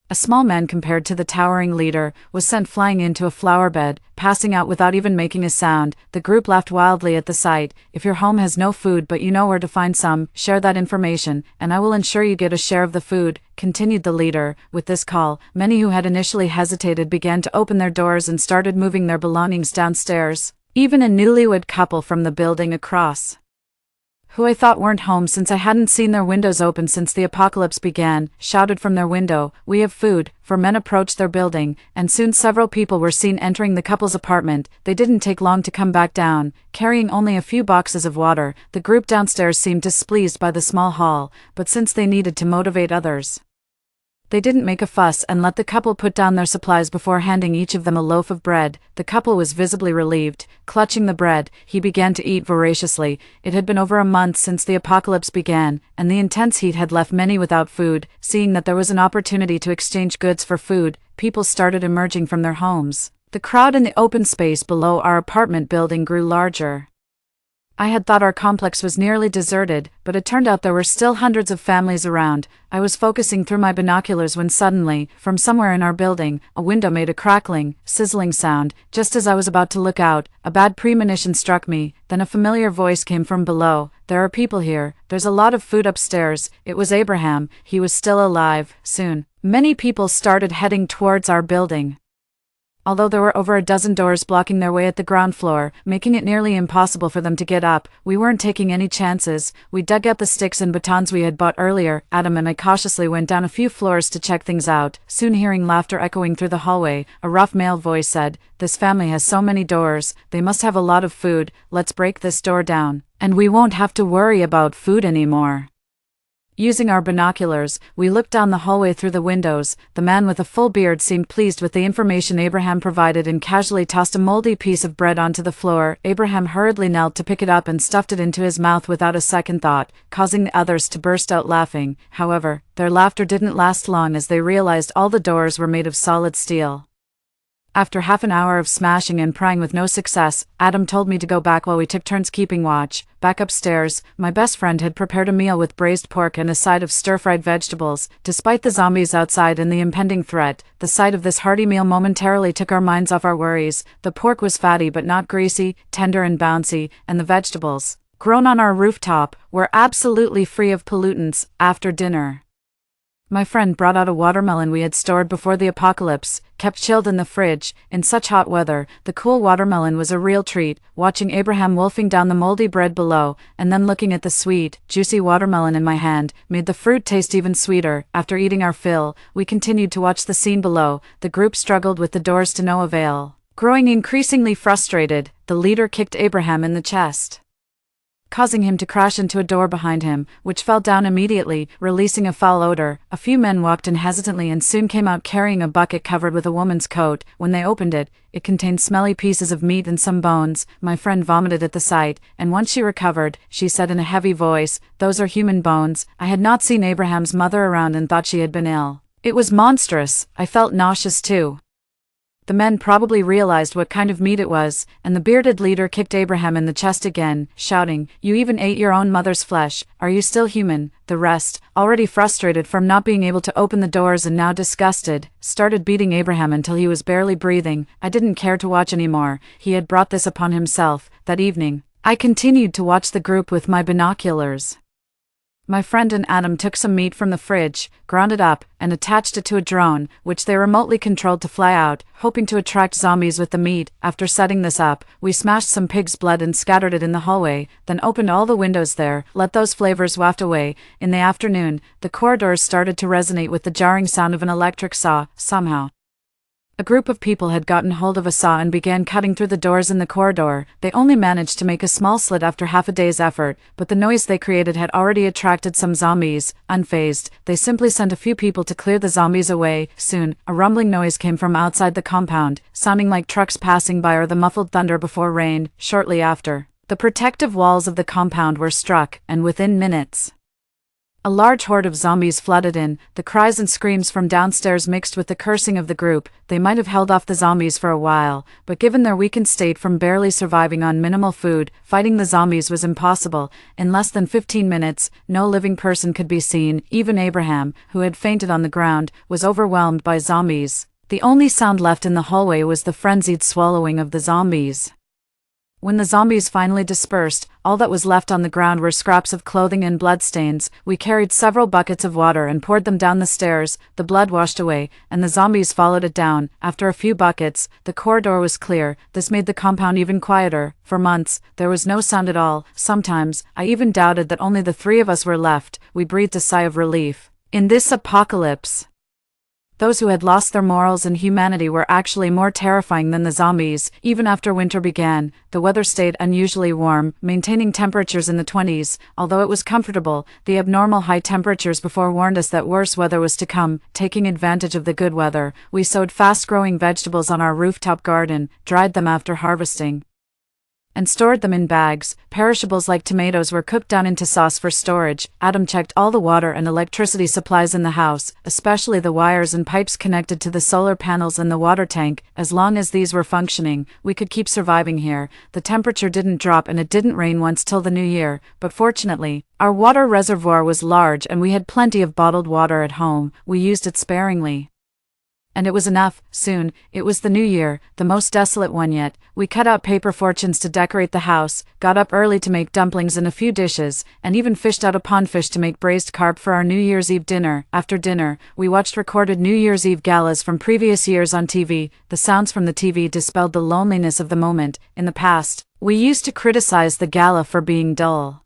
[SPEAKER 1] a small man compared to the towering leader, was sent flying into a flower bed, passing out without even making a sound. The group laughed wildly at the sight. "If your home has no food but you know where to find some, share that information, and I will ensure you get a share of the food," continued the leader. With this call, many who had initially hesitated began to open their doors and started moving their belongings downstairs. Even a newlywed couple from the building across, who I thought weren't home since I hadn't seen their windows open since the apocalypse began, shouted from their window, "We have food." 4 men approached their building, and soon several people were seen entering the couple's apartment. They didn't take long to come back down, carrying only a few boxes of water. The group downstairs seemed displeased by the small haul, but since they needed to motivate others, they didn't make a fuss and let the couple put down their supplies before handing each of them a loaf of bread. The couple was visibly relieved. Clutching the bread, he began to eat voraciously. It had been over a month since the apocalypse began, and the intense heat had left many without food. Seeing that there was an opportunity to exchange goods for food, people started emerging from their homes. The crowd in the open space below our apartment building grew larger. I had thought our complex was nearly deserted, but it turned out there were still hundreds of families around. I was focusing through my binoculars when suddenly, from somewhere in our building, a window made a crackling, sizzling sound. Just as I was about to look out, a bad premonition struck me. Then a familiar voice came from below. "There are people here. There's a lot of food upstairs." It was Abraham. He was still alive. Soon, many people started heading towards our building. Although there were over a dozen doors blocking their way at the ground floor, making it nearly impossible for them to get up, we weren't taking any chances. We dug out the sticks and batons we had bought earlier. Adam and I cautiously went down a few floors to check things out. Soon, hearing laughter echoing through the hallway, a rough male voice said, "This family has so many doors, they must have a lot of food. Let's break this door down, and we won't have to worry about food anymore." Using our binoculars, we looked down the hallway through the windows. The man with a full beard seemed pleased with the information Abraham provided and casually tossed a moldy piece of bread onto the floor. Abraham hurriedly knelt to pick it up and stuffed it into his mouth without a second thought, causing the others to burst out laughing. However, their laughter didn't last long as they realized all the doors were made of solid steel. After half an hour of smashing and prying with no success, Adam told me to go back while we took turns keeping watch. Back upstairs, my best friend had prepared a meal with braised pork and a side of stir-fried vegetables. Despite the zombies outside and the impending threat, the sight of this hearty meal momentarily took our minds off our worries. The pork was fatty but not greasy, tender and bouncy, and the vegetables, grown on our rooftop, were absolutely free of pollutants. After dinner, my friend brought out a watermelon we had stored before the apocalypse, kept chilled in the fridge. In such hot weather, the cool watermelon was a real treat. Watching Abraham wolfing down the moldy bread below, and then looking at the sweet, juicy watermelon in my hand, made the fruit taste even sweeter. After eating our fill, we continued to watch the scene below. The group struggled with the doors to no avail. Growing increasingly frustrated, the leader kicked Abraham in the chest, causing him to crash into a door behind him, which fell down immediately, releasing a foul odor. A few men walked in hesitantly and soon came out carrying a bucket covered with a woman's coat. When they opened it, it contained smelly pieces of meat and some bones. My friend vomited at the sight, and once she recovered, she said in a heavy voice, "Those are human bones." I had not seen Abraham's mother around and thought she had been ill. It was monstrous. I felt nauseous too. The men probably realized what kind of meat it was, and the bearded leader kicked Abraham in the chest again, shouting, "You even ate your own mother's flesh. Are you still human?" The rest, already frustrated from not being able to open the doors and now disgusted, started beating Abraham until he was barely breathing. I didn't care to watch anymore. He had brought this upon himself. That evening, I continued to watch the group with my binoculars. My friend and Adam took some meat from the fridge, ground it up, and attached it to a drone, which they remotely controlled to fly out, hoping to attract zombies with the meat. After setting this up, we smashed some pig's blood and scattered it in the hallway, then opened all the windows there, let those flavors waft away. In the afternoon, the corridors started to resonate with the jarring sound of an electric saw. Somehow, a group of people had gotten hold of a saw and began cutting through the doors in the corridor. They only managed to make a small slit after half a day's effort, but the noise they created had already attracted some zombies. Unfazed, they simply sent a few people to clear the zombies away. Soon, a rumbling noise came from outside the compound, sounding like trucks passing by or the muffled thunder before rain. Shortly after, the protective walls of the compound were struck, and within minutes, a large horde of zombies flooded in. The cries and screams from downstairs mixed with the cursing of the group. They might have held off the zombies for a while, but given their weakened state from barely surviving on minimal food, fighting the zombies was impossible. In less than 15 minutes, no living person could be seen. Even Abraham, who had fainted on the ground, was overwhelmed by zombies. The only sound left in the hallway was the frenzied swallowing of the zombies. When the zombies finally dispersed, all that was left on the ground were scraps of clothing and bloodstains. We carried several buckets of water and poured them down the stairs. The blood washed away, and the zombies followed it down. After a few buckets, the corridor was clear. This made the compound even quieter. For months, there was no sound at all. Sometimes, I even doubted that only the three of us were left. We breathed a sigh of relief. In this apocalypse, those who had lost their morals and humanity were actually more terrifying than the zombies. Even after winter began, the weather stayed unusually warm, maintaining temperatures in the 20s. Although it was comfortable, the abnormal high temperatures before warned us that worse weather was to come. Taking advantage of the good weather, we sowed fast-growing vegetables on our rooftop garden, dried them after harvesting, and stored them in bags. Perishables like tomatoes were cooked down into sauce for storage. Adam checked all the water and electricity supplies in the house, especially the wires and pipes connected to the solar panels and the water tank. As long as these were functioning, we could keep surviving here. The temperature didn't drop and it didn't rain once till the new year, but fortunately, our water reservoir was large and we had plenty of bottled water at home. We used it sparingly. And it was enough. Soon, it was the new year, the most desolate one yet. We cut out paper fortunes to decorate the house, got up early to make dumplings and a few dishes, and even fished out a pondfish to make braised carp for our New Year's Eve dinner. After dinner, we watched recorded New Year's Eve galas from previous years on TV. The sounds from the TV dispelled the loneliness of the moment. In the past, we used to criticize the gala for being dull,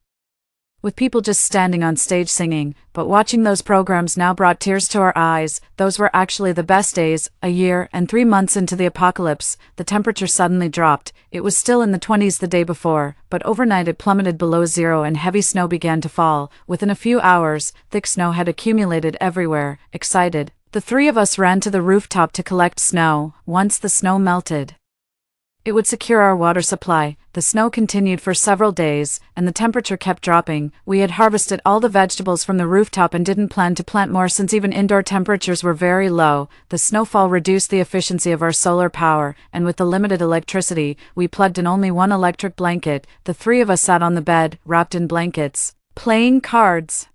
[SPEAKER 1] with people just standing on stage singing, but watching those programs now brought tears to our eyes. Those were actually the best days. A year and 3 months into the apocalypse, the temperature suddenly dropped. It was still in the 20s the day before, but overnight it plummeted below zero and heavy snow began to fall. Within a few hours, thick snow had accumulated everywhere. Excited, the three of us ran to the rooftop to collect snow. Once the snow melted, it would secure our water supply. The snow continued for several days, and the temperature kept dropping. We had harvested all the vegetables from the rooftop and didn't plan to plant more since even indoor temperatures were very low. The snowfall reduced the efficiency of our solar power, and with the limited electricity, we plugged in only one electric blanket. The three of us sat on the bed, wrapped in blankets, playing cards.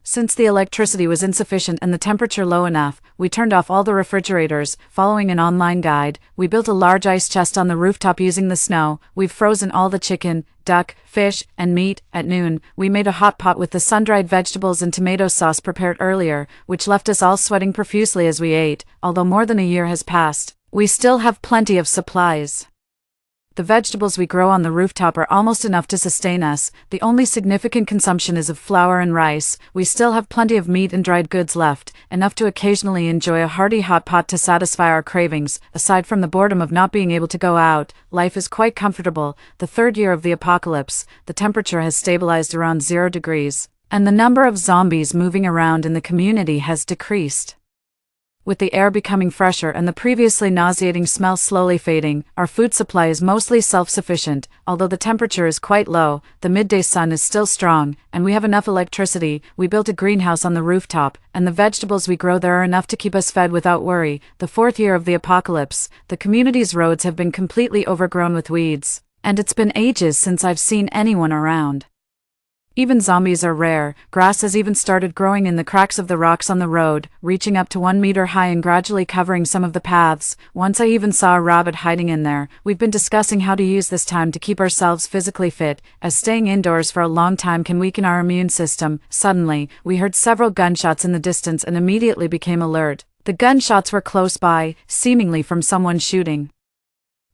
[SPEAKER 1] Since the electricity was insufficient and the temperature low enough, we turned off all the refrigerators. Following an online guide, we built a large ice chest on the rooftop using the snow. We've frozen all the chicken, duck, fish, and meat. At noon, we made a hot pot with the sun-dried vegetables and tomato sauce prepared earlier, which left us all sweating profusely as we ate. Although more than a year has passed, we still have plenty of supplies. The vegetables we grow on the rooftop are almost enough to sustain us. The only significant consumption is of flour and rice. We still have plenty of meat and dried goods left, enough to occasionally enjoy a hearty hot pot to satisfy our cravings. Aside from the boredom of not being able to go out, life is quite comfortable. The third year of the apocalypse, the temperature has stabilized around 0 degrees, and the number of zombies moving around in the community has decreased. With the air becoming fresher and the previously nauseating smell slowly fading, our food supply is mostly self-sufficient. Although the temperature is quite low, the midday sun is still strong, and we have enough electricity. We built a greenhouse on the rooftop, and the vegetables we grow there are enough to keep us fed without worry. The fourth year of the apocalypse, the community's roads have been completely overgrown with weeds, and it's been ages since I've seen anyone around. Even zombies are rare. Grass has even started growing in the cracks of the rocks on the road, reaching up to 1 meter high and gradually covering some of the paths. Once I even saw a rabbit hiding in there. We've been discussing how to use this time to keep ourselves physically fit, as staying indoors for a long time can weaken our immune system. Suddenly, we heard several gunshots in the distance and immediately became alert. The gunshots were close by, seemingly from someone shooting.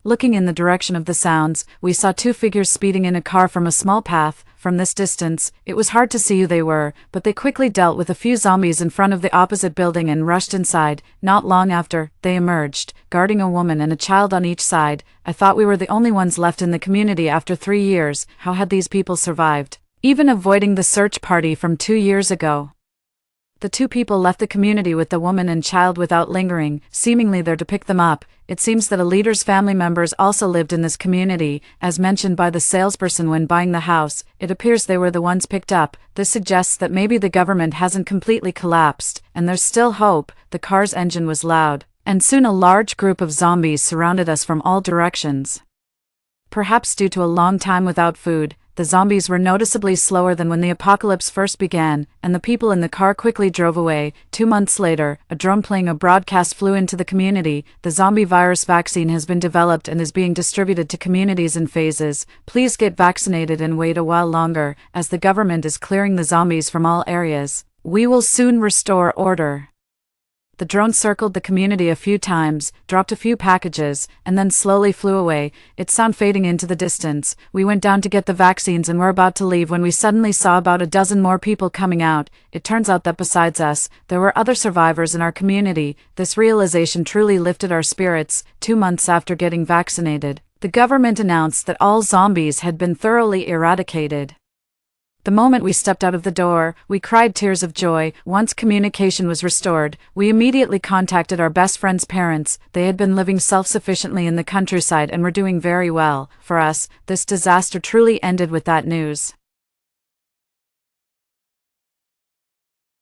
[SPEAKER 1] Looking in the direction of the sounds, we saw 2 figures speeding in a car from a small path. From this distance, it was hard to see who they were, but they quickly dealt with a few zombies in front of the opposite building and rushed inside. Not long after, they emerged, guarding a woman and a child on each side. I thought we were the only ones left in the community after 3 years. How had these people survived, even avoiding the search party from 2 years ago? The 2 people left the community with the woman and child without lingering, seemingly there to pick them up. It seems that a leader's family members also lived in this community, as mentioned by the salesperson when buying the house. It appears they were the ones picked up. This suggests that maybe the government hasn't completely collapsed, and there's still hope. The car's engine was loud, and soon a large group of zombies surrounded us from all directions. Perhaps due to a long time without food, the zombies were noticeably slower than when the apocalypse first began, and the people in the car quickly drove away. 2 months later, a drone playing a broadcast flew into the community. The zombie virus vaccine has been developed and is being distributed to communities in phases. Please get vaccinated and wait a while longer, as the government is clearing the zombies from all areas. We will soon restore order. The drone circled the community a few times, dropped a few packages, and then slowly flew away, its sound fading into the distance. We went down to get the vaccines and were about to leave when we suddenly saw about a dozen more people coming out. It turns out that besides us, there were other survivors in our community. This realization truly lifted our spirits. 2 months after getting vaccinated, the government announced that all zombies had been thoroughly eradicated. The moment we stepped out of the door, we cried tears of joy. Once communication was restored, we immediately contacted our best friend's parents. They had been living self-sufficiently in the countryside and were doing very well. For us, this disaster truly ended with that news.